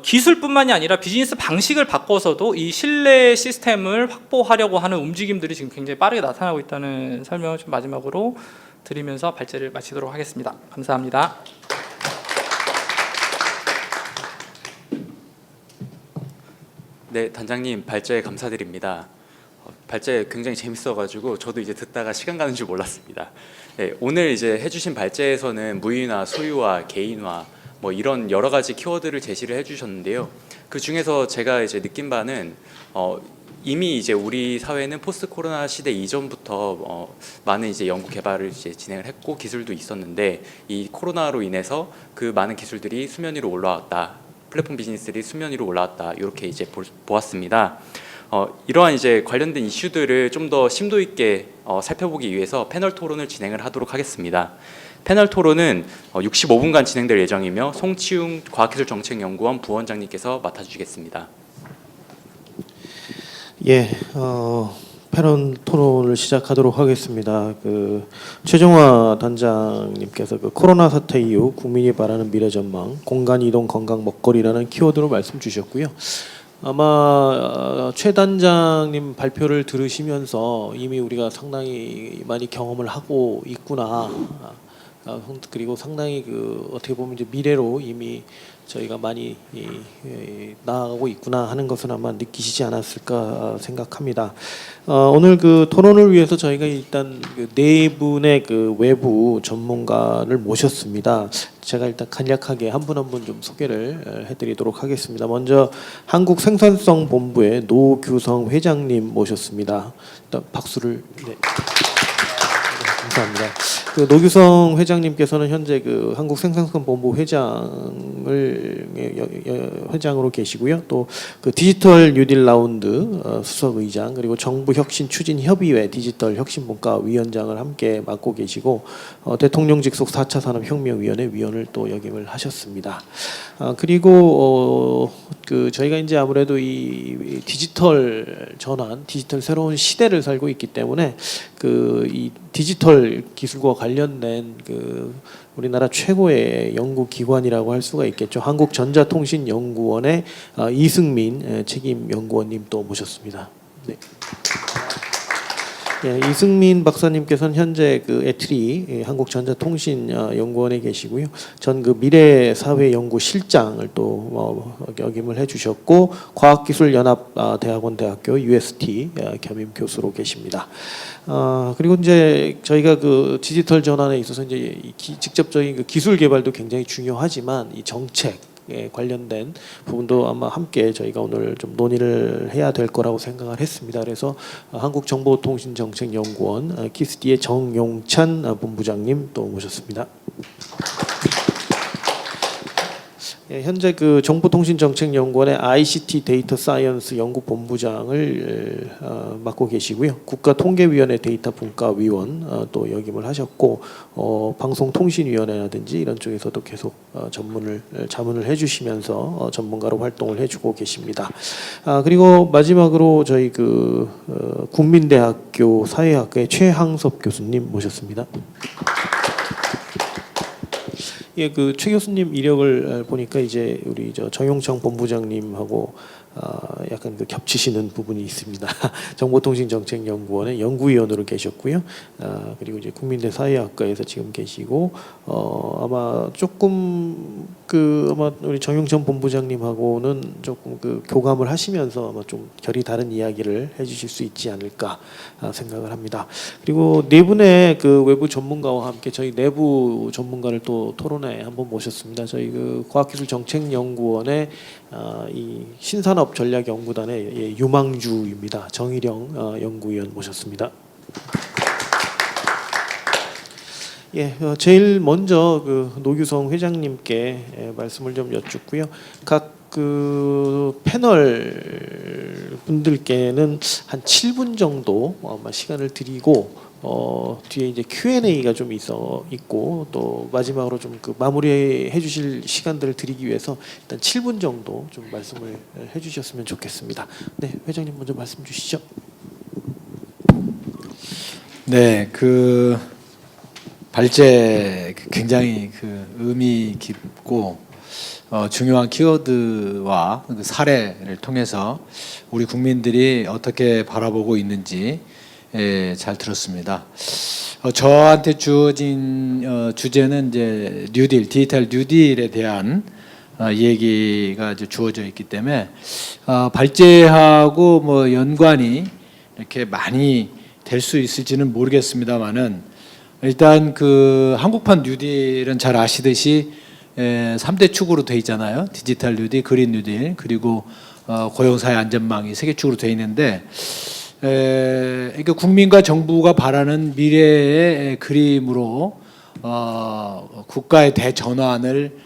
기술뿐만이 아니라 비즈니스 방식을 바꿔서도 이 신뢰 시스템을 확보하려고 하는 움직임들이 지금 굉장히 빠르게 나타나고 있다는 설명을 좀 마지막으로 드리면서 발제를 마치도록 하겠습니다. 감사합니다. 네, 단장님 발제 감사드립니다. 발제 굉장히 재밌어가지고 저도 이제 듣다가 시간 가는 줄 몰랐습니다. 네, 오늘 이제 해주신 발제에서는 무인화, 소유화, 개인화 뭐 이런 여러 가지 키워드를 제시를 해주셨는데요. 그 중에서 제가 이제 느낀 바는 이미 이제 우리 사회는 포스트 코로나 시대 이전부터 많은 이제 연구 개발을 이제 진행을 했고 기술도 있었는데 이 코로나로 인해서 그 많은 기술들이 수면 위로 올라왔다. 플랫폼 비즈니스들이 수면 위로 올라왔다. 이렇게 이제 보았습니다. 이러한 이제 관련된 이슈들을 좀 더 심도 있게 살펴보기 위해서 패널 토론을 진행을 하도록 하겠습니다. 패널 토론은 65분간 진행될 예정이며 송치웅 과학기술정책연구원 부원장님께서 맡아주시겠습니다. 예, 패널 토론을 시작하도록 하겠습니다. 최종화 단장님께서 코로나 사태 이후 국민이 바라는 미래 전망, 공간 이동 건강 먹거리라는 키워드로 말씀 주셨고요. 아마 최 단장님 발표를 들으시면서 이미 우리가 상당히 많이 경험을 하고 있구나. 그리고 상당히 어떻게 보면 이제 미래로 이미 저희가 많이 나아가고 있구나 하는 것은 아마 느끼시지 않았을까 생각합니다. 오늘 토론을 위해서 저희가 일단 네 분의 외부 전문가를 모셨습니다. 제가 일단 간략하게 한 분 한 분 좀 소개를 해드리도록 하겠습니다. 먼저 한국생산성본부의 노규성 회장님 모셨습니다. 일단 박수를. 네. 감사합니다. 노규성 회장님께서는 현재 한국생산성본부 회장으로 계시고요. 또 디지털 뉴딜 라운드 수석 의장 그리고 정부혁신추진협의회 디지털 혁신분과 위원장을 함께 맡고 계시고 대통령 직속 4차 산업혁명위원회 위원을 또 역임을 하셨습니다. 그리고 저희가 이제 아무래도 이 디지털 전환, 디지털 새로운 시대를 살고 있기 때문에 이 디지털 기술과 관련된 우리나라 최고의 연구 기관이라고 할 수가 있겠죠. 한국전자통신연구원의 이승민 책임 연구원님 또 모셨습니다. 네. 예, 이승민 박사님께서는 현재 에트리 한국전자통신연구원에 계시고요. 전 미래사회연구실장을 또 역임을 해주셨고 과학기술연합대학원 대학교 UST 겸임 교수로 계십니다. 그리고 이제 저희가 디지털 전환에 있어서 이제 직접적인 기술 개발도 굉장히 중요하지만 이 정책 관련된 부분도 아마 함께 저희가 오늘 좀 논의를 해야 될 거라고 생각을 했습니다. 그래서 한국정보통신정책연구원 키스디의 정용찬 본부장님 또 모셨습니다. 예, 현재 정보통신정책연구원의 ICT 데이터 사이언스 연구본부장을 맡고 계시고요. 국가통계위원회 데이터 분과위원 또 역임을 하셨고 방송통신위원회라든지 이런 쪽에서도 계속 자문을 해주시면서 전문가로 활동을 해주고 계십니다. 그리고 마지막으로 저희 국민대학교 사회학과의 최항섭 교수님 모셨습니다. 예, 최 교수님 이력을 보니까 이제 우리 정용창 본부장님하고 약간 겹치시는 부분이 있습니다. 정보통신정책연구원의 연구위원으로 계셨고요. 그리고 이제 국민대 사회학과에서 지금 계시고 아마 조금 아마 우리 정용천 본부장님하고는 조금 교감을 하시면서 아마 좀 결이 다른 이야기를 해주실 수 있지 않을까 생각을 합니다. 그리고 네 분의 외부 전문가와 함께 저희 내부 전문가를 또 토론에 한번 모셨습니다. 저희 과학기술정책연구원의 이 신산업 전략연구단의 유망주입니다. 정일영 연구위원 모셨습니다. 예, 제일 먼저 노규성 회장님께 말씀을 좀 여쭙고요. 각 패널 분들께는 한 7분 정도 아마 시간을 드리고 뒤에 이제 Q&A가 좀 있고 또 마지막으로 좀 그 마무리해 주실 시간들을 드리기 위해서 일단 7분 정도 좀 말씀을 해 주셨으면 좋겠습니다. 네, 회장님 먼저 말씀 주시죠. 네, 그 발제 굉장히 그 의미 깊고 중요한 키워드와 그 사례를 통해서 우리 국민들이 어떻게 바라보고 있는지 잘 들었습니다. 저한테 주어진 주제는 이제 뉴딜, 디지털 뉴딜에 대한 얘기가 이제 주어져 있기 때문에 발제하고 뭐 연관이 이렇게 많이 될 수 있을지는 모르겠습니다만은 일단 그 한국판 뉴딜은 잘 아시듯이 3대 축으로 돼 있잖아요. 디지털 뉴딜, 그린 뉴딜, 그리고 고용사회 안전망이 3개 축으로 돼 있는데 그러니까 국민과 정부가 바라는 미래의 그림으로 국가의 대전환을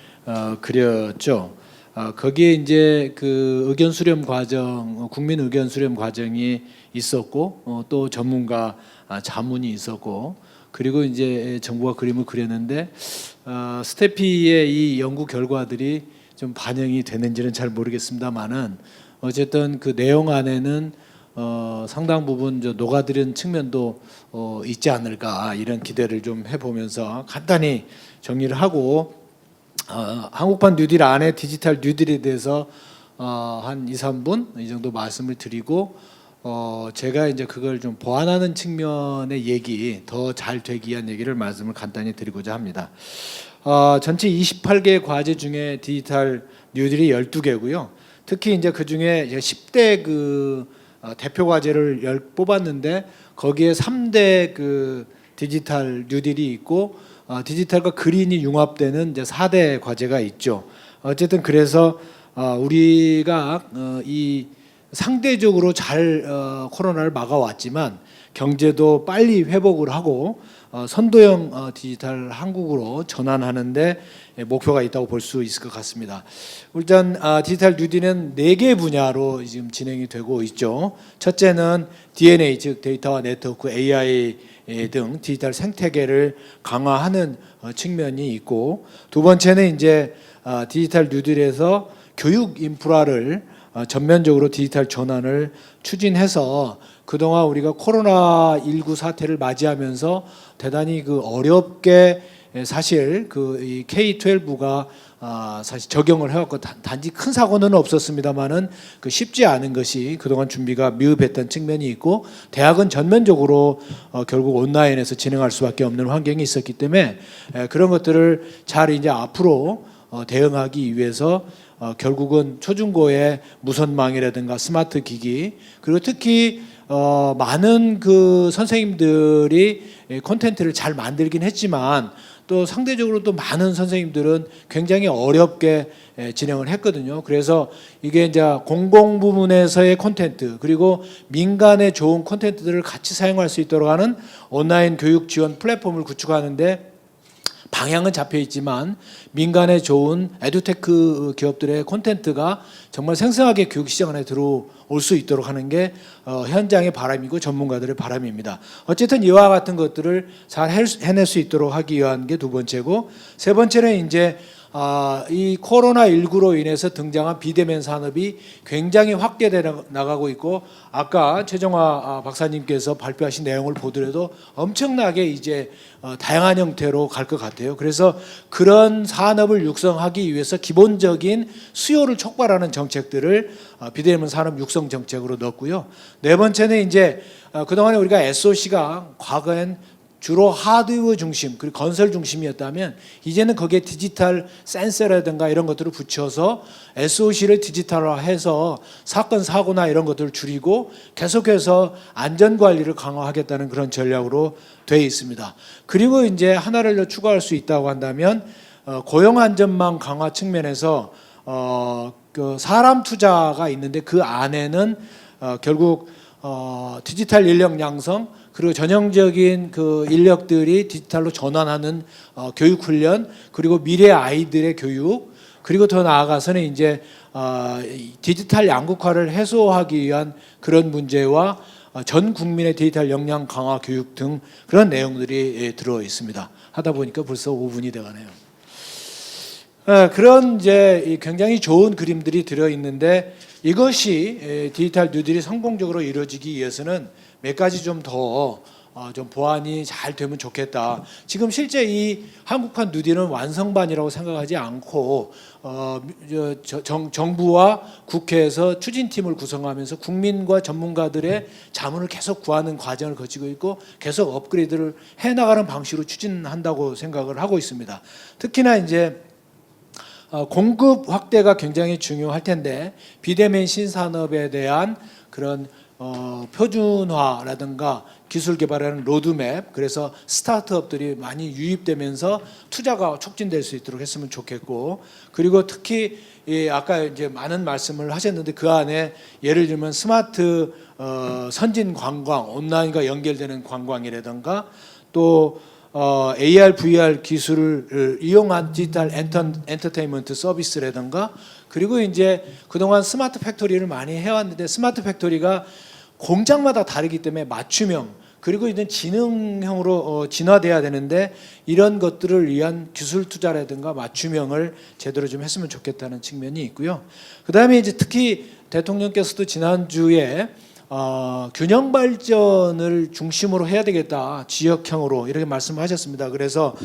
그렸죠. 거기에 이제 그 의견 수렴 과정, 국민 의견 수렴 과정이 있었고 또 전문가 자문이 있었고 그리고 이제 정부가 그림을 그렸는데 스태피의 이 연구 결과들이 좀 반영이 되는지는 잘 모르겠습니다만은 어쨌든 그 내용 안에는 상당 부분 녹아들은 측면도 있지 않을까 이런 기대를 좀 해보면서 간단히 정리를 하고 한국판 뉴딜 안에 디지털 뉴딜에 대해서 한 2, 3분 이 정도 말씀을 드리고 제가 이제 그걸 좀 보완하는 측면의 얘기 더 잘 되기 위한 얘기를 말씀을 간단히 드리고자 합니다. 전체 28개 과제 중에 디지털 뉴딜이 12개고요. 특히 이제 그 중에 10대 그 대표 과제를 뽑았는데 거기에 3대 그 디지털 뉴딜이 있고 디지털과 그린이 융합되는 이제 4대 과제가 있죠. 어쨌든 그래서 우리가 이 상대적으로 잘 코로나를 막아왔지만 경제도 빨리 회복을 하고 선도형 디지털 한국으로 전환하는데 목표가 있다고 볼 수 있을 것 같습니다. 일단 디지털 뉴딜은 4개 분야로 지금 진행이 되고 있죠. 첫째는 DNA 즉 데이터와 네트워크, AI 등 디지털 생태계를 강화하는 측면이 있고 두 번째는 이제 디지털 뉴딜에서 교육 인프라를 전면적으로 디지털 전환을 추진해서 그동안 우리가 코로나19 사태를 맞이하면서 대단히 그 어렵게 사실 그 이 K-12가 사실 적용을 해왔고 단지 큰 사고는 없었습니다만은 그 쉽지 않은 것이 그동안 준비가 미흡했던 측면이 있고 대학은 전면적으로 결국 온라인에서 진행할 수밖에 없는 환경이 있었기 때문에 그런 것들을 잘 이제 앞으로 대응하기 위해서 결국은 초중고의 무선망이라든가 스마트 기기 그리고 특히 많은 그 선생님들이 콘텐츠를 잘 만들긴 했지만 또 상대적으로 또 많은 선생님들은 굉장히 어렵게 진행을 했거든요. 그래서 이게 이제 공공 부문에서의 콘텐츠 그리고 민간의 좋은 콘텐츠들을 같이 사용할 수 있도록 하는 온라인 교육 지원 플랫폼을 구축하는데 방향은 잡혀 있지만 민간의 좋은 에듀테크 기업들의 콘텐츠가 정말 생생하게 교육 시장 안에 들어올 수 있도록 하는 게 현장의 바람이고 전문가들의 바람입니다. 어쨌든 이와 같은 것들을 잘 해낼 수 있도록 하기 위한 게 두 번째고 세 번째는 이제 이 코로나19로 인해서 등장한 비대면 산업이 굉장히 확대돼 나가고 있고 아까 최정화 박사님께서 발표하신 내용을 보더라도 엄청나게 이제 다양한 형태로 갈 것 같아요. 그래서 그런 산업을 육성하기 위해서 기본적인 수요를 촉발하는 정책들을 비대면 산업 육성 정책으로 넣었고요. 네 번째는 이제 그동안에 우리가 SOC가 과거엔 주로 하드웨어 중심 그리고 건설 중심이었다면 이제는 거기에 디지털 센서라든가 이런 것들을 붙여서 SOC를 디지털화해서 사건 사고나 이런 것들을 줄이고 계속해서 안전관리를 강화하겠다는 그런 전략으로 되어 있습니다. 그리고 이제 하나를 더 추가할 수 있다고 한다면 고용안전망 강화 측면에서 그 사람 투자가 있는데 그 안에는 결국 디지털 인력 양성 그리고 전형적인 그 인력들이 디지털로 전환하는 교육 훈련 그리고 미래 아이들의 교육 그리고 더 나아가서는 이제 이 디지털 양극화를 해소하기 위한 그런 문제와 전 국민의 디지털 역량 강화 교육 등 그런 내용들이 들어 있습니다. 하다 보니까 벌써 5분이 돼가네요. 그런 이제 굉장히 좋은 그림들이 들어 있는데 이것이 디지털 뉴딜이 성공적으로 이루어지기 위해서는 몇 가지 좀 더 좀 보완이 잘 되면 좋겠다. 지금 실제 이 한국판 뉴딜은 완성반이라고 생각하지 않고 정부와 국회에서 추진팀을 구성하면서 국민과 전문가들의 자문을 계속 구하는 과정을 거치고 있고 계속 업그레이드를 해나가는 방식으로 추진한다고 생각을 하고 있습니다. 특히나 이제 공급 확대가 굉장히 중요할 텐데 비대면 신산업에 대한 그런 표준화라든가 기술 개발하는 로드맵, 그래서 스타트업들이 많이 유입되면서 투자가 촉진될 수 있도록 했으면 좋겠고, 그리고 특히 아까 이제 많은 말씀을 하셨는데 그 안에 예를 들면 스마트 선진 관광, 온라인과 연결되는 관광이라든가 또 AR, VR 기술을 이용한 디지털 엔터테인먼트 서비스라든가, 그리고 이제 그동안 스마트 팩토리를 많이 해왔는데 스마트 팩토리가 공장마다 다르기 때문에 맞춤형 그리고 이제 지능형으로 진화돼야 되는데 이런 것들을 위한 기술 투자라든가 맞춤형을 제대로 좀 했으면 좋겠다는 측면이 있고요. 그다음에 이제 특히 대통령께서도 지난주에 균형 발전을 중심으로 해야 되겠다. 지역형으로 이렇게 말씀하셨습니다. 그래서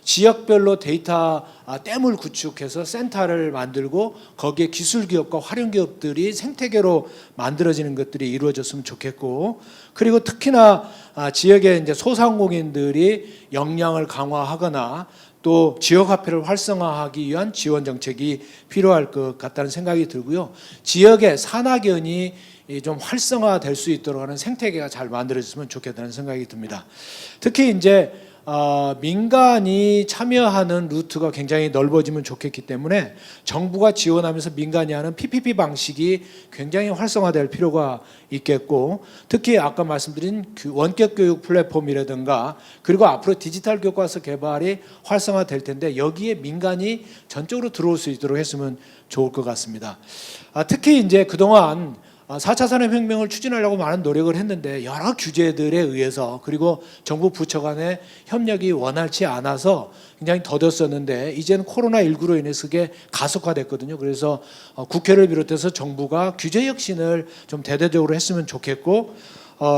지역별로 데이터 댐을 구축해서 센터를 만들고 거기에 기술 기업과 활용 기업들이 생태계로 만들어지는 것들이 이루어졌으면 좋겠고, 그리고 특히나 지역의 이제 소상공인들이 역량을 강화하거나 또 지역 화폐를 활성화하기 위한 지원 정책이 필요할 것 같다는 생각이 들고요. 지역의 산학연이 좀 활성화될 수 있도록 하는 생태계가 잘 만들어졌으면 좋겠다는 생각이 듭니다. 특히 이제 민간이 참여하는 루트가 굉장히 넓어지면 좋겠기 때문에 정부가 지원하면서 민간이 하는 PPP 방식이 굉장히 활성화될 필요가 있겠고, 특히 아까 말씀드린 원격 교육 플랫폼이라든가 그리고 앞으로 디지털 교과서 개발이 활성화될 텐데 여기에 민간이 전적으로 들어올 수 있도록 했으면 좋을 것 같습니다. 특히 이제 그동안 4차 산업혁명을 추진하려고 많은 노력을 했는데 여러 규제들에 의해서 그리고 정부 부처 간의 협력이 원활치 않아서 굉장히 더뎠었는데 이제는 코로나19로 인해서 그게 가속화됐거든요. 그래서 국회를 비롯해서 정부가 규제 혁신을 좀 대대적으로 했으면 좋겠고,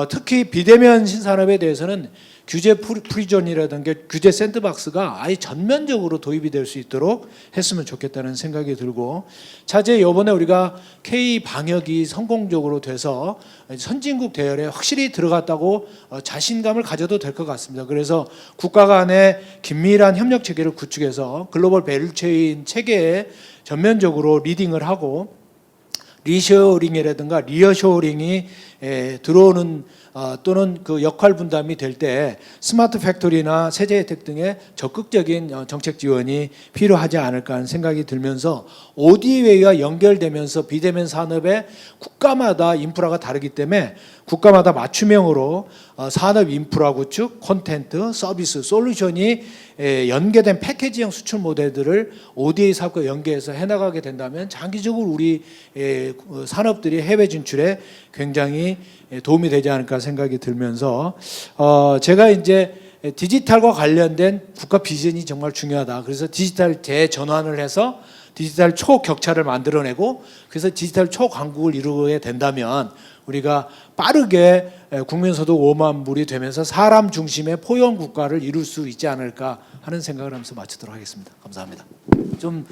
특히 비대면 신산업에 대해서는 규제 프리존이라든가 규제 샌드박스가 아예 전면적으로 도입이 될 수 있도록 했으면 좋겠다는 생각이 들고, 차제 이번에 우리가 K 방역이 성공적으로 돼서 선진국 대열에 확실히 들어갔다고 자신감을 가져도 될 것 같습니다. 그래서 국가 간의 긴밀한 협력 체계를 구축해서 글로벌 밸류체인 체계에 전면적으로 리딩을 하고 리쇼링이라든가 리어쇼링이 들어오는 또는 그 역할 분담이 될 때 스마트 팩토리나 세제 혜택 등의 적극적인 정책 지원이 필요하지 않을까 하는 생각이 들면서 ODA와 연결되면서 비대면 산업의 국가마다 인프라가 다르기 때문에 국가마다 맞춤형으로 산업 인프라 구축, 콘텐트, 서비스, 솔루션이 연계된 패키지형 수출 모델들을 ODA 사업과 연계해서 해나가게 된다면 장기적으로 우리 산업들이 해외 진출에 굉장히 도움이 되지 않을까 생각이 들면서 제가 이제 디지털과 관련된 국가 비전이 정말 중요하다. 그래서 디지털 재전환을 해서 디지털 초격차를 만들어내고 그래서 디지털 초강국을 이루어야 된다면 우리가 빠르게 국민소득 5만 불이 되면서 사람 중심의 포용 국가를 이룰 수 있지 않을까 하는 생각을 하면서 마치도록 하겠습니다. 감사합니다. 좀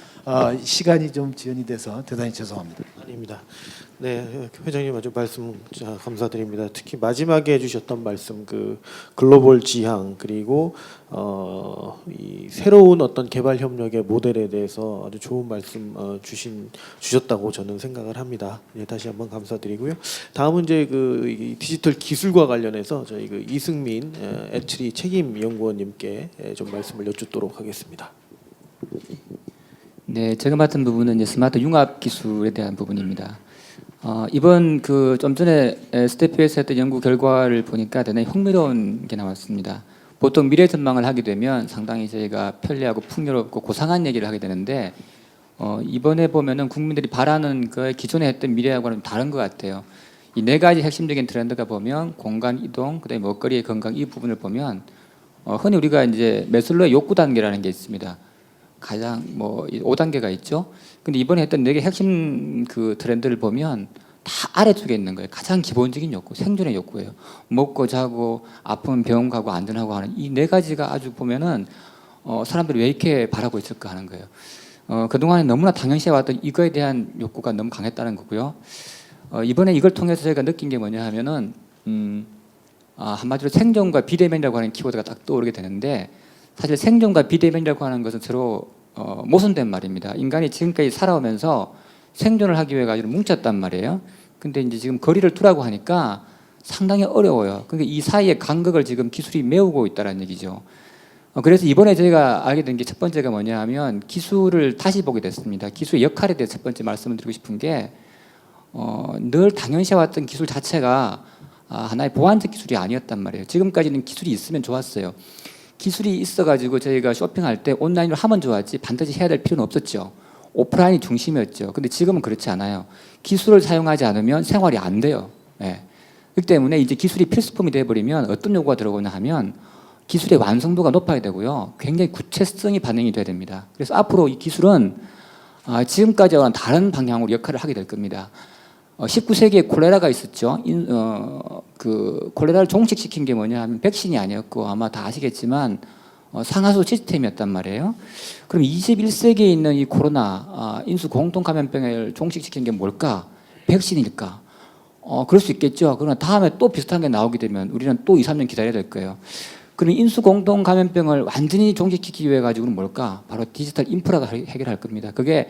시간이 좀 지연이 돼서 대단히 죄송합니다. 아닙니다. 네, 회장님 아주 말씀 감사드립니다. 특히 마지막에 해주셨던 말씀, 그 글로벌 지향 그리고 이 새로운 어떤 개발 협력의 모델에 대해서 아주 좋은 말씀 주셨다고 저는 생각을 합니다. 네, 다시 한번 감사드리고요. 다음은 이제 이 디지털 기술과 관련해서 저희 그 이승민 애트리 책임 연구원님께 좀 말씀을 여쭙도록 하겠습니다. 네, 제가 맡은 부분은 이제 스마트 융합 기술에 대한 부분입니다. 이번 그 좀 전에 스태프에서 했던 연구 결과를 보니까 대단히 흥미로운 게 나왔습니다. 보통 미래 전망을 하게 되면 상당히 저희가 편리하고 풍요롭고 고상한 얘기를 하게 되는데 이번에 보면은 국민들이 바라는 그 기존에 했던 미래하고는 다른 것 같아요. 이 네 가지 핵심적인 트렌드가 보면 공간 이동, 그다음에 먹거리의 건강 이 부분을 보면 흔히 우리가 이제 매슬로의 욕구 단계라는 게 있습니다. 가장 뭐 5단계가 있죠. 근데 이번에 했던 네 개 핵심 그 트렌드를 보면 다 아래쪽에 있는 거예요. 가장 기본적인 욕구, 생존의 욕구예요. 먹고 자고 아프면 병원 가고 안전하고 하는 이 네 가지가 아주 보면은 사람들이 왜 이렇게 바라고 있을까 하는 거예요. 그동안에 너무나 당연시해 왔던 이거에 대한 욕구가 너무 강했다는 거고요. 이번에 이걸 통해서 저희가 느낀 게 뭐냐 하면은 한마디로 생존과 비대면이라고 하는 키워드가 딱 떠오르게 되는데 사실 생존과 비대면이라고 하는 것은 서로 모순된 말입니다. 인간이 지금까지 살아오면서 생존을 하기 위해 가지고 뭉쳤단 말이에요. 근데 이제 지금 거리를 두라고 하니까 상당히 어려워요. 그러니까 이 사이의 간극을 지금 기술이 메우고 있다는 얘기죠. 그래서 이번에 저희가 알게 된 게 첫 번째가 뭐냐 하면 기술을 다시 보게 됐습니다. 기술의 역할에 대해서 첫 번째 말씀을 드리고 싶은 게 늘 당연시해왔던 기술 자체가 하나의 보완적 기술이 아니었단 말이에요. 지금까지는 기술이 있으면 좋았어요. 기술이 있어가지고 저희가 쇼핑할 때 온라인으로 하면 좋았지 반드시 해야 될 필요는 없었죠. 오프라인이 중심이었죠. 근데 지금은 그렇지 않아요. 기술을 사용하지 않으면 생활이 안 돼요. 예. 그렇기 때문에 이제 기술이 필수품이 돼버리면 어떤 요구가 들어오냐 하면 기술의 완성도가 높아야 되고요. 굉장히 구체성이 반영이 돼야 됩니다. 그래서 앞으로 이 기술은 지금까지와는 다른 방향으로 역할을 하게 될 겁니다. 19세기에 콜레라가 있었죠. 그 콜레라를 종식시킨 게 뭐냐 하면 백신이 아니었고 아마 다 아시겠지만 상하수 시스템이었단 말이에요. 그럼 21세기에 있는 이 코로나 인수 공통 감염병을 종식시킨 게 뭘까? 백신일까? 그럴 수 있겠죠. 그러나 다음에 또 비슷한 게 나오게 되면 우리는 또 2, 3년 기다려야 될 거예요. 그럼 인수 공통 감염병을 완전히 종식시키기 위해 가지고는 뭘까? 바로 디지털 인프라가 해결할 겁니다. 그게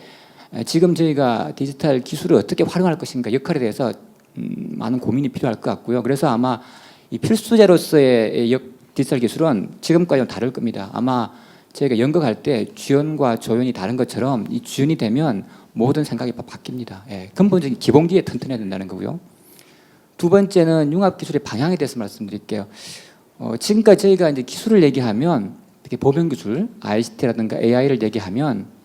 지금 저희가 디지털 기술을 어떻게 활용할 것인가 역할에 대해서 많은 고민이 필요할 것 같고요. 그래서 아마 이 필수제로서의 디지털 기술은 지금과는 다를 겁니다. 아마 저희가 연극할 때 주연과 조연이 다른 것처럼 이 주연이 되면 모든 생각이 바뀝니다. 예, 근본적인 기본기에 튼튼해야 된다는 거고요. 두 번째는 융합 기술의 방향에 대해서 말씀드릴게요. 지금까지 저희가 이제 기술을 얘기하면 특히 보면 기술, ICT라든가 AI를 얘기하면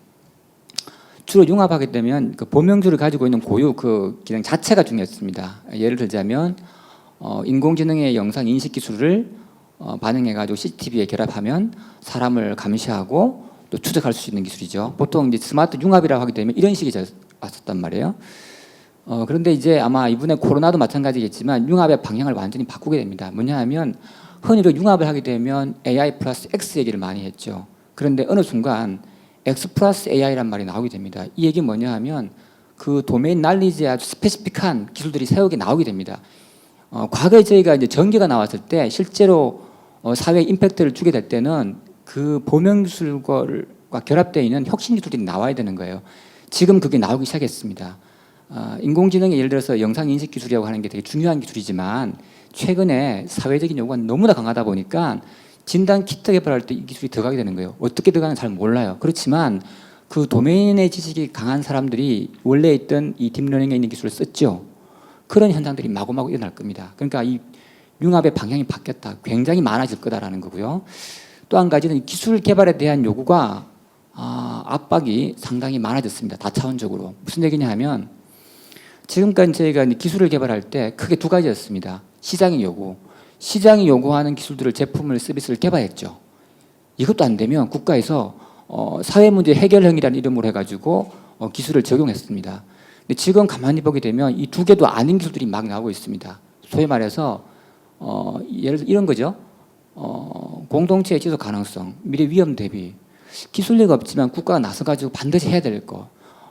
주로 융합하게 되면 그 보명주를 가지고 있는 고유 그 기능 자체가 중요했습니다. 예를 들자면 인공지능의 영상 인식 기술을 반영해가지고 CCTV에 결합하면 사람을 감시하고 또 추적할 수 있는 기술이죠. 보통 이제 스마트 융합이라고 하게 되면 이런 식이 왔었단 말이에요. 그런데 이제 아마 이번에 코로나도 마찬가지겠지만 융합의 방향을 완전히 바꾸게 됩니다. 뭐냐 하면 흔히로 융합을 하게 되면 AI 플러스 X 얘기를 많이 했죠. 그런데 어느 순간 X 플러스 AI란 말이 나오게 됩니다. 이 얘기는 뭐냐 하면 그 도메인 날리지에 아주 스페시픽한 기술들이 새롭게 나오게 됩니다. 과거에 저희가 이제 전기가 나왔을 때 실제로 사회에 임팩트를 주게 될 때는 그 보명 기술과 결합되어 있는 혁신 기술들이 나와야 되는 거예요. 지금 그게 나오기 시작했습니다. 인공지능이 예를 들어서 영상 인식 기술이라고 하는 게 되게 중요한 기술이지만 최근에 사회적인 요구가 너무나 강하다 보니까 진단 키트 개발할 때 이 기술이 들어가게 되는 거예요. 어떻게 들어가는지 잘 몰라요. 그렇지만 그 도메인의 지식이 강한 사람들이 원래 있던 이 딥러닝에 있는 기술을 썼죠. 그런 현상들이 마구마구 일어날 겁니다. 그러니까 이 융합의 방향이 바뀌었다. 굉장히 많아질 거다라는 거고요. 또 한 가지는 기술 개발에 대한 요구가 압박이 상당히 많아졌습니다. 다차원적으로. 무슨 얘기냐 하면 지금까지 저희가 기술을 개발할 때 크게 두 가지였습니다. 시장의 요구. 시장이 요구하는 기술들을 제품을 서비스를 개발했죠. 이것도 안 되면 국가에서 사회문제 해결형이라는 이름으로 해가지고 기술을 적용했습니다. 근데 지금 가만히 보게 되면 이 두 개도 아닌 기술들이 막 나오고 있습니다. 소위 말해서 예를 들어 이런 거죠. 공동체의 지속 가능성, 미래 위험 대비, 기술력이 없지만 국가가 나서가지고 반드시 해야 될 거,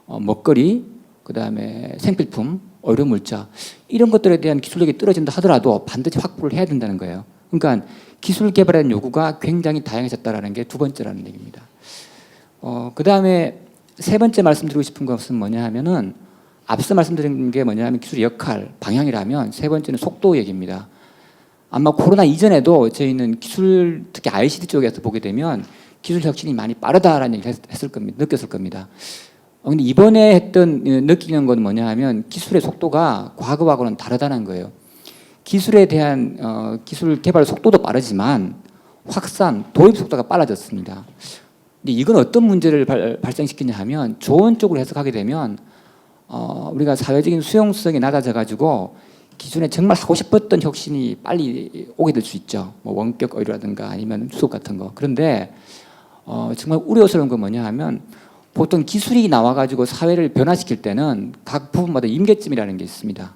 먹거리, 그 다음에 생필품, 의료 물자 이런 것들에 대한 기술력이 떨어진다 하더라도 반드시 확보를 해야 된다는 거예요. 그러니까 기술 개발에 대한 요구가 굉장히 다양해졌다라는 게 두 번째라는 얘기입니다. 그 다음에 세 번째 말씀드리고 싶은 것은 뭐냐 하면은 앞서 말씀드린 게 뭐냐 하면 기술의 역할, 방향이라면 세 번째는 속도 얘기입니다. 아마 코로나 이전에도 저희는 기술, 특히 ICT 쪽에서 보게 되면 기술 혁신이 많이 빠르다라는 얘기를 했을 겁니다. 느꼈을 겁니다. 근데 이번에 했던 느끼는 건 뭐냐 하면 기술의 속도가 과거하고는 다르다는 거예요. 기술에 대한 기술 개발 속도도 빠르지만 확산, 도입 속도가 빨라졌습니다. 근데 이건 어떤 문제를 발생시키냐 하면 좋은 쪽으로 해석하게 되면 우리가 사회적인 수용성이 낮아져 가지고 기존에 정말 하고 싶었던 혁신이 빨리 오게 될 수 있죠. 뭐 원격 의료라든가 아니면 수업 같은 거. 그런데 정말 우려스러운 건 뭐냐 하면 보통 기술이 나와 가지고 사회를 변화시킬 때는 각 부분마다 임계점이라는 게 있습니다.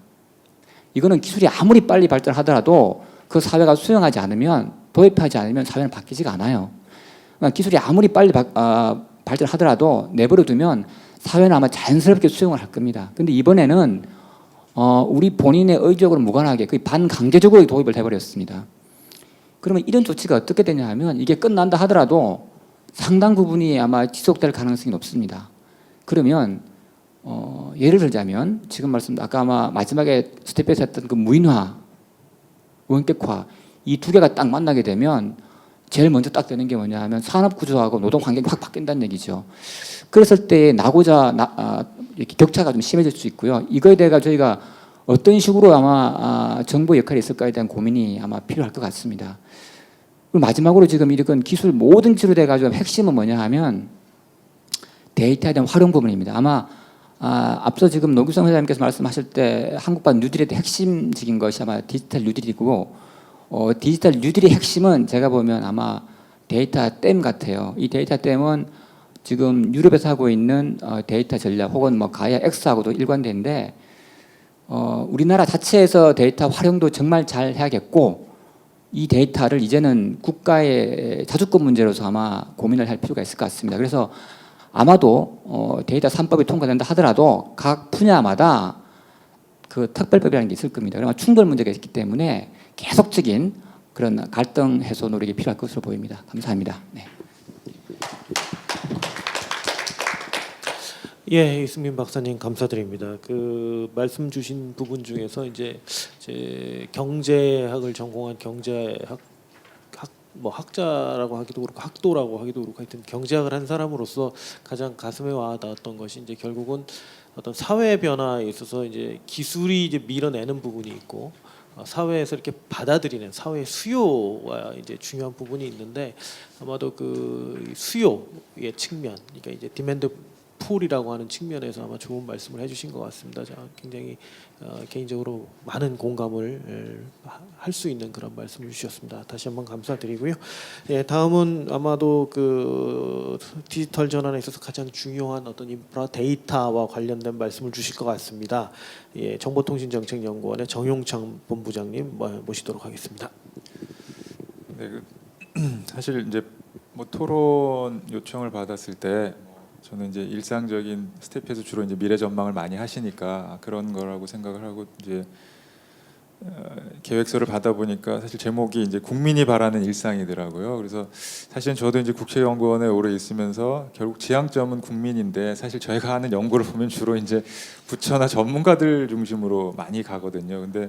이거는 기술이 아무리 빨리 발전하더라도 그 사회가 수용하지 않으면, 도입하지 않으면 사회는 바뀌지가 않아요. 그러니까 기술이 아무리 빨리 발전하더라도 내버려 두면 사회는 아마 자연스럽게 수용을 할 겁니다. 근데 이번에는 우리 본인의 의지적으로 무관하게 거의 반강제적으로 도입을 해버렸습니다. 그러면 이런 조치가 어떻게 되냐 하면 이게 끝난다 하더라도 상당 부분이 아마 지속될 가능성이 높습니다. 그러면 예를 들자면 지금 아까 아마 마지막에 스텝에서 했던 그 무인화, 원격화 이 두 개가 딱 만나게 되면 제일 먼저 딱 되는 게 뭐냐 하면 산업 구조하고 노동 환경이 확 바뀐다는 얘기죠. 그랬을 때 이렇게 격차가 좀 심해질 수 있고요. 이거에 대해 저희가 어떤 식으로 아마 정부 역할이 있을까에 대한 고민이 아마 필요할 것 같습니다. 그리고 마지막으로 지금 이런 기술 모든 치료돼 가지고 핵심은 뭐냐 하면 데이터에 대한 활용 부분입니다. 아마 앞서 지금 노규성 회장님께서 말씀하실 때 한국版뉴딜의 핵심적인 것이 아마 디지털 뉴딜이고 디지털 뉴딜의 핵심은 제가 보면 아마 데이터 댐 같아요. 이 데이터 댐은 지금 유럽에서 하고 있는 데이터 전략 혹은 뭐 가야 X하고도 일관되는데 우리나라 자체에서 데이터 활용도 정말 잘 해야겠고 이 데이터를 이제는 국가의 자주권 문제로서 아마 고민을 할 필요가 있을 것 같습니다. 그래서 아마도 데이터 3법이 통과된다 하더라도 각 분야마다 그 특별법이라는 게 있을 겁니다. 그러면 충돌 문제가 있기 때문에 계속적인 그런 갈등 해소 노력이 필요할 것으로 보입니다. 감사합니다. 네. 예, 이승민 박사님 감사드립니다. 그 말씀 주신 부분 중에서 이제 제 경제학을 전공한 학자라고 하기도 그렇고 학도라고 하기도 그렇고 하여튼 경제학을 한 사람으로서 가장 가슴에 와닿았던 것이 이제 결국은 어떤 사회 변화에 있어서 이제 기술이 이제 밀어내는 부분이 있고 사회에서 이렇게 받아들이는 사회 수요와 이제 중요한 부분이 있는데 아마도 그 수요의 측면, 그러니까 이제 디맨드 풀이라고 하는 측면에서 아마 좋은 말씀을 해주신 것 같습니다. 굉장히 개인적으로 많은 공감을 할 수 있는 그런 말씀을 주셨습니다. 다시 한번 감사드리고요. 예, 다음은 아마도 그 디지털 전환에 있어서 가장 중요한 어떤 인프라 데이터와 관련된 말씀을 주실 것 같습니다. 예, 정보통신정책연구원의 정용창 본부장님 모시도록 하겠습니다. 네, 사실 이제 뭐 토론 요청을 받았을 때 저는 이제 일상적인 스태프에서 주로 이제 미래 전망을 많이 하시니까 그런 거라고 생각을 하고 이제 계획서를 받아보니까 사실 제목이 이제 국민이 바라는 일상이더라고요. 그래서 사실은 저도 이제 국제연구원에 오래 있으면서 결국 지향점은 국민인데 사실 저희가 하는 연구를 보면 주로 이제 부처나 전문가들 중심으로 많이 가거든요. 근데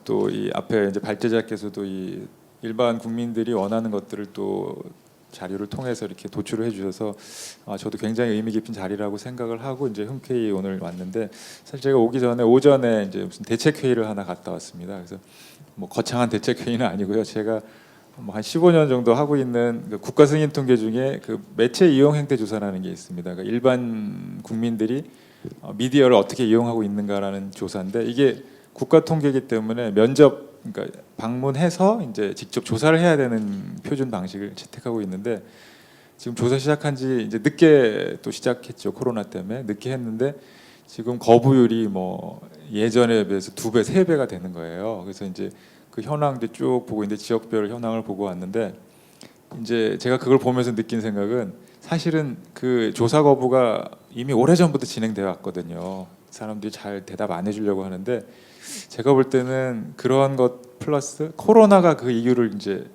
또 이 앞에 이제 발제자께서도 이 일반 국민들이 원하는 것들을 또 자료를 통해서 이렇게 도출을 해주셔서 저도 굉장히 의미 깊은 자리라고 생각을 하고 이제 흔쾌히 오늘 왔는데 사실 제가 오기 전에 오전에 이제 무슨 대책 회의를 하나 갔다 왔습니다. 그래서 뭐 거창한 대책 회의는 아니고요. 제가 뭐 한 15년 정도 하고 있는 그 국가 승인 통계 중에 그 매체 이용 행태 조사라는 게 있습니다. 그러니까 일반 국민들이 미디어를 어떻게 이용하고 있는가라는 조사인데 이게 국가 통계이기 때문에 면접 그러니까 방문해서 이제 직접 조사를 해야 되는 표준 방식을 채택하고 있는데 지금 조사 시작한 지 이제 늦게 또 시작했죠. 코로나 때문에 늦게 했는데 지금 거부율이 뭐 예전에 비해서 2배, 3배가 되는 거예요. 그래서 이제 그 현황들 쭉 보고 있는데 지역별 현황을 보고 왔는데 이제 제가 그걸 보면서 느낀 생각은 사실은 그 조사 거부가 이미 오래전부터 진행되어 왔거든요. 사람들이 잘 대답 안 해주려고 하는데 제가 볼 때는 그런 것 플러스 코로나가 그 이유를 이제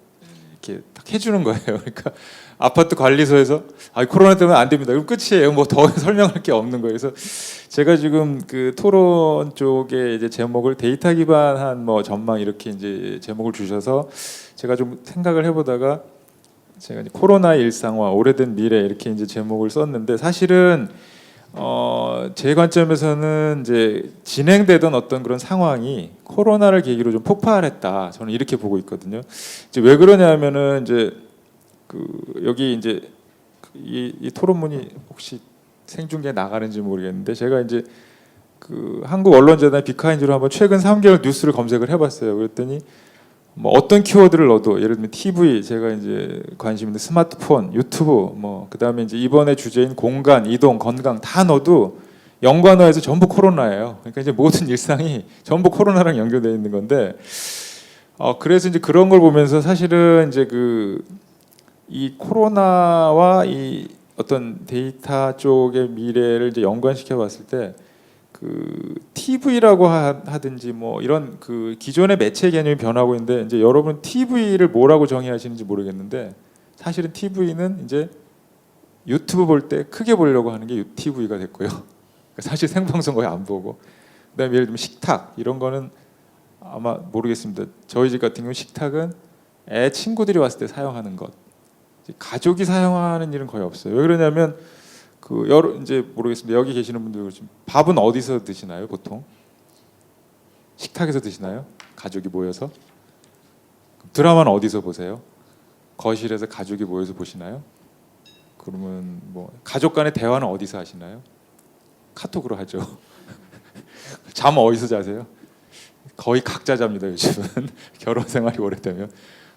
이렇게 딱 해주는 거예요. 그러니까 아파트 관리소에서 코로나 때문에 안 됩니다. 그럼 끝이에요. 뭐 더 설명할 게 없는 거예요. 그래서 제가 지금 그 토론 쪽에 이제 제목을 데이터 기반한 뭐 전망 이렇게 이제 제목을 주셔서 제가 좀 생각을 해보다가 제가 이제 코로나 일상화 오래된 미래 이렇게 이제 제목을 썼는데 사실은 제 관점에서는 이제 진행되던 어떤 그런 상황이 코로나를 계기로 좀 폭발했다. 저는 이렇게 보고 있거든요. 이제 왜 그러냐면은 이제 그 여기 이제 이 토론문이 혹시 생중계 나가는지 모르겠는데 제가 이제 그 한국 언론재단 비카인즈로 한번 최근 3개월 뉴스를 검색을 해봤어요. 그랬더니 뭐 어떤 키워드를 넣어도 예를 들면 TV, 제가 이제 관심 있는 스마트폰, 유튜브, 뭐 그다음에 이제 이번에 주제인 공간, 이동, 건강 다 넣어도 연관어에서 전부 코로나예요. 그러니까 이제 모든 일상이 전부 코로나랑 연결되어 있는 건데, 그래서 이제 그런 걸 보면서 사실은 이제 이 코로나와 이 어떤 데이터 쪽의 미래를 이제 연관시켜 봤을 때 그 TV라고 하든지 뭐 이런 그 기존의 매체 개념이 변하고 있는데, 이제 여러분 TV를 뭐라고 정의하시는지 모르겠는데 사실은 TV는 이제 유튜브 볼 때 크게 보려고 하는 게 TV가 됐고요. 사실 생방송 거의 안 보고, 그다음에 예를 들면 식탁 이런 거는 아마 모르겠습니다. 저희 집 같은 경우 식탁은 애 친구들이 왔을 때 사용하는 것, 가족이 사용하는 일은 거의 없어요. 왜 그러냐면 이제 모르겠습니다. 여기 계시는 분들 그렇지만 밥은 어디서 드시나요? 보통 식탁에서 드시나요? 가족이 모여서? 드라마는 어디서 보세요? 거실에서 가족이 모여서 보시나요? 그러면 뭐 가족 간의 대화는 어디서 하시나요? 카톡으로 하죠. 잠 어디서 자세요? 거의 각자 잡니다, 요즘은. 결혼 생활이 오래되면.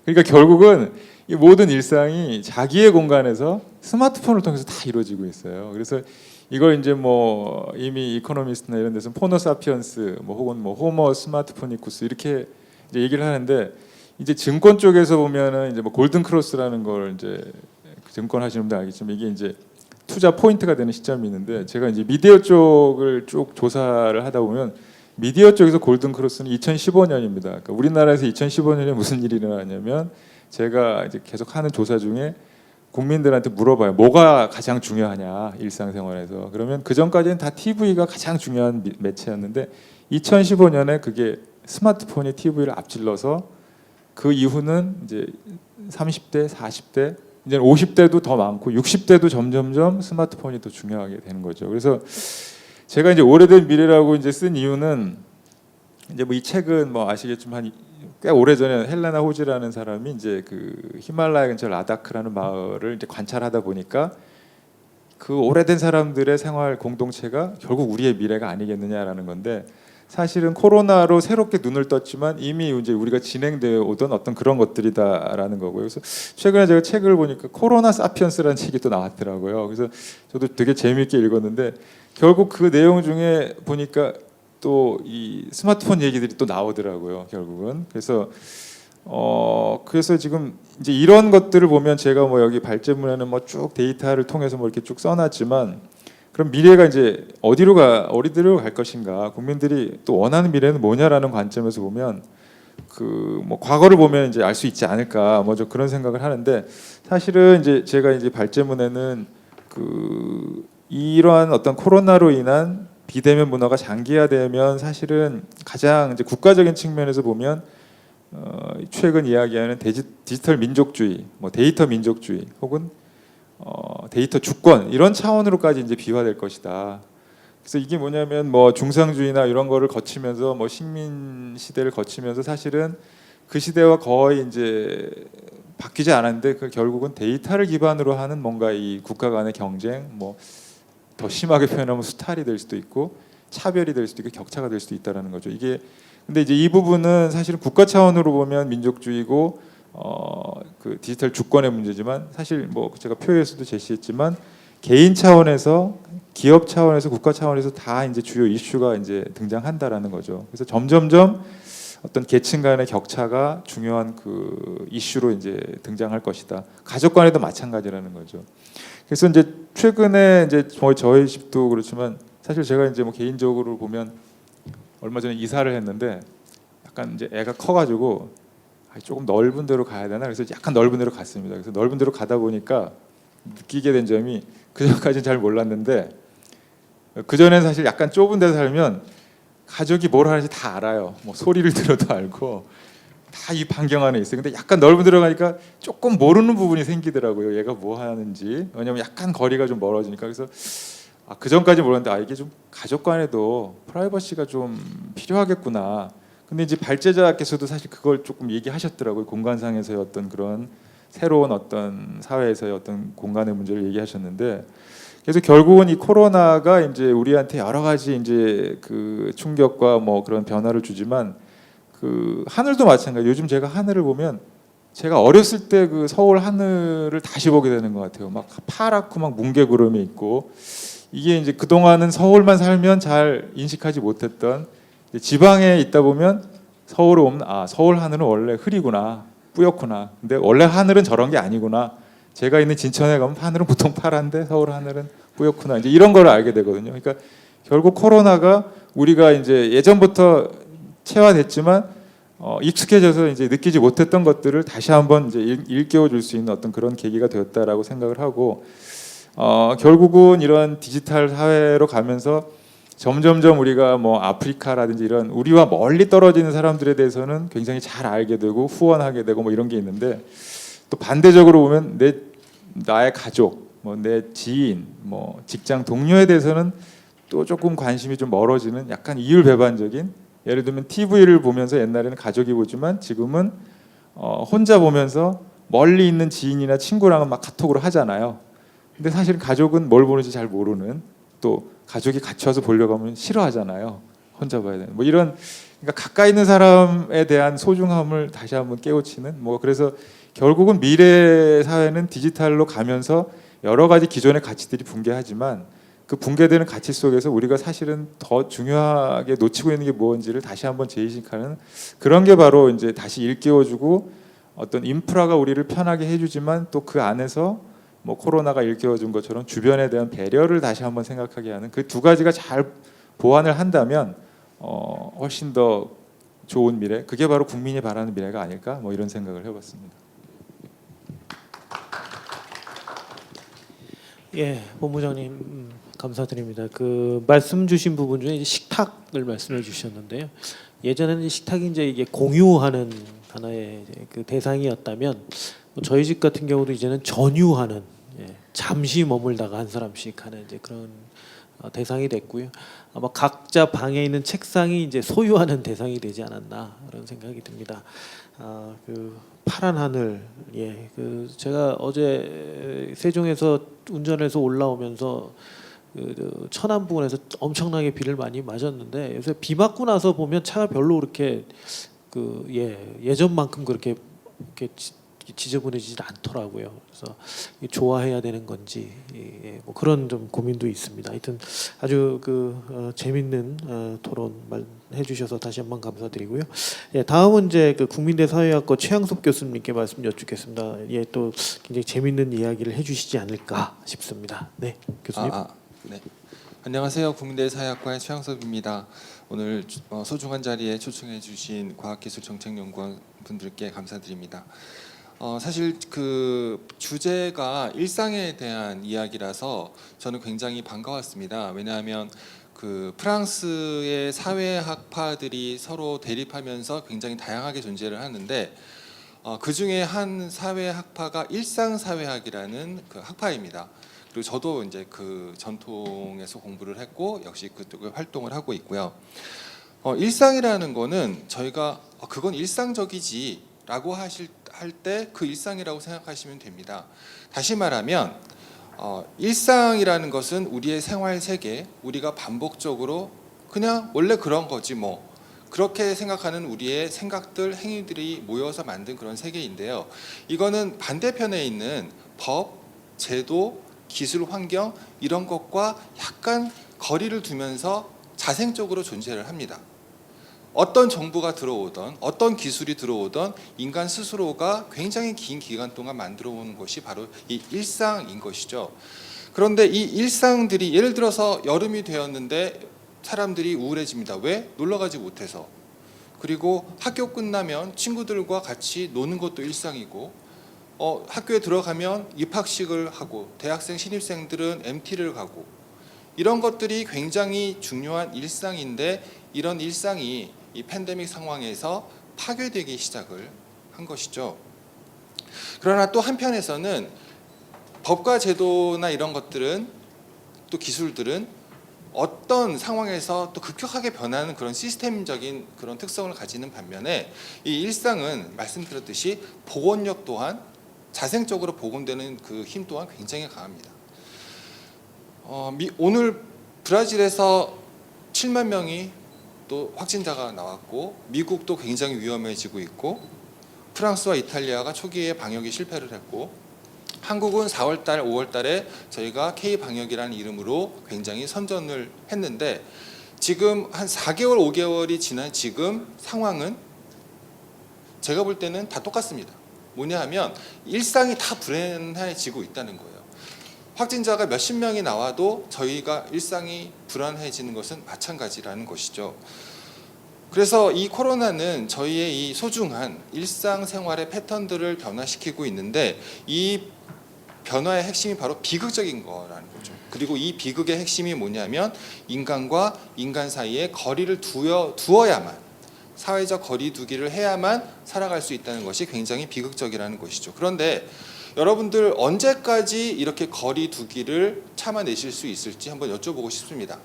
그러니까 결국은 이 모든 일상이 자기의 공간에서 스마트폰을 통해서 다 이루어지고 있어요. 그래서 이걸 이제 뭐 이미 이코노미스트나 이런 데서 포노사피언스 뭐 혹은 뭐 호모 스마트포니쿠스 이렇게 이제 얘기를 하는데, 이제 증권 쪽에서 보면은 이제 뭐 골든 크로스라는 걸 이제 증권 하시는 분들 알겠지만 이게 이제 투자 포인트가 되는 시점이 있는데, 제가 이제 미디어 쪽을 쭉 조사를 하다 보면 미디어 쪽에서 골든 크로스는 2015년입니다. 그러니까 우리나라에서 2015년에 무슨 일이 일어났냐면, 제가 이제 계속 하는 조사 중에 국민들한테 물어봐요. 뭐가 가장 중요하냐 일상생활에서. 그러면 그 전까지는 다 TV가 가장 중요한 매체였는데 2015년에 그게 스마트폰이 TV를 앞질러서 그 이후는 이제 30대, 40대, 이제 50대도 더 많고 60대도 점점점 스마트폰이 더 중요하게 되는 거죠. 그래서 제가 이제 오래된 미래라고 이제 쓴 이유는, 이제 뭐 이 책은 뭐 아시겠지만 꽤 오래전에 헬레나 호즈라는 사람이 이제 그 히말라야 근처 라다크라는 마을을 이제 관찰하다 보니까 그 오래된 사람들의 생활 공동체가 결국 우리의 미래가 아니겠느냐라는 건데, 사실은 코로나로 새롭게 눈을 떴지만 이미 이제 우리가 진행되어 오던 어떤 그런 것들이다라는 거고요. 그래서 최근에 제가 책을 보니까 코로나 사피언스라는 책이 또 나왔더라고요. 그래서 저도 되게 재미있게 읽었는데, 결국 그 내용 중에 보니까 또 이 스마트폰 얘기들이 또 나오더라고요, 결국은. 그래서 지금 이제 이런 것들을 보면, 제가 뭐 여기 발제문에는 뭐 쭉 데이터를 통해서 뭐 이렇게 쭉 써놨지만, 그럼 미래가 이제 어디로 갈 것인가, 국민들이 또 원하는 미래는 뭐냐라는 관점에서 보면 그 뭐 과거를 보면 이제 알 수 있지 않을까, 뭐 좀 그런 생각을 하는데, 사실은 이제 제가 이제 발제문에는 그 이러한 어떤 코로나로 인한 비대면 문화가 장기화되면 사실은 가장 이제 국가적인 측면에서 보면 최근 이야기하는 디지털 민족주의, 뭐 데이터 민족주의 혹은 데이터 주권 이런 차원으로까지 이제 비화될 것이다. 그래서 이게 뭐냐면 뭐 중상주의나 이런 거를 거치면서 뭐 식민 시대를 거치면서 사실은 그 시대와 거의 이제 바뀌지 않았는데, 그 결국은 데이터를 기반으로 하는 뭔가 이 국가 간의 경쟁, 뭐 더 심하게 표현하면 수탈이 될 수도 있고 차별이 될 수도 있고 격차가 될 수도 있다라는 거죠. 이게 근데 이제 이 부분은 사실은 국가 차원으로 보면 민족주의고 그 디지털 주권의 문제지만, 사실 뭐 제가 표에서도 제시했지만 개인 차원에서, 기업 차원에서, 국가 차원에서 다 이제 주요 이슈가 이제 등장한다라는 거죠. 그래서 점점점 어떤 계층 간의 격차가 중요한 그 이슈로 이제 등장할 것이다. 가족 간에도 마찬가지라는 거죠. 그래서 이제 최근에 이제 저희 집도 그렇지만, 사실 제가 이제 뭐 개인적으로 보면 얼마 전에 이사를 했는데 약간 이제 애가 커가지고 조금 넓은 데로 가야 되나, 그래서 약간 넓은 데로 갔습니다. 그래서 넓은 데로 가다 보니까 느끼게 된 점이, 그 전까지는 잘 몰랐는데 그 전에는 사실 약간 좁은 데서 살면 가족이 뭘 하는지 다 알아요. 뭐 소리를 들어도 알고 다 이 반경 안에 있어요. 근데 약간 넓은 데로 가니까 조금 모르는 부분이 생기더라고요. 얘가 뭐 하는지. 왜냐면 약간 거리가 좀 멀어지니까. 그래서 그 전까지 몰랐는데 이게 좀 가족 간에도 프라이버시가 좀 필요하겠구나. 근데 이제 발제자께서도 사실 그걸 조금 얘기하셨더라고요. 공간상에서의 어떤 그런 새로운 어떤 사회에서의 어떤 공간의 문제를 얘기하셨는데, 그래서 결국은 이 코로나가 이제 우리한테 여러 가지 이제 그 충격과 뭐 그런 변화를 주지만 그 하늘도 마찬가지. 요즘 제가 하늘을 보면 제가 어렸을 때 그 서울 하늘을 다시 보게 되는 것 같아요. 막 파랗고 막 뭉게구름이 있고, 이게 이제 그 동안은 서울만 살면 잘 인식하지 못했던, 지방에 있다 보면 서울에 오면 아, 서울 하늘은 원래 흐리구나, 뿌옇구나. 근데 원래 하늘은 저런 게 아니구나. 제가 있는 진천에 가면 하늘은 보통 파란데 서울 하늘은 뿌옇구나. 이제 이런 걸 알게 되거든요. 그러니까 결국 코로나가 우리가 이제 예전부터 체화됐지만 익숙해져서 이제 느끼지 못했던 것들을 다시 한번 이제 일깨워 줄 수 있는 어떤 그런 계기가 되었다라고 생각을 하고, 결국은 이런 디지털 사회로 가면서 점점점 우리가 뭐 아프리카라든지 이런 우리와 멀리 떨어지는 사람들에 대해서는 굉장히 잘 알게 되고 후원하게 되고 뭐 이런 게 있는데, 또 반대적으로 보면 나의 가족, 뭐 내 지인, 뭐 직장 동료에 대해서는 또 조금 관심이 좀 멀어지는 약간 이율배반적인, 예를 들면 TV를 보면서 옛날에는 가족이 보지만 지금은 혼자 보면서 멀리 있는 지인이나 친구랑은 막 카톡으로 하잖아요. 근데 사실 가족은 뭘 보는지 잘 모르는, 또 가족이 같이 와서 보려고 하면 싫어하잖아요. 혼자 봐야 되는. 뭐 이런, 그러니까 가까이 있는 사람에 대한 소중함을 다시 한번 깨우치는, 뭐 그래서 결국은 미래 사회는 디지털로 가면서 여러 가지 기존의 가치들이 붕괴하지만 그 붕괴되는 가치 속에서 우리가 사실은 더 중요하게 놓치고 있는 게 뭔지를 다시 한번 재인식하는 그런 게 바로 이제 다시 일깨워주고, 어떤 인프라가 우리를 편하게 해주지만 또 그 안에서 뭐 코로나가 일깨워준 것처럼 주변에 대한 배려를 다시 한번 생각하게 하는 그 두 가지가 잘 보완을 한다면 훨씬 더 좋은 미래, 그게 바로 국민이 바라는 미래가 아닐까, 뭐 이런 생각을 해봤습니다. 예, 본부장님 감사드립니다. 그 말씀 주신 부분 중에 이제 식탁을 말씀해 주셨는데요. 예전에는 식탁이 이제 이게 공유하는 하나의 이제 그 대상이었다면, 뭐 저희 집 같은 경우도 이제는 전유하는, 잠시 머물다가 한 사람씩 하는 이제 그런 대상이 됐고요. 아마 각자 방에 있는 책상이 이제 소유하는 대상이 되지 않았나 그런 생각이 듭니다. 그 파란 하늘, 그 제가 어제 세종에서 운전해서 올라오면서 그 천안 부근에서 엄청나게 비를 많이 맞았는데, 요새 비 맞고 나서 보면 차가 별로 그렇게 그 예전만큼 그렇게 지저분해지지 않더라고요. 그래서 좋아해야 되는 건지 뭐 그런 좀 고민도 있습니다. 하여튼 아주 재밌는 토론 해주셔서 다시 한번 감사드리고요. 다음은 이제 그 국민대 사회학과 최양섭 교수님께 말씀 여쭙겠습니다. 또 굉장히 재밌는 이야기를 해주시지 않을까 싶습니다. 네, 교수님. 네. 안녕하세요. 국민대 사회학과의 최양섭입니다. 오늘 소중한 자리에 초청해 주신 과학기술정책연구원 분들께 감사드립니다. 사실 그 주제가 일상에 대한 이야기라서 저는 굉장히 반가웠습니다. 왜냐하면 그 프랑스의 사회학파들이 서로 대립하면서 굉장히 다양하게 존재를 하는데, 그 중에 한 사회학파가 일상사회학이라는 그 학파입니다. 그리고 저도 이제 그 전통에서 공부를 했고 역시 그쪽에 활동을 하고 있고요. 일상이라는 거는 저희가 그건 일상적이지라고 할 때 그 일상이라고 생각하시면 됩니다. 다시 말하면 일상이라는 것은 우리의 생활 세계, 우리가 반복적으로 그냥 원래 그런 거지 뭐 그렇게 생각하는 우리의 생각들, 행위들이 모여서 만든 그런 세계인데요. 이거는 반대편에 있는 법, 제도, 기술, 환경 이런 것과 약간 거리를 두면서 자생적으로 존재를 합니다. 어떤 정부가 들어오던 어떤 기술이 들어오던 인간 스스로가 굉장히 긴 기간 동안 만들어 오는 것이 바로 이 일상인 것이죠. 그런데 이 일상들이 예를 들어서 여름이 되었는데 사람들이 우울해집니다. 왜? 놀러 가지 못해서. 그리고 학교 끝나면 친구들과 같이 노는 것도 일상이고, 학교에 들어가면 입학식을 하고 대학생 신입생들은 MT를 가고, 이런 것들이 굉장히 중요한 일상인데 이런 일상이 이 팬데믹 상황에서 파괴되기 시작을 한 것이죠. 그러나 또 한편에서는 법과 제도나 이런 것들은, 또 기술들은 어떤 상황에서 또 급격하게 변하는 그런 시스템적인 그런 특성을 가지는 반면에 이 일상은 말씀드렸듯이 복원력 또한 자생적으로 복원되는 그 힘 또한 굉장히 강합니다. 오늘 브라질에서 7만 명이 또 확진자가 나왔고, 미국도 굉장히 위험해지고 있고, 프랑스와 이탈리아가 초기에 방역에 실패를 했고, 한국은 4월달, 5월달에 저희가 K 방역이라는 이름으로 굉장히 선전을 했는데, 지금 한 4개월, 5개월이 지난 지금 상황은 제가 볼 때는 다 똑같습니다. 뭐냐 하면 일상이 다 불안해지고 있다는 거예요. 확진자가 몇십 명이 나와도 저희가 일상이 불안해지는 것은 마찬가지라는 것이죠. 그래서 이 코로나는 저희의 이 소중한 일상생활의 패턴들을 변화시키고 있는데, 이 변화의 핵심이 바로 비극적인 거라는 거죠. 그리고 이 비극의 핵심이 뭐냐면 인간과 인간 사이에 거리를 두어야만, 사회적 거리두기를 해야만 살아갈 수 있다는 것이 굉장히 비극적이라는 것이죠. 그런데 여러분들 언제까지 이렇게 거리두기를 참아내실 수 있을지 한번 여쭤보고 싶습니다.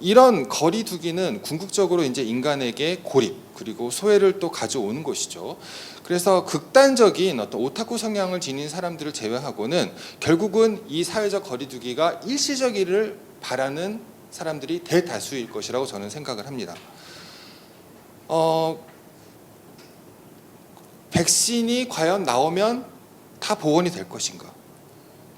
이런 거리두기는 궁극적으로 이제 인간에게 고립 그리고 소외를 또 가져오는 것이죠. 그래서 극단적인 어떤 오타쿠 성향을 지닌 사람들을 제외하고는 결국은 이 사회적 거리두기가 일시적이를 바라는 사람들이 대다수일 것이라고 저는 생각을 합니다. 백신이 과연 나오면 다 복원이 될 것인가?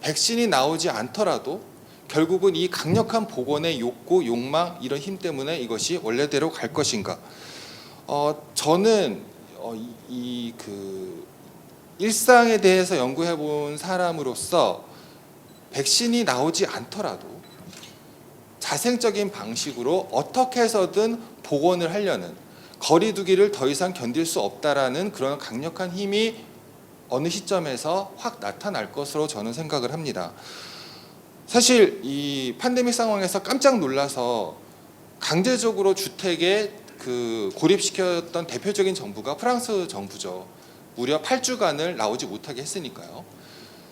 백신이 나오지 않더라도 결국은 이 강력한 복원의 욕구, 욕망 이런 힘 때문에 이것이 원래대로 갈 것인가? 저는 일상에 대해서 연구해 본 사람으로서 백신이 나오지 않더라도 자생적인 방식으로 어떻게 해서든 복원을 하려는, 거리두기를 더 이상 견딜 수 없다라는 그런 강력한 힘이 어느 시점에서 확 나타날 것으로 저는 생각을 합니다. 사실 이 팬데믹 상황에서 깜짝 놀라서 강제적으로 주택에 고립시켰던 대표적인 정부가 프랑스 정부죠. 무려 8주간을 나오지 못하게 했으니까요.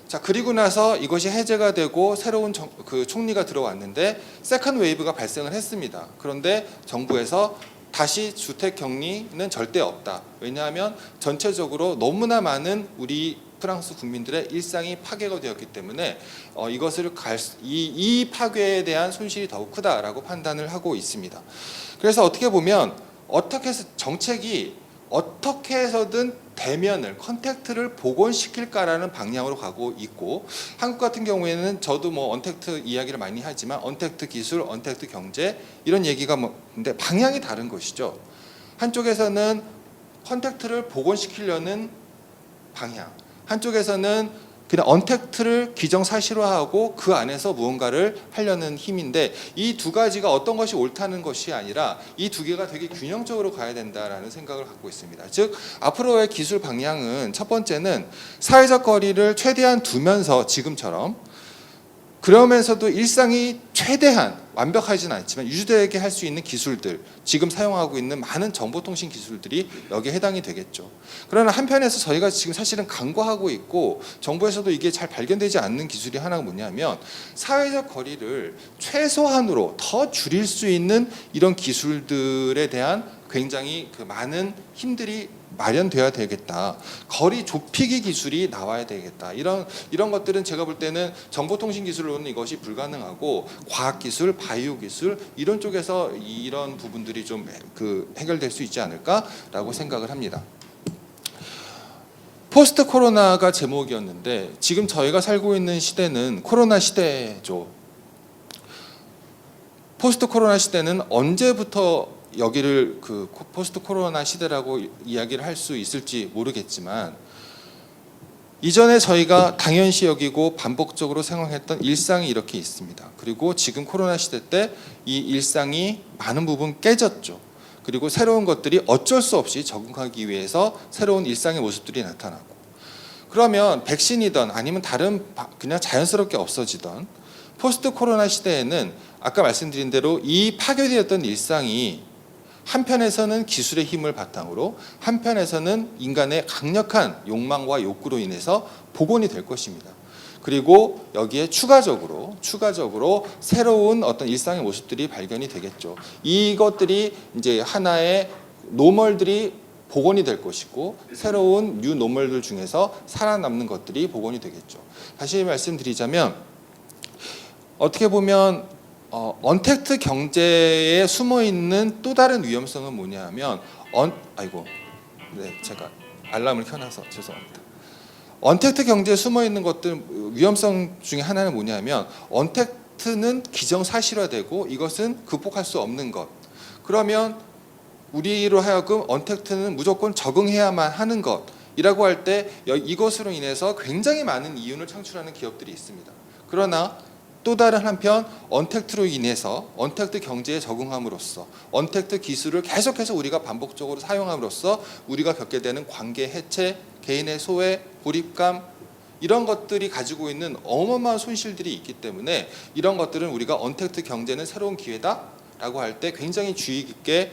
자, 그리고 나서 이것이 해제가 되고 새로운 총리가 들어왔는데 세컨드 웨이브가 발생을 했습니다. 그런데 정부에서 다시 주택 격리는 절대 없다. 왜냐하면 전체적으로 너무나 많은 우리 프랑스 국민들의 일상이 파괴가 되었기 때문에 이 파괴에 대한 손실이 더욱 크다라고 판단을 하고 있습니다. 그래서 어떻게 보면 정책이 어떻게 해서든 대면을, 컨택트를 복원시킬까라는 방향으로 가고 있고, 한국 같은 경우에는 저도 언택트 이야기를 많이 하지만 언택트 기술, 언택트 경제 이런 얘기가 근데 방향이 다른 것이죠. 한쪽에서는 컨택트를 복원시키려는 방향, 한쪽에서는 그냥 언택트를 기정사실화하고 그 안에서 무언가를 하려는 힘인데, 이 두 가지가 어떤 것이 옳다는 것이 아니라 이 두 개가 되게 균형적으로 가야 된다라는 생각을 갖고 있습니다. 즉 앞으로의 기술 방향은 첫 번째는 사회적 거리를 최대한 두면서 지금처럼, 그러면서도 일상이 최대한 완벽하지는 않지만 유지되게 할 수 있는 기술들, 지금 사용하고 있는 많은 정보통신 기술들이 여기에 해당이 되겠죠. 그러나 한편에서 저희가 지금 사실은 간과하고 있고 정부에서도 이게 잘 발견되지 않는 기술이 하나가 뭐냐면, 사회적 거리를 최소한으로 더 줄일 수 있는 이런 기술들에 대한 굉장히 많은 힘들이 마련돼야 되겠다. 거리 좁히기 기술이 나와야 되겠다. 이런 것들은 제가 볼 때는 정보통신 기술로는 이것이 불가능하고, 과학기술, 바이오기술 이런 쪽에서 이런 부분들이 좀 해결될 수 있지 않을까라고 생각을 합니다. 포스트 코로나가 제목이었는데 지금 저희가 살고 있는 시대는 코로나 시대죠. 포스트 코로나 시대는 언제부터 여기를 포스트 코로나 시대라고 이야기를 할 수 있을지 모르겠지만, 이전에 저희가 당연시 여기고 반복적으로 생활했던 일상이 이렇게 있습니다. 그리고 지금 코로나 시대 때 이 일상이 많은 부분 깨졌죠. 그리고 새로운 것들이 어쩔 수 없이 적응하기 위해서 새로운 일상의 모습들이 나타나고, 그러면 백신이든 아니면 다른 그냥 자연스럽게 없어지던 포스트 코로나 시대에는 아까 말씀드린 대로 이 파괴되었던 일상이 한편에서는 기술의 힘을 바탕으로, 한편에서는 인간의 강력한 욕망과 욕구로 인해서 복원이 될 것입니다. 그리고 여기에 추가적으로 새로운 어떤 일상의 모습들이 발견이 되겠죠. 이것들이 이제 하나의 노멀들이 복원이 될 것이고 새로운 뉴 노멀들 중에서 살아남는 것들이 복원이 되겠죠. 다시 말씀드리자면 어떻게 보면 언택트 경제에 숨어 있는 또 다른 위험성은 뭐냐면 제가 알람을 켜놔서 죄송합니다. 언택트 경제에 숨어 있는 것들 위험성 중에 하나는 뭐냐면 언택트는 기정사실화되고 이것은 극복할 수 없는 것. 그러면 우리로 하여금 언택트는 무조건 적응해야만 하는 것이라고 할 때 이것으로 인해서 굉장히 많은 이윤을 창출하는 기업들이 있습니다. 그러나 또 다른 한편 언택트로 인해서 언택트 경제에 적응함으로써 언택트 기술을 계속해서 우리가 반복적으로 사용함으로써 우리가 겪게 되는 관계 해체, 개인의 소외, 고립감 이런 것들이 가지고 있는 어마어마한 손실들이 있기 때문에 이런 것들은 우리가 언택트 경제는 새로운 기회다라고 할 때 굉장히 주의 깊게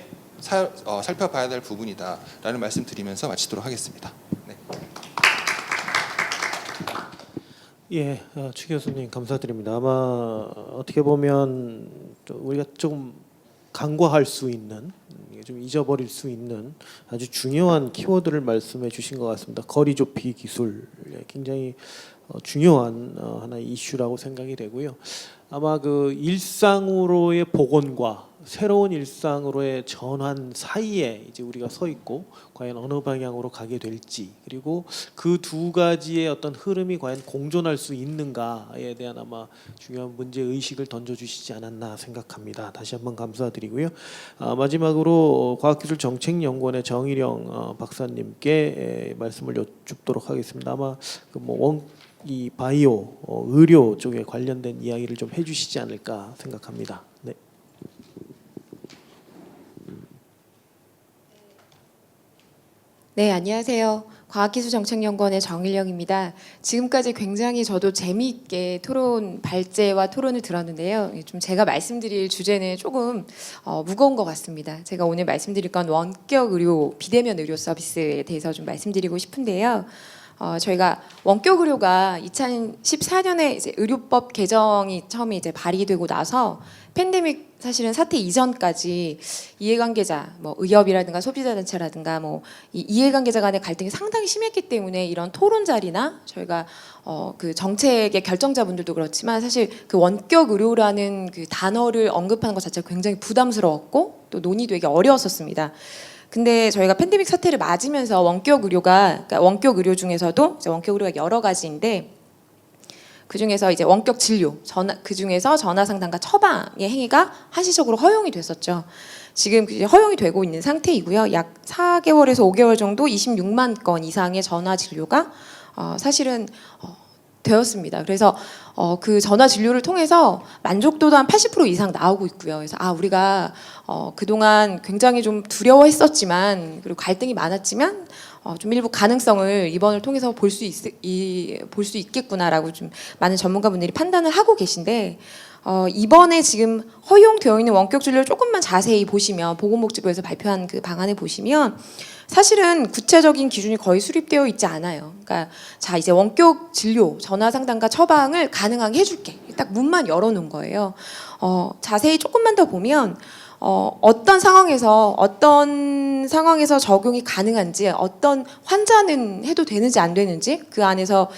살펴봐야 될 부분이다라는 말씀 드리면서 마치도록 하겠습니다. 네. 예, 추 교수님 감사드립니다. 아마 어떻게 보면 우리가 좀 간과할 수 있는, 좀 잊어버릴 수 있는 아주 중요한 키워드를 말씀해 주신 것 같습니다. 거리 좁히 기술, 굉장히 중요한 하나의 이슈라고 생각이 되고요. 아마 그 일상으로의 복원과 새로운 일상으로의 전환 사이에 이제 우리가 서 있고 과연 어느 방향으로 가게 될지, 그리고 그 두 가지의 어떤 흐름이 과연 공존할 수 있는가에 대한 아마 중요한 문제 의식을 던져주시지 않았나 생각합니다. 다시 한번 감사드리고요. 마지막으로 과학기술정책연구원의 정일영 박사님께 말씀을 여쭙도록 하겠습니다. 아마 이 바이오 의료 쪽에 관련된 이야기를 좀 해주시지 않을까 생각합니다. 네. 네, 안녕하세요. 과학기술정책연구원의 정일영입니다. 지금까지 굉장히 저도 재미있게 발제와 토론을 들었는데요. 좀 제가 말씀드릴 주제는 조금 무거운 것 같습니다. 제가 오늘 말씀드릴 건 원격 의료, 비대면 의료 서비스에 대해서 좀 말씀드리고 싶은데요. 저희가 원격 의료가 2014년에 이제 의료법 개정이 처음에 이제 발의되고 나서 팬데믹 사실은 사태 이전까지 이해관계자, 의협이라든가 소비자단체라든가 이 이해관계자 간의 갈등이 상당히 심했기 때문에 이런 토론 자리나 저희가 그 정책의 결정자분들도 그렇지만 사실 그 원격 의료라는 그 단어를 언급하는 것 자체가 굉장히 부담스러웠고 또 논의되기 어려웠었습니다. 근데 저희가 팬데믹 사태를 맞으면서 원격 의료 중에서도 이제 원격 의료가 여러 가지인데 그 중에서 이제 원격 진료, 그 중에서 전화 상담과 처방의 행위가 한시적으로 허용이 됐었죠. 지금 허용이 되고 있는 상태이고요. 약 4개월에서 5개월 정도 26만 건 이상의 전화 진료가 사실은 되었습니다. 그래서 그 전화 진료를 통해서 만족도도 한 80% 이상 나오고 있고요. 그래서 우리가 그동안 굉장히 좀 두려워했었지만 그리고 갈등이 많았지만 좀 일부 가능성을 이번을 통해서 볼 수 있겠구나라고 좀 많은 전문가분들이 판단을 하고 계신데 이번에 지금 허용되어 있는 원격 진료를 조금만 자세히 보시면 보건복지부에서 발표한 그 방안을 보시면 사실은 구체적인 기준이 거의 수립되어 있지 않아요. 그러니까 이제 원격 진료, 전화 상담과 처방을 가능하게 해줄게. 딱 문만 열어놓은 거예요. 자세히 조금만 더 보면 어떤 상황에서 적용이 가능한지, 어떤 환자는 해도 되는지 안 되는지, 그 안에서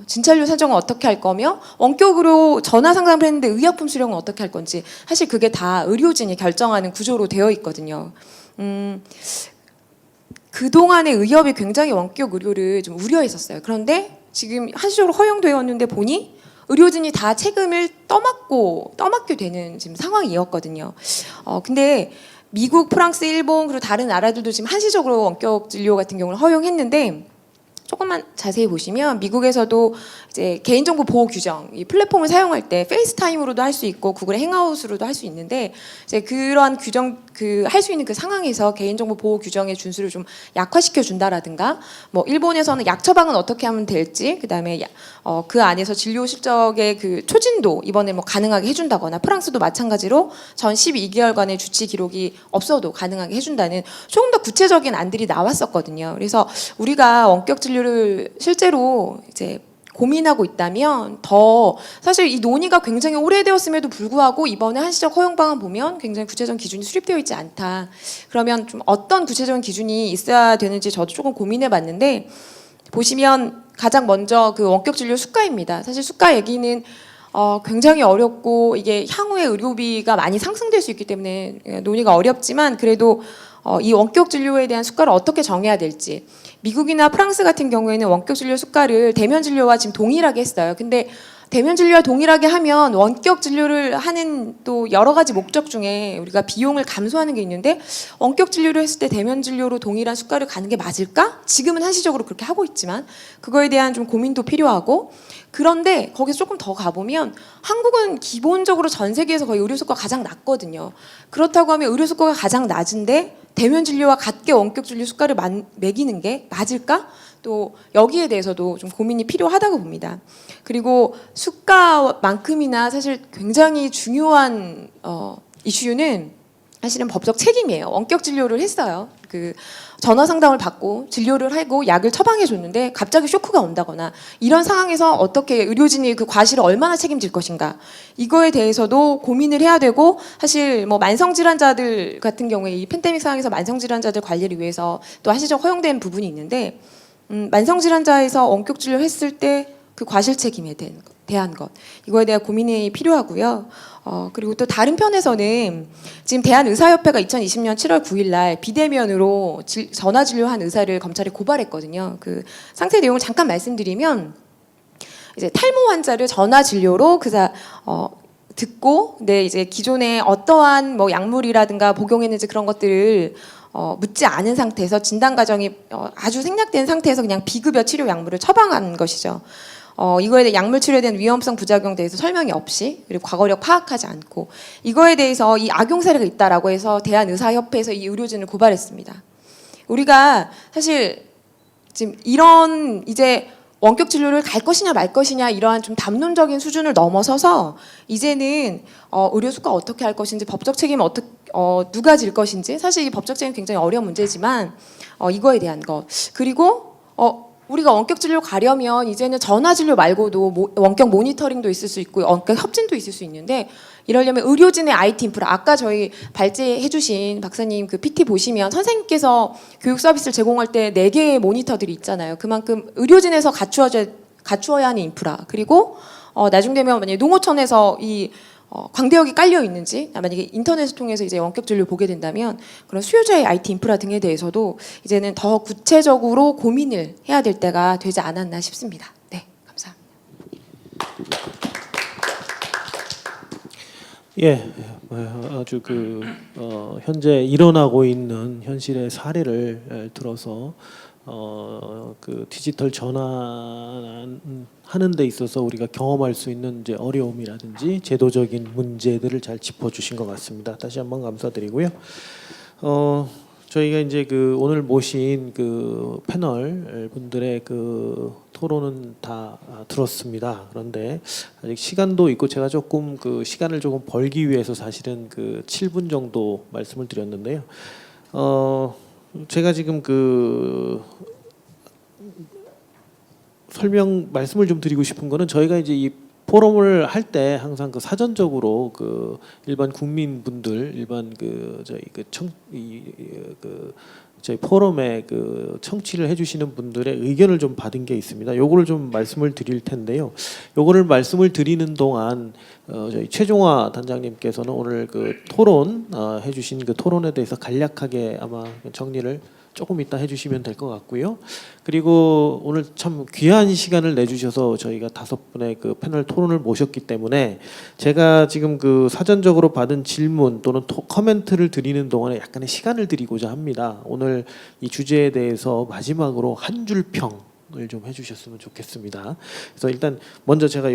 진찰료 산정은 어떻게 할 거며 원격으로 전화 상담을 했는데 의약품 수령은 어떻게 할 건지 사실 그게 다 의료진이 결정하는 구조로 되어 있거든요. 그동안의 의협이 굉장히 원격 의료를 좀 우려했었어요. 그런데 지금 한시적으로 허용되었는데 보니 의료진이 다 책임을 떠맡게 되는 지금 상황이었거든요. 근데 미국, 프랑스, 일본 그리고 다른 나라들도 지금 한시적으로 원격 진료 같은 경우를 허용했는데 조금만 자세히 보시면 미국에서도 이제 개인정보 보호 규정, 이 플랫폼을 사용할 때 페이스타임으로도 할 수 있고 구글의 행아웃으로도 할 수 있는데 이제 그러한 규정 할 수 있는 그 상황에서 개인정보 보호 규정의 준수를 좀 약화시켜 준다라든가 일본에서는 약 처방은 어떻게 하면 될지 그다음에 그 안에서 진료 실적의 그 초진도 이번에 가능하게 해준다거나 프랑스도 마찬가지로 전 12개월간의 주치 기록이 없어도 가능하게 해준다는 조금 더 구체적인 안들이 나왔었거든요. 그래서 우리가 원격 진료를 실제로 이제 고민하고 있다면 더 사실 이 논의가 굉장히 오래되었음에도 불구하고 이번에 한시적 허용 방안 보면 굉장히 구체적인 기준이 수립되어 있지 않다. 그러면 좀 어떤 구체적인 기준이 있어야 되는지 저도 조금 고민해 봤는데 보시면 가장 먼저 그 원격 진료 수가입니다. 사실 수가 얘기는 굉장히 어렵고 이게 향후에 의료비가 많이 상승될 수 있기 때문에 논의가 어렵지만 그래도 이 원격 진료에 대한 수가를 어떻게 정해야 될지 미국이나 프랑스 같은 경우에는 원격 진료 수가를 대면 진료와 지금 동일하게 했어요. 근데 대면 진료와 동일하게 하면 원격 진료를 하는 또 여러 가지 목적 중에 우리가 비용을 감소하는 게 있는데 원격 진료를 했을 때 대면 진료로 동일한 수가를 가는 게 맞을까? 지금은 한시적으로 그렇게 하고 있지만 그거에 대한 좀 고민도 필요하고 그런데 거기서 조금 더 가보면 한국은 기본적으로 전 세계에서 거의 의료 수가가 가장 낮거든요. 그렇다고 하면 의료 수가가 가장 낮은데 대면 진료와 같게 원격 진료 수가를 매기는 게 맞을까? 또 여기에 대해서도 좀 고민이 필요하다고 봅니다. 그리고 수가만큼이나 사실 굉장히 중요한 이슈는 사실은 법적 책임이에요. 원격 진료를 했어요. 그 전화 상담을 받고 진료를 하고 약을 처방해 줬는데 갑자기 쇼크가 온다거나 이런 상황에서 어떻게 의료진이 그 과실을 얼마나 책임질 것인가 이거에 대해서도 고민을 해야 되고 사실 뭐 만성질환자들 같은 경우에 이 팬데믹 상황에서 만성질환자들 관리를 위해서 또 한시적 허용된 부분이 있는데 만성질환자에서 원격 진료 했을 때 그 과실 책임에 대한 것 이거에 대한 고민이 필요하고요. 그리고 또 다른 편에서는 지금 대한의사협회가 2020년 7월 9일 날 비대면으로 전화 진료한 의사를 검찰에 고발했거든요. 그 상세 내용을 잠깐 말씀드리면 이제 탈모 환자를 전화 진료로 듣고 이제 기존에 어떠한 뭐 약물이라든가 복용했는지 그런 것들을 묻지 않은 상태에서 진단 과정이 아주 생략된 상태에서 그냥 비급여 치료 약물을 처방한 것이죠. 이거에 대해 약물 치료에 대한 위험성 부작용에 대해서 설명이 없이 그리고 과거력 파악하지 않고 이거에 대해서 이 악용 사례가 있다라고 해서 대한의사협회에서 이 의료진을 고발했습니다. 우리가 사실 지금 이런 이제 원격 진료를 갈 것이냐 말 것이냐 이러한 좀 담론적인 수준을 넘어서서 이제는 의료 수가 어떻게 할 것인지 법적 책임은 누가 질 것인지 사실 이 법적 책임 굉장히 어려운 문제지만 이거에 대한 것 그리고 우리가 원격 진료 가려면 이제는 전화 진료 말고도 원격 모니터링도 있을 수 있고 원격 협진도 있을 수 있는데 이러려면 의료진의 IT 인프라 아까 저희 발제해 주신 박사님 그 PT 보시면 선생님께서 교육 서비스를 제공할 때 4개의 모니터들이 있잖아요. 그만큼 의료진에서 갖추어야 하는 인프라 그리고 나중 되면 만약에 농어촌에서 이 광대역이 깔려 있는지 만약에 인터넷을 통해서 이제 원격 진료 보게 된다면 그런 수요자의 IT 인프라 등에 대해서도 이제는 더 구체적으로 고민을 해야 될 때가 되지 않았나 싶습니다. 네, 감사합니다. 예, 아주 현재 일어나고 있는 현실의 사례를 들어서 그 디지털 전환하는 데 있어서 우리가 경험할 수 있는 이제 어려움이라든지 제도적인 문제들을 잘 짚어주신 것 같습니다. 다시 한번 감사드리고요. 저희가 이제 오늘 모신 그 패널 분들의 그 토론은 다 들었습니다. 그런데 아직 시간도 있고 제가 조금 그 시간을 조금 벌기 위해서 사실은 7분 정도 말씀을 드렸는데요. 제가 지금 말씀을 좀 드리고 싶은 거는 저희가 이제 이 포럼을 할 때 항상 사전적으로 일반 국민분들 저희 포럼에 청취를 해주시는 분들의 의견을 좀 받은 게 있습니다. 요거를 좀 말씀을 드릴 텐데요. 요거를 말씀을 드리는 동안 저희 최종화 단장님께서는 오늘 토론 해주신 토론에 대해서 간략하게 아마 정리를 조금 이따 해주시면 될 것 같고요. 그리고 오늘 참 귀한 시간을 내주셔서 저희가 5분의 패널 토론을 모셨기 때문에 제가 지금 사전적으로 받은 질문 또는 코멘트를 드리는 동안에 약간의 시간을 드리고자 합니다. 오늘 이 주제에 대해서 마지막으로 한 줄 평을 좀 해주셨으면 좋겠습니다. 그래서 일단 먼저 제가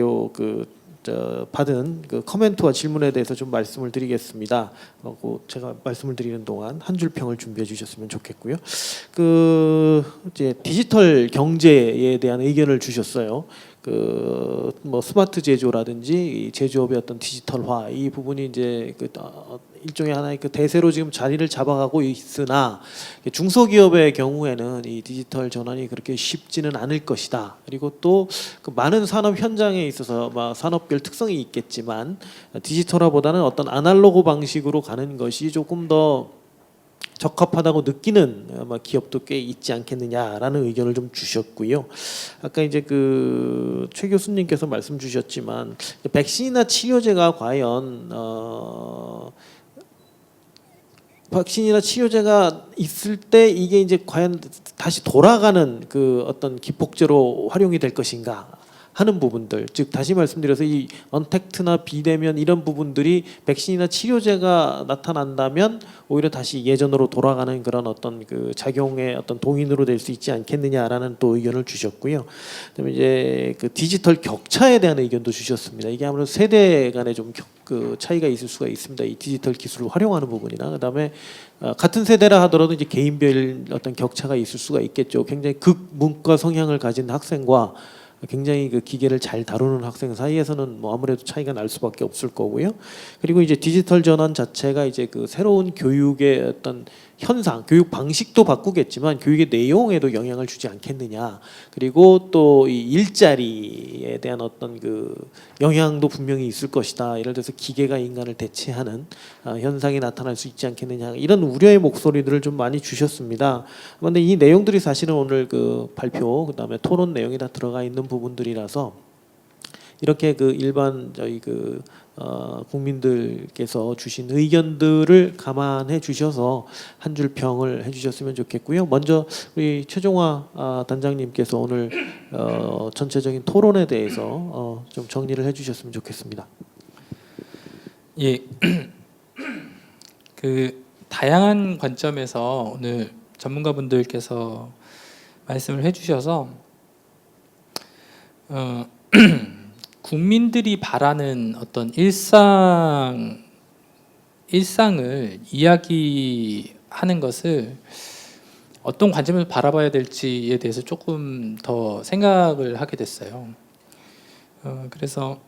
받은 코멘트와 질문에 대해서 좀 말씀을 드리겠습니다. 제가 말씀을 드리는 동안 한 줄 평을 준비해 주셨으면 좋겠고요. 이제 디지털 경제에 대한 의견을 주셨어요. 그 뭐 스마트 제조라든지 이 제조업의 어떤 디지털화 이 부분이 이제 그 일종의 하나의 그 대세로 지금 자리를 잡아가고 있으나 중소기업의 경우에는 이 디지털 전환이 그렇게 쉽지는 않을 것이다. 그리고 또 그 많은 산업 현장에 있어서 산업별 특성이 있겠지만 디지털화보다는 어떤 아날로그 방식으로 가는 것이 조금 더 적합하다고 느끼는 아마 기업도 꽤 있지 않겠느냐라는 의견을 좀 주셨고요. 아까 이제 그 최 교수님께서 말씀 주셨지만 백신이나 치료제가 과연 백신이나 치료제가 있을 때 이게 이제 과연 다시 돌아가는 그 어떤 기폭제로 활용이 될 것인가 하는 부분들, 즉 다시 말씀드려서 이 언택트나 비대면 이런 부분들이 백신이나 치료제가 나타난다면 오히려 다시 예전으로 돌아가는 그런 어떤 그 작용의 어떤 동인으로 될 수 있지 않겠느냐라는 또 의견을 주셨고요. 그다음에 이제 그 디지털 격차에 대한 의견도 주셨습니다. 이게 아무래도 세대 간에 좀 그 차이가 있을 수가 있습니다. 이 디지털 기술을 활용하는 부분이나 그다음에 같은 세대라 하더라도 이제 개인별 어떤 격차가 있을 수가 있겠죠. 굉장히 극문과 성향을 가진 학생과 굉장히 그 기계를 잘 다루는 학생 사이에서는 뭐 아무래도 차이가 날 수밖에 없을 거고요. 그리고 이제 디지털 전환 자체가 이제 그 새로운 교육의 어떤 현상, 교육 방식도 바꾸겠지만 교육의 내용에도 영향을 주지 않겠느냐. 그리고 또 이 일자리에 대한 어떤 그 영향도 분명히 있을 것이다. 예를 들어서 기계가 인간을 대체하는 현상이 나타날 수 있지 않겠느냐. 이런 우려의 목소리들을 좀 많이 주셨습니다. 그런데 이 내용들이 사실은 오늘 그 발표 그다음에 토론 내용이 다 들어가 있는 부분들이라서 이렇게 그 일반 저희 그 국민들께서 주신 의견들을 감안해 주셔서 한 줄 평을 해주셨으면 좋겠고요. 먼저 우리 최종화 단장님께서 오늘 전체적인 토론에 대해서 좀 정리를 해주셨으면 좋겠습니다. 예, 그 다양한 관점에서 오늘 전문가분들께서 말씀을 해주셔서 국민들이 바라는 어떤 일상을 이야기하는 것을 어떤 관점에서 바라봐야 될지에 대해서 조금 더 생각을 하게 됐어요. 그래서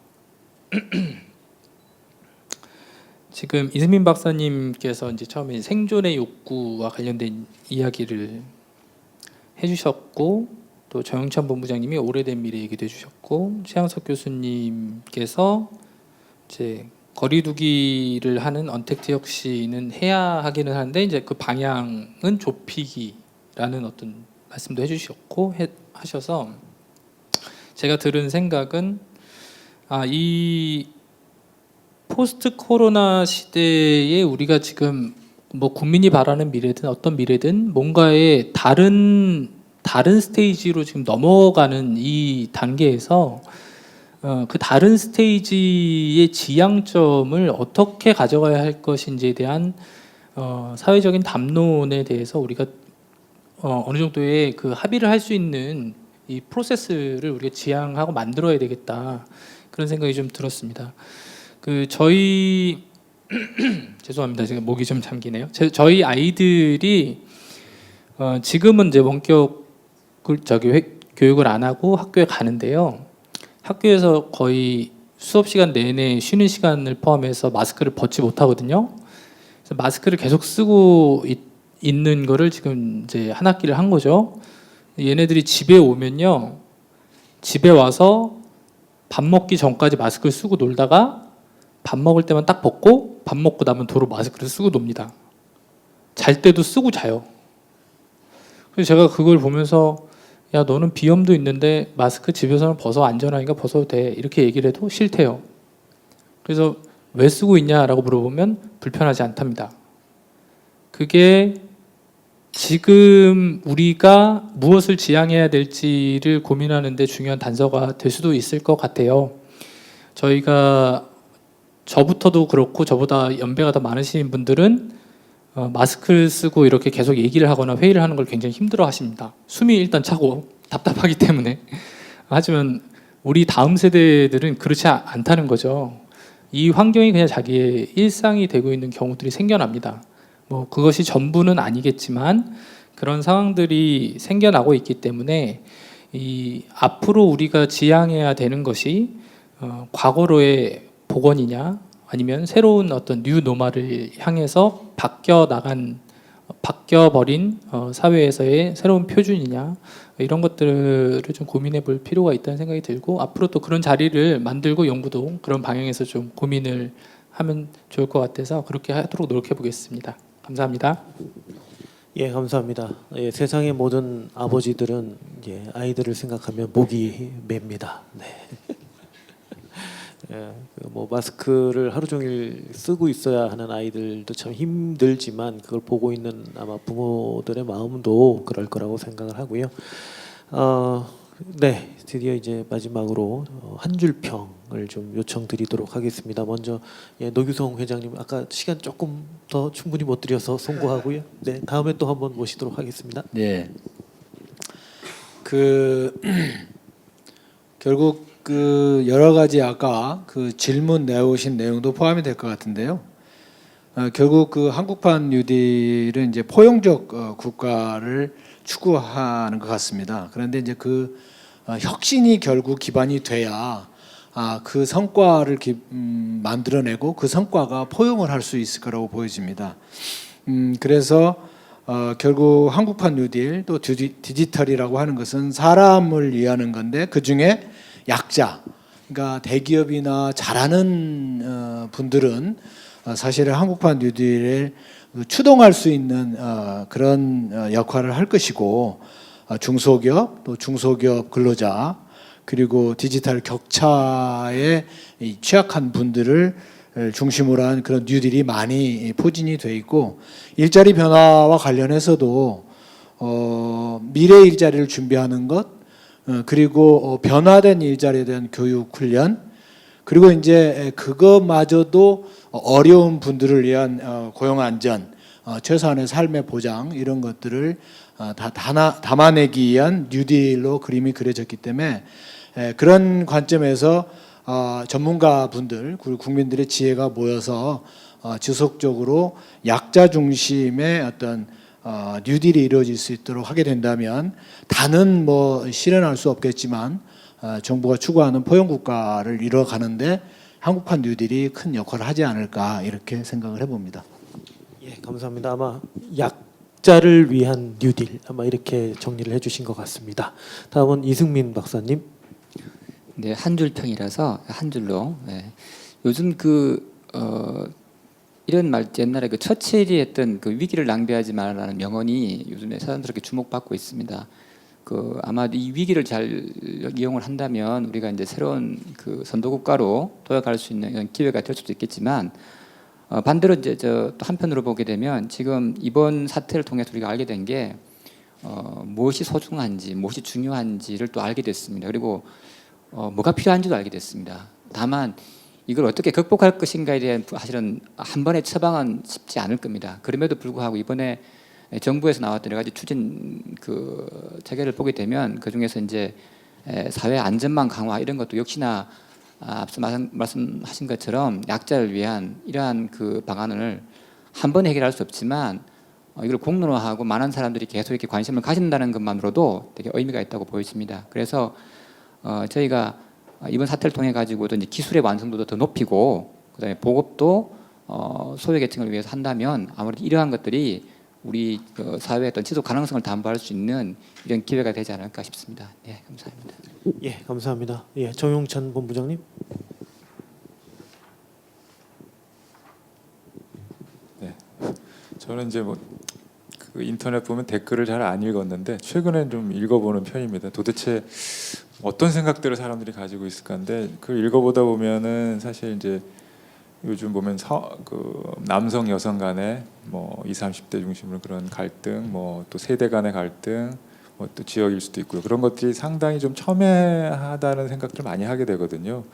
지금 이승민 박사님께서 이제 처음에 생존의 욕구와 관련된 이야기를 해주셨고, 또 정영찬 본부장님이 오래된 미래 얘기도 해주셨고, 최양석 교수님께서 이제 거리두기를 하는 언택트 혁신은 해야 하기는 하는데 이제 그 방향은 좁히기라는 어떤 말씀도 해주셨고 하셔서 제가 들은 생각은 이 포스트 코로나 시대에 우리가 지금 뭐 국민이 바라는 미래든 어떤 미래든 뭔가의 다른 스테이지로 지금 넘어가는 이 단계에서 그 다른 스테이지의 지향점을 어떻게 가져가야 할 것인지에 대한 사회적인 담론에 대해서 우리가 어느 정도의 그 합의를 할 수 있는 이 프로세스를 우리가 지향하고 만들어야 되겠다, 그런 생각이 좀 들었습니다. 그 저희 죄송합니다, 제가 목이 좀 잠기네요. 저희 아이들이 지금은 이제 원격 교육을 안 하고 학교에 가는데요. 학교에서 거의 수업 시간 내내 쉬는 시간을 포함해서 마스크를 벗지 못하거든요. 그래서 마스크를 계속 쓰고 있는 거를 지금 이제 한 학기를 한 거죠. 얘네들이 집에 오면요, 집에 와서 밥 먹기 전까지 마스크를 쓰고 놀다가 밥 먹을 때만 딱 벗고 밥 먹고 나면 도로 마스크를 쓰고 놉니다. 잘 때도 쓰고 자요. 그래서 제가 그걸 보면서 야, 너는 비염도 있는데 마스크 집에서는 벗어, 안전하니까 벗어도 돼, 이렇게 얘기를 해도 싫대요. 그래서 왜 쓰고 있냐라고 물어보면 불편하지 않답니다. 그게 지금 우리가 무엇을 지향해야 될지를 고민하는 데 중요한 단서가 될 수도 있을 것 같아요. 저희가 저부터도 그렇고 저보다 연배가 더 많으신 분들은 마스크를 쓰고 이렇게 계속 얘기를 하거나 회의를 하는 걸 굉장히 힘들어 하십니다. 숨이 일단 차고 답답하기 때문에. 하지만 우리 다음 세대들은 그렇지 않다는 거죠. 이 환경이 그냥 자기의 일상이 되고 있는 경우들이 생겨납니다. 뭐 그것이 전부는 아니겠지만 그런 상황들이 생겨나고 있기 때문에 이 앞으로 우리가 지향해야 되는 것이 과거로의 복원이냐 아니면 새로운 어떤 뉴 노멀을 향해서 바뀌어버린 사회에서의 새로운 표준이냐 이런 것들을 좀 고민해 볼 필요가 있다는 생각이 들고 앞으로 또 그런 자리를 만들고 연구도 그런 방향에서 좀 고민을 하면 좋을 것 같아서 그렇게 하도록 노력해 보겠습니다. 감사합니다. 예, 감사합니다. 예, 세상의 모든 아버지들은 예, 아이들을 생각하면 목이 맵니다. 네. 예, 뭐 마스크를 하루 종일 쓰고 있어야 하는 아이들도 참 힘들지만 그걸 보고 있는 아마 부모들의 마음도 그럴 거라고 생각을 하고요. 네, 드디어 이제 마지막으로 한 줄 평을 좀 요청드리도록 하겠습니다. 먼저 예, 노규성 회장님 아까 시간 조금 더 충분히 못 드려서 송구하고요. 네, 다음에 또 한번 모시도록 하겠습니다. 네. 결국 여러 가지 아까 질문 내오신 내용도 포함이 될 것 같은데요. 결국 한국판 뉴딜은 이제 포용적 국가를 추구하는 것 같습니다. 그런데 이제 혁신이 결국 기반이 돼야 그 성과를 만들어내고 그 성과가 포용을 할 수 있을 거라고 보여집니다. 그래서 결국 한국판 뉴딜 또 디지털이라고 하는 것은 사람을 위하는 건데 그 중에 약자, 그러니까 대기업이나 잘하는 분들은 사실은 한국판 뉴딜을 추동할 수 있는 그런 역할을 할 것이고 중소기업 또 중소기업 근로자 그리고 디지털 격차에 취약한 분들을 중심으로 한 그런 뉴딜이 많이 포진이 돼 있고 일자리 변화와 관련해서도 미래 일자리를 준비하는 것 그리고 변화된 일자리에 대한 교육 훈련 그리고 이제 그것마저도 어려운 분들을 위한 고용 안전 최소한의 삶의 보장 이런 것들을 다 담아내기 위한 뉴딜로 그림이 그려졌기 때문에 그런 관점에서 전문가분들 그리고 국민들의 지혜가 모여서 지속적으로 약자 중심의 어떤 뉴딜이 이루어질 수 있도록 하게 된다면 다는 뭐 실현할 수 없겠지만 정부가 추구하는 포용국가를 이뤄가는데 한국판 뉴딜이 큰 역할을 하지 않을까 이렇게 생각을 해봅니다. 예, 감사합니다. 아마 약자를 위한 뉴딜 아마 이렇게 정리를 해주신 것 같습니다. 다음은 이승민 박사님. 네, 한 줄 평이라서 한 줄로. 네. 요즘 이런 말 옛날에 처칠이 했던 위기를 낭비하지 말라는 명언이 요즘에 사람들에게 주목받고 있습니다. 아마 이 위기를 잘 이용을 한다면 우리가 이제 새로운 선도국가로 도약할 수 있는 이런 기회가 될 수도 있겠지만 반대로 이제 또 한편으로 보게 되면 지금 이번 사태를 통해서 우리가 알게 된 게 무엇이 소중한지 무엇이 중요한지를 또 알게 됐습니다. 그리고 뭐가 필요한지도 알게 됐습니다. 다만 이걸 어떻게 극복할 것인가에 대한 사실은 한 번의 처방은 쉽지 않을 겁니다. 그럼에도 불구하고 이번에 정부에서 나왔던 여러 가지 추진 체계를 보게 되면 그 중에서 이제 사회 안전망 강화 이런 것도 역시나 앞서 말씀하신 것처럼 약자를 위한 이러한 방안을 한 번에 해결할 수 없지만 이걸 공론화하고 많은 사람들이 계속 이렇게 관심을 가진다는 것만으로도 되게 의미가 있다고 보여집니다. 그래서 저희가 이번 사태를 통해 가지고도 이제 기술의 완성도도 더 높이고 그다음에 보급도 소외계층을 위해서 한다면 아무래도 이러한 것들이 우리 사회의 어떤 지속 가능성을 담보할 수 있는 이런 기회가 되지 않을까 싶습니다. 네, 감사합니다. 예, 감사합니다. 예, 정용찬 본부장님. 네, 저는 이제 인터넷 보면 댓글을 잘 안 읽었는데 최근에 좀 읽어보는 편입니다. 도대체 어떤 생각들을 사람들이 가지고 있을까인데 그걸 읽어보다 보면은 사실 이제 요즘 보면 남성 여성 간의 20, 30대 중심으로 그런 갈등, 또 세대 간의 갈등, 또 지역일 수도 있고요. 그런 것들이 상당히 좀 첨예하다는 생각들을 많이 하게 되거든요.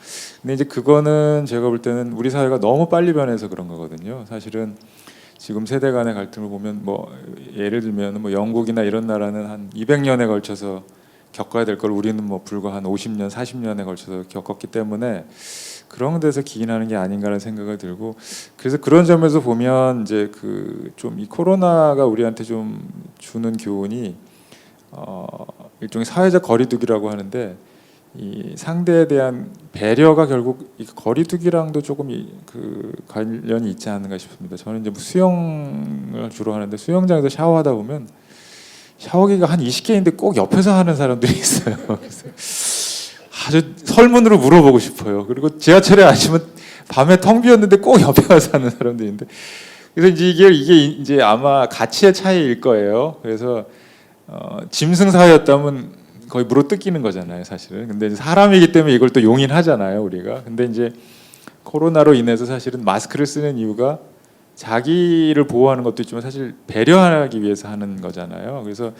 근데 이제 그거는 제가 볼 때는 우리 사회가 너무 빨리 변해서 그런 거거든요. 사실은 지금 세대 간의 갈등을 보면 예를 들면 영국이나 이런 나라는 한 200년에 걸쳐서 겪어야 될 걸 우리는 불과 한 50년, 40년에 걸쳐서 겪었기 때문에 그런 데서 기인하는 게 아닌가라는 생각을 들고 그래서 그런 점에서 보면 이제 좀 이 코로나가 우리한테 좀 주는 교훈이 일종의 사회적 거리두기라고 하는데 이 상대에 대한 배려가 결국 이 거리두기랑도 조금 그 관련이 있지 않는가 싶습니다. 저는 이제 뭐 수영을 주로 하는데 수영장에서 샤워하다 보면 샤워기가 한 20개인데 꼭 옆에서 하는 사람들이 있어요. 그래서 아주 설문으로 물어보고 싶어요. 그리고 지하철에 앉으면 밤에 텅 비었는데 꼭 옆에 가서 하는 사람들이 있는데 그래서 이제 이게 이제 아마 가치의 차이일 거예요. 그래서 짐승 사회였다면 거의 물어 뜯기는 거잖아요, 사실은. 근데 이제 사람이기 때문에 이걸 또 용인하잖아요, 우리가. 근데 이제 코로나로 인해서 사실은 마스크를 쓰는 이유가 자기를 보호하는 것도 있지만 사실 배려하기 위해서 하는 거잖아요. 그래서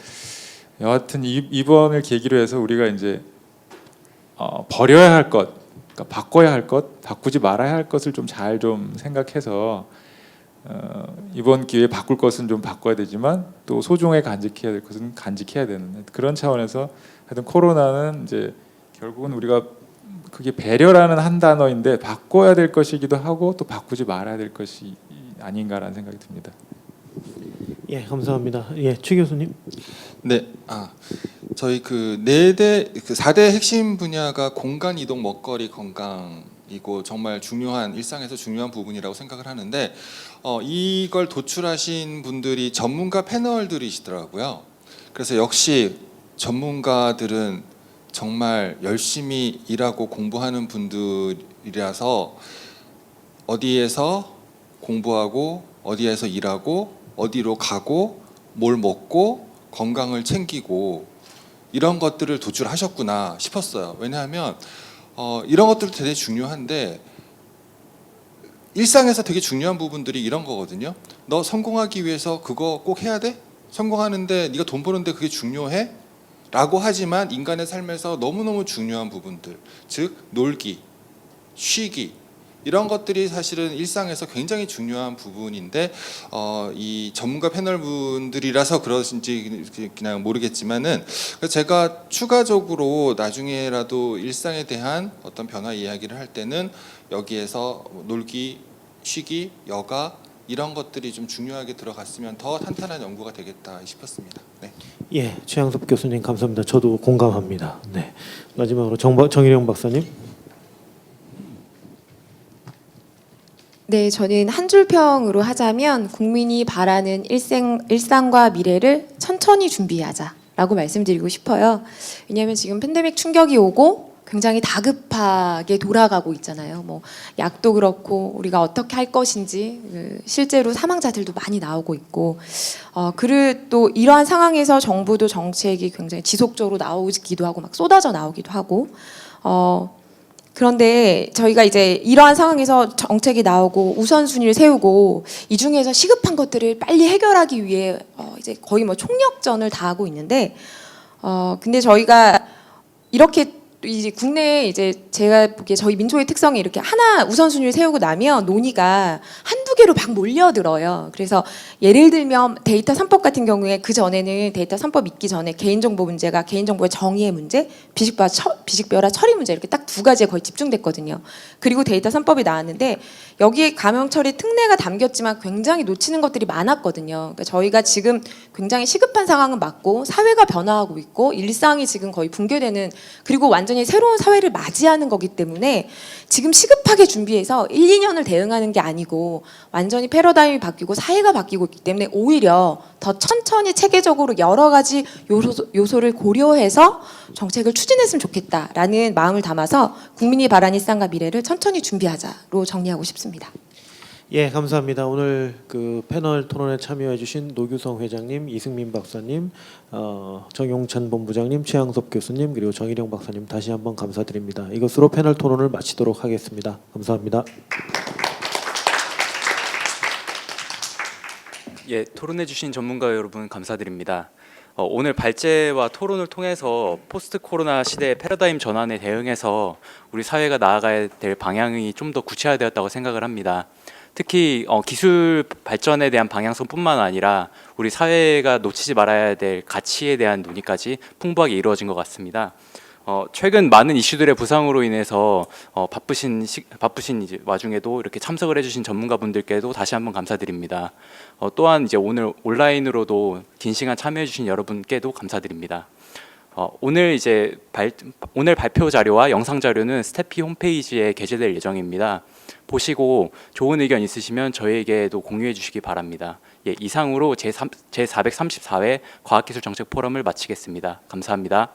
여하튼 이번을 계기로 해서 우리가 이제 버려야 할 것, 그러니까 바꿔야 할 것, 바꾸지 말아야 할 것을 좀 잘 좀 생각해서 이번 기회에 바꿀 것은 좀 바꿔야 되지만 또 소중하게 간직해야 될 것은 간직해야 되는 그런 차원에서 하여튼 코로나는 이제 결국은 우리가 그게 배려라는 한 단어인데 바꿔야 될 것이기도 하고 또 바꾸지 말아야 될 것이 아닌가라는 생각이 듭니다. 예, 감사합니다. 예, 최 교수님. 네, 저희 그 4대 핵심 분야가 공간, 이동, 먹거리, 건강이고 정말 중요한 일상에서 중요한 부분이라고 생각을 하는데 이걸 도출하신 분들이 전문가 패널들이시더라고요. 그래서 역시 전문가들은 정말 열심히 일하고 공부하는 분들이라서 어디에서 공부하고 어디에서 일하고 어디로 가고 뭘 먹고 건강을 챙기고 이런 것들을 도출하셨구나 싶었어요. 왜냐하면 이런 것들도 되게 중요한데 일상에서 되게 중요한 부분들이 이런 거거든요. 너 성공하기 위해서 그거 꼭 해야 돼? 성공하는데 네가 돈 버는데 그게 중요해? 라고 하지만 인간의 삶에서 너무너무 중요한 부분들, 즉 놀기, 쉬기 이런 것들이 사실은 일상에서 굉장히 중요한 부분인데 이 전문가 패널분들이라서 그러신지 그냥 모르겠지만은 제가 추가적으로 나중에라도 일상에 대한 어떤 변화 이야기를 할 때는 여기에서 놀기, 쉬기, 여가 이런 것들이 좀 중요하게 들어갔으면 더 탄탄한 연구가 되겠다 싶었습니다. 네. 예, 최양섭 교수님 감사합니다. 저도 공감합니다. 네, 마지막으로 정일영 박사님. 네, 저는 한 줄 평으로 하자면 국민이 바라는 일상과 미래를 천천히 준비하자라고 말씀드리고 싶어요. 왜냐하면 지금 팬데믹 충격이 오고 굉장히 다급하게 돌아가고 있잖아요. 뭐 약도 그렇고 우리가 어떻게 할 것인지 실제로 사망자들도 많이 나오고 있고 그리고 또 이러한 상황에서 정부도 정책이 굉장히 지속적으로 나오기도 하고 막 쏟아져 나오기도 하고 그런데 저희가 이제 이러한 상황에서 정책이 나오고 우선순위를 세우고 이 중에서 시급한 것들을 빨리 해결하기 위해 이제 거의 뭐 총력전을 다하고 있는데 근데 저희가 이렇게 이제 국내에 이제 제가 보기에 저희 민초의 특성이 이렇게 하나 우선순위를 세우고 나면 논의가 한두 개로 막 몰려들어요. 그래서 예를 들면 데이터 3법 같은 경우에 그 전에는 데이터 3법 있기 전에 개인정보 문제가 개인정보의 정의의 문제, 비식별화 처리 문제 이렇게 딱 두 가지에 거의 집중됐거든요. 그리고 데이터 3법이 나왔는데 여기에 감염 처리 특례가 담겼지만 굉장히 놓치는 것들이 많았거든요. 그러니까 저희가 지금 굉장히 시급한 상황은 맞고 사회가 변화하고 있고 일상이 지금 거의 붕괴되는 그리고 완전히 새로운 사회를 맞이하는 거기 때문에 지금 시급하게 준비해서 1, 2년을 대응하는 게 아니고 완전히 패러다임이 바뀌고 사회가 바뀌고 있기 때문에 오히려 더 천천히 체계적으로 여러 가지 요소를 고려해서 정책을 추진했으면 좋겠다라는 마음을 담아서 국민이 바라는 일상과 미래를 천천히 준비하자로 정리하고 싶습니다. 예, 감사합니다. 오늘 그 패널 토론에 참여해주신 노규성 회장님, 이승민 박사님, 정용찬 본부장님, 최양섭 교수님 그리고 정일영 박사님 다시 한번 감사드립니다. 이것으로 패널 토론을 마치도록 하겠습니다. 감사합니다. 예, 토론해주신 전문가 여러분 감사드립니다. 오늘 발제와 토론을 통해서 포스트 코로나 시대의 패러다임 전환에 대응해서 우리 사회가 나아가야 될 방향이 좀 더 구체화되었다고 생각을 합니다. 특히 기술 발전에 대한 방향성뿐만 아니라 우리 사회가 놓치지 말아야 될 가치에 대한 논의까지 풍부하게 이루어진 것 같습니다. 최근 많은 이슈들의 부상으로 인해서 바쁘신 이제 와중에도 이렇게 참석을 해주신 전문가분들께도 다시 한번 감사드립니다. 또한 이제 오늘 온라인으로도 긴 시간 참여해주신 여러분께도 감사드립니다. 오늘 발표 자료와 영상 자료는 스태피 홈페이지에 게재될 예정입니다. 보시고 좋은 의견 있으시면 저희에게도 공유해 주시기 바랍니다. 예, 이상으로 제434회 과학기술정책 포럼을 마치겠습니다. 감사합니다.